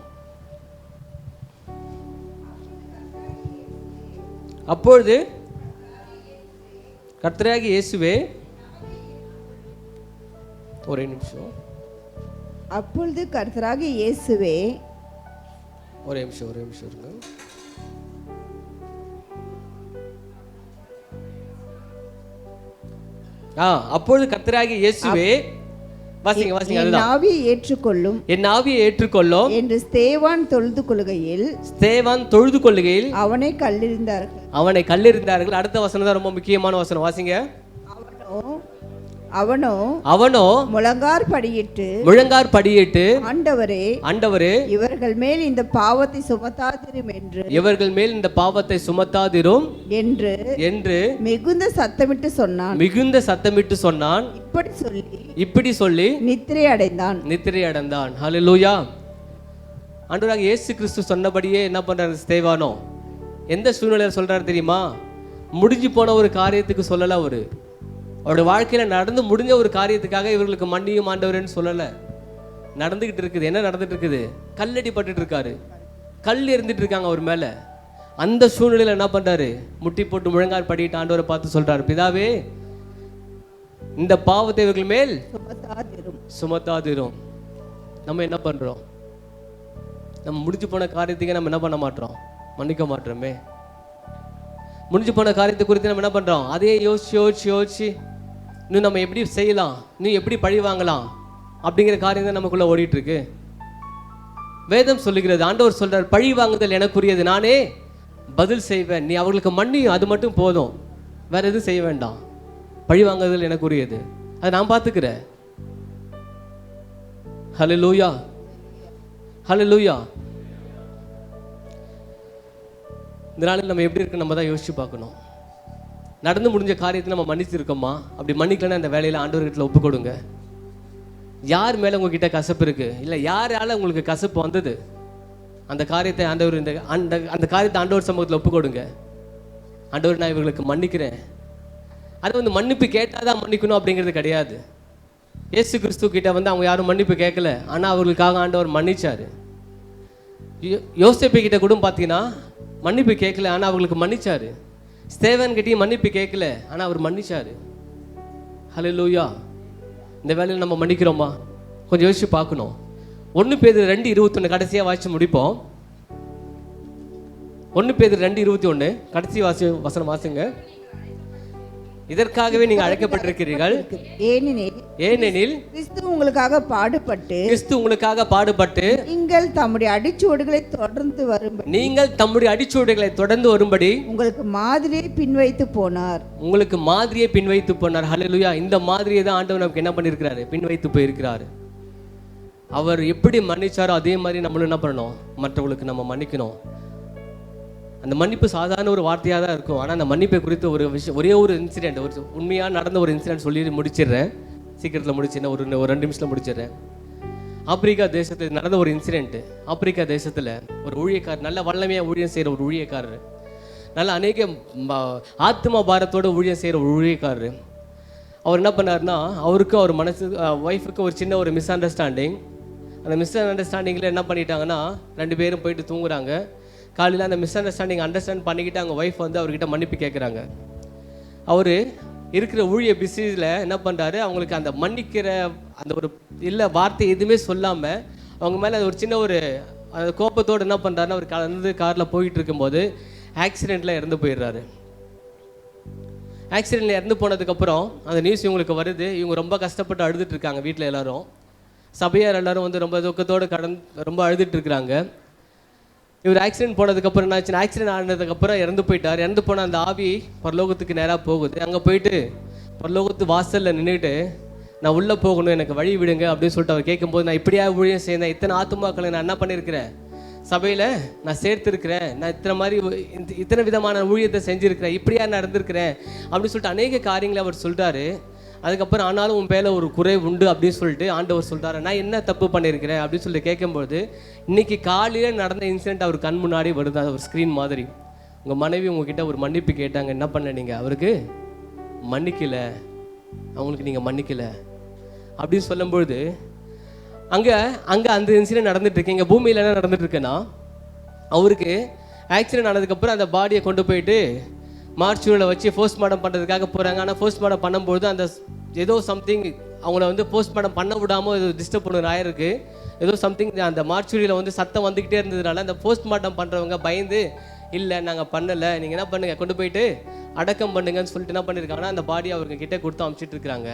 அப்பொழுது கர்த்தராகிய இயேசுவே, ஒரே நிமிஷம். அப்பொழுது கர்த்தராகிய இயேசுவே, ஒரே நிமிஷம் இருங்க. அப்பொழுது கர்த்தராகிய இயேசுவே, வாசிங்க. என் ஆவியை ஏற்றுக்கொள்ளும், என் ஆவியை ஏற்றுக்கொள்ளும் என்று ஸ்தேவான் தொழுது கொள்ளுகையில் அவனை கல்லெறிந்தார்கள். அடுத்த வசனம் தான் ரொம்ப முக்கியமான வசனம். வாசிங்க. அவனோ முழங்கார் படியிட்டு ஆண்டவரே இவர்கள் மேல் இந்த பாவத்தை சுமத்தாதிரும் என்று மிகுந்த சத்தமிட்டு சொன்னான். இப்படி சொல்லி நித்திரை அடைந்தான். ஹல்லேலூயா. ஆண்டவராகிய இயேசு கிறிஸ்து சொன்னபடியே என்ன பண்றாரு ஸ்தேவானோ? எந்த சூழ்நிலையில சொல்றாரு தெரியுமா? முடிஞ்சு போன ஒரு காரியத்துக்கு சொல்லல. அவருடைய வாழ்க்கையில் நடந்து முடிஞ்ச ஒரு காரியத்துக்காக இவர்களுக்கு மன்னியும் ஆண்டவரேன்னு சொல்லலை. நடந்துகிட்டு இருக்குது. என்ன நடந்துட்டு இருக்குது? கல்லடி பட்டுட்டு இருக்காரு, கல் இருந்துட்டு இருக்காங்க அவர் மேலே. அந்த சூழ்நிலையில் என்ன பண்ணுறாரு? முட்டி போட்டு முழங்கார் படிட்டு ஆண்டவரை பார்த்து சொல்கிறார், பிதாவே இந்த பாவத்தை இவர்கள் மேல் சுமத்தாதிரும். நம்ம என்ன பண்ணுறோம்? நம்ம முடிஞ்சு போன காரியத்துக்கு நம்ம என்ன பண்ண மாட்டோம்? மன்னிக்க மாட்டோமே. முடிஞ்சு போன காரியத்தை குறித்து நம்ம என்ன பண்ணுறோம்? அதே யோசிச்சு இன்னும் நம்ம எப்படி செய்யலாம், நீ எப்படி பழி வாங்கலாம் அப்படிங்கிற காரியம் தான் நமக்குள்ளே ஓடிட்டுருக்கு. வேதம் சொல்லுகிறது, ஆண்டவர் சொல்கிறார், பழி வாங்குதல் எனக்குரியது, நானே பதில் செய்வேன், நீ அவர்களுக்கு மன்னியும், அது மட்டும் போதும், வேற எதுவும் செய்ய வேண்டாம். பழி வாங்குதல் எனக்குரியது, அதை நான் பார்த்துக்கிறேன். ஹல்லேலூயா, ஹல்லேலூயா. இந்த நாளில் நம்ம எப்படி இருக்கு நம்ம தான் யோசிச்சு பார்க்கணும். நடந்து முடிஞ்ச காரியத்தை நம்ம மன்னிச்சிருக்கோமா? அப்படி மன்னிக்கலன்னா அந்த வேலையில் ஆண்டவர்கிட்ட ஒப்பு கொடுங்க. யார் மேலே உங்ககிட்ட கசப்பு இருக்குது, இல்லை யாரால உங்களுக்கு கசப்பு வந்தது, அந்த காரியத்தை ஆண்டவர் அந்த காரியத்தை ஆண்டவர் சமூகத்தில் ஒப்பு கொடுங்க. ஆண்டவர் நான் இவர்களுக்கு மன்னிக்கிறேன். அது மன்னிப்பு கேட்டால் தான் மன்னிக்கணும் அப்படிங்கிறது கிடையாது. இயேசு கிறிஸ்து கிட்ட வந்து அவங்க யாரும் மன்னிப்பு கேட்கல, ஆனால் அவர்களுக்காக ஆண்டவர் மன்னிச்சார். யோசேப்பு கிட்ட கூட பார்த்தீங்கன்னா மன்னிப்பு கேட்கல, ஆனால் அவங்களுக்கு மன்னிச்சார். ஸ்தேவன் கிட்டையும் மன்னிப்பு கேட்கல, ஆனால் அவர் மன்னிச்சார். ஹல்லேலூயா. இந்த வேலையில் நம்ம மன்னிக்கிறோமா? கொஞ்சம் யோசிச்சு பார்க்கணும். 1 பேதுரு 2:21 கடைசியாக வாசிச்சு முடிப்போம். 1 பேதுரு 2:21 கடைசி வசனம் வாசிங்க. இதற்காகவே நீங்கள் அழைக்கப்பட்டிருக்கிறீர்கள், ஏனெனில் கிறிஸ்து உங்களுக்காக பாடுபட்டு நீங்கள் தம்முடைய அடிச்சுவடுகளை தொடர்ந்து வரும்படி உங்களுக்கு மாதிரியை பின்வைத்து போனார். ஹல்லேலூயா. இந்த மாதிரியை தான் ஆண்டவர் நமக்கு என்ன பண்ணியிருக்கிறாரு? பின்வைத்து போயிருக்கிறாரு. அவர் எப்படி மன்னிச்சாரோ அதே மாதிரி நம்மளும் என்ன பண்ணணும்? மற்றவங்களுக்கு நம்ம மன்னிக்கணும். அந்த மன்னிப்பு சாதாரண ஒரு வார்த்தையாக தான் இருக்கும், ஆனால் அந்த மன்னிப்பை குறித்து ஒரு விஷயம், ஒரே ஒரு இன்சிடென்ட், ஒரு உண்மையாக நடந்த ஒரு இன்சிடென்ட் சொல்லி முடிச்சிடுறேன். சீக்கிரத்தில் முடிச்சிருந்தேன், ஒரு 2 நிமிஷத்தில் முடிச்சிடுறேன். ஆப்பிரிக்கா தேசத்தில் நடந்த ஒரு இன்சிடென்ட்டு. ஆப்பிரிக்கா தேசத்தில் ஒரு ஊழியக்காரர், நல்ல வல்லமையாக ஊழியம் செய்கிற ஒரு ஊழியக்காரர், நல்ல அநேக ஆத்மா பாரத்தோடு ஊழியம் செய்கிற ஒரு ஊழியக்காரர். அவர் என்ன பண்ணார்னா, அவருக்கும் அவர் ஒய்ஃபுக்கு ஒரு சின்ன ஒரு மிஸ் அண்டர்ஸ்டாண்டிங். அந்த மிஸ் அண்டர்ஸ்டாண்டிங்கில் என்ன பண்ணிட்டாங்கன்னா, 2 பேரும் போயிட்டு தூங்குறாங்க. காலையில் அந்த மிஸ் அண்டர்ஸ்டாண்ட் பண்ணிக்கிட்டு அவங்க ஒய்ஃப் வந்து அவர்கிட்ட மன்னிப்பு கேட்குறாங்க. அவர் இருக்கிற ஊழிய பிஸியில் என்ன பண்ணுறாரு, அவங்களுக்கு அந்த மன்னிக்கிற அந்த ஒரு வார்த்தை எதுவுமே சொல்லாமல் அவங்க மேலே ஒரு சின்ன ஒரு அந்த கோபத்தோடு என்ன பண்ணுறாருன்னு அவர் கலந்து காரில் போயிட்டு இருக்கும்போது ஆக்சிடெண்ட்டில் இறந்து போயிடுறாரு. ஆக்சிடெண்ட்டில் இறந்து போனதுக்கப்புறம் அந்த நியூஸ் இவங்களுக்கு வருது. இவங்க ரொம்ப கஷ்டப்பட்டு அழுதுட்டு இருக்காங்க. வீட்டில் எல்லோரும், சபையார் எல்லோரும் வந்து ரொம்ப துக்கத்தோடு ரொம்ப அழுதுட்டு இருக்கிறாங்க. இவர் ஆக்சிடென்ட் போனதுக்கப்புறம் என்ன ஆச்சுன்னா, ஆக்சிடென்ட் ஆனதுக்கப்புறம் இறந்து போயிட்டார். இறந்து போன அந்த ஆவி பரலோகத்துக்கு நேராக போகுது. அங்கே போயிட்டு பரலோகத்து வாசலில் நின்றுட்டு, நான் உள்ளே போகணும், எனக்கு வழி விடுங்க அப்படின்னு சொல்லிட்டு அவர் கேட்கும்போது, நான் இப்படியா ஊழியம் செய்தேன், இத்தனை ஆத்துமாக்களை நான் என்ன பண்ணியிருக்கிறேன், சபையில் நான் சேர்த்துருக்கிறேன், நான் இத்தனை விதமான ஊழியத்தை செஞ்சுருக்கிறேன், இப்படியா நடந்திருக்கிறேன் அப்படின்னு சொல்லிட்டு அநேக காரியங்களை அவர் சொல்கிறாரு. அதுக்கப்புறம் ஆனாலும் உன் பேரில் ஒரு குறை உண்டு அப்படின்னு சொல்லிட்டு ஆண்டவர் சொல்கிறாரு. நான் என்ன தப்பு பண்ணியிருக்கிறேன் அப்படின்னு சொல்லிட்டு கேட்கும்போது, இன்றைக்கி காலையில் நடந்த இன்சிடென்ட் அவர் கண் முன்னாடி வருது. அது ஒரு ஸ்க்ரீன் மாதிரி. உங்கள் மனைவி உங்ககிட்ட ஒரு மன்னிப்பு கேட்டாங்க, என்ன பண்ண நீங்கள் அவருக்கு மன்னிக்கலை, அவங்களுக்கு நீங்கள் மன்னிக்கலை அப்படின்னு சொல்லும்பொழுது அங்கே அந்த இன்சிடென்ட் நடந்துட்டுருக்கு. இங்கே பூமியில் என்ன நடந்துட்டுருக்குன்னா, அவருக்கு ஆக்சிடென்ட் ஆனதுக்கப்புறம் அந்த பாடியை கொண்டு போயிட்டு மார்ச்சூரில் வச்சு போஸ்ட்மார்ட்டம் பண்ணுறதுக்காக போகிறாங்க. ஆனால் போஸ்ட்மார்ட்டம் பண்ணும்போது அந்த ஏதோ சம்திங் அவங்கள வந்து போஸ்ட்மார்ட்டம் பண்ண விடாமல் ஏதோ டிஸ்டர்ப் பண்ணுற ஆயிருக்கு. ஏதோ சம்திங் அந்த மார்ச்சூரியில் வந்து சத்தம் வந்துக்கிட்டே இருந்ததுனால அந்த போஸ்ட்மார்ட்டம் பண்ணுறவங்க பயந்து, இல்லை நாங்கள் பண்ணலை, நீங்கள் என்ன பண்ணுங்கள், கொண்டு போயிட்டு அடக்கம் பண்ணுங்கன்னு சொல்லிட்டு என்ன பண்ணியிருக்காங்கன்னா அந்த பாடி அவருக்கு கிட்டே கொடுத்து அனுப்பிச்சிட்டு இருக்கிறாங்க.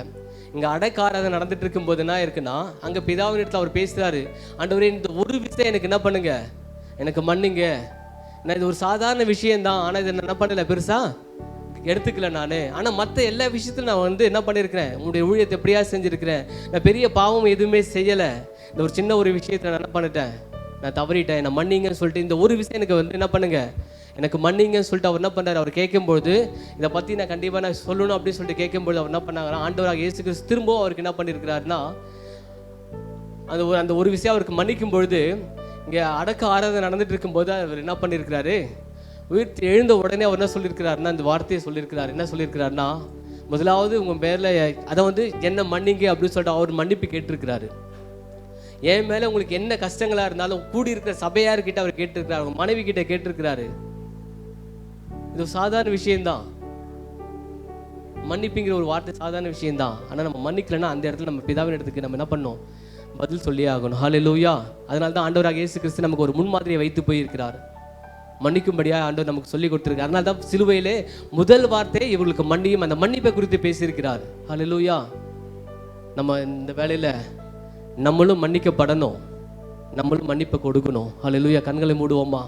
இங்கே அடக்காரதை நடந்துட்டு இருக்கும்போது என்ன இருக்குன்னா, அங்கே பிதாவின் இடத்துல அவர் பேசுகிறாரு, ஆண்டவரே இந்த ஒரு விஷயம் எனக்கு என்ன பண்ணுங்க, எனக்கு மன்னிங்க, நான் இது ஒரு சாதாரண விஷயந்தான், ஆனால் இதை என்ன பண்ணலை, பெருசாக எடுத்துக்கல நான், ஆனால் மற்ற எல்லா விஷயத்திலும் நான் வந்து என்ன பண்ணியிருக்கிறேன், உங்களுடைய ஊழியத்தை எப்படியா செஞ்சுருக்கிறேன், நான் பெரிய பாவம் எதுவுமே செய்யலை, இந்த ஒரு சின்ன ஒரு விஷயத்தை நான் என்ன பண்ணிட்டேன், நான் தவறிட்டேன், நான் மன்னிங்கன்னு சொல்லிட்டு இந்த ஒரு விஷயம் எனக்கு வந்து என்ன பண்ணுங்க, எனக்கு மன்னிங்கன்னு சொல்லிட்டு அவர் என்ன பண்ணுறாரு, அவர் கேட்கும்போது இதை பற்றி நான் கண்டிப்பாக நான் சொல்லணும் அப்படின்னு சொல்லிட்டு கேட்கும்போது அவர் என்ன பண்ணாங்கன்னா, ஆண்டவராக இயேசு கிறிஸ்து திரும்பவும் அவருக்கு என்ன பண்ணியிருக்கிறாருன்னா, அந்த ஒரு விஷயம் அவருக்கு மன்னிக்கும் பொழுது, இங்கே அடக்க ஆராதனை நடந்துட்டு இருக்கும்போது அவர் என்ன பண்ணியிருக்கிறாரு, உயிர் எழுந்த உடனே அவர் என்ன சொல்லியிருக்கிறாருன்னா, அந்த வார்த்தையை சொல்லியிருக்கிறார். என்ன சொல்லியிருக்கிறாருன்னா, முதலாவது உங்கள் பேரில் அதை வந்து என்ன மன்னிங்க அப்படின்னு சொல்லிட்டு அவர் மன்னிப்பு கேட்டிருக்கிறாரு. என் மேலே உங்களுக்கு என்ன கஷ்டங்களாக இருந்தாலும் கூடியிருக்கிற சபையார்கிட்ட அவர் கேட்டிருக்கிறார், அவங்க மனைவி கிட்ட கேட்டிருக்கிறாரு. இது சாதாரண விஷயம்தான், மன்னிப்புங்கிற ஒரு வார்த்தை சாதாரண விஷயம்தான். ஆனால் நம்ம மன்னிக்கலைன்னா அந்த இடத்துல நம்ம பிதாவின் இடத்துக்கு நம்ம என்ன பண்ணோம், பதில் சொல்லியே ஆகணும். ஹல்லேலூயா. அதனால தான் ஆண்டவராக இயேசு கிறிஸ்து நமக்கு ஒரு முன்மாதிரியை வைத்து போயிருக்கிறார், மன்னிக்கும்படியாக ஆண்டவர் நமக்கு சொல்லி கொடுத்துருக்கார். அதனால தான் சிலுவையிலே முதல் வார்த்தை இவர்களுக்கு மன்னியும், அந்த மன்னிப்பை குறித்து பேசியிருக்கிறார். ஹல்லேலூயா. நம்ம இந்த வேலையில் நம்மளும் மன்னிக்கப்படணும், நம்மளும் மன்னிப்பை கொடுக்கணும். ஹல்லேலூயா. கண்களை மூடுவோமா?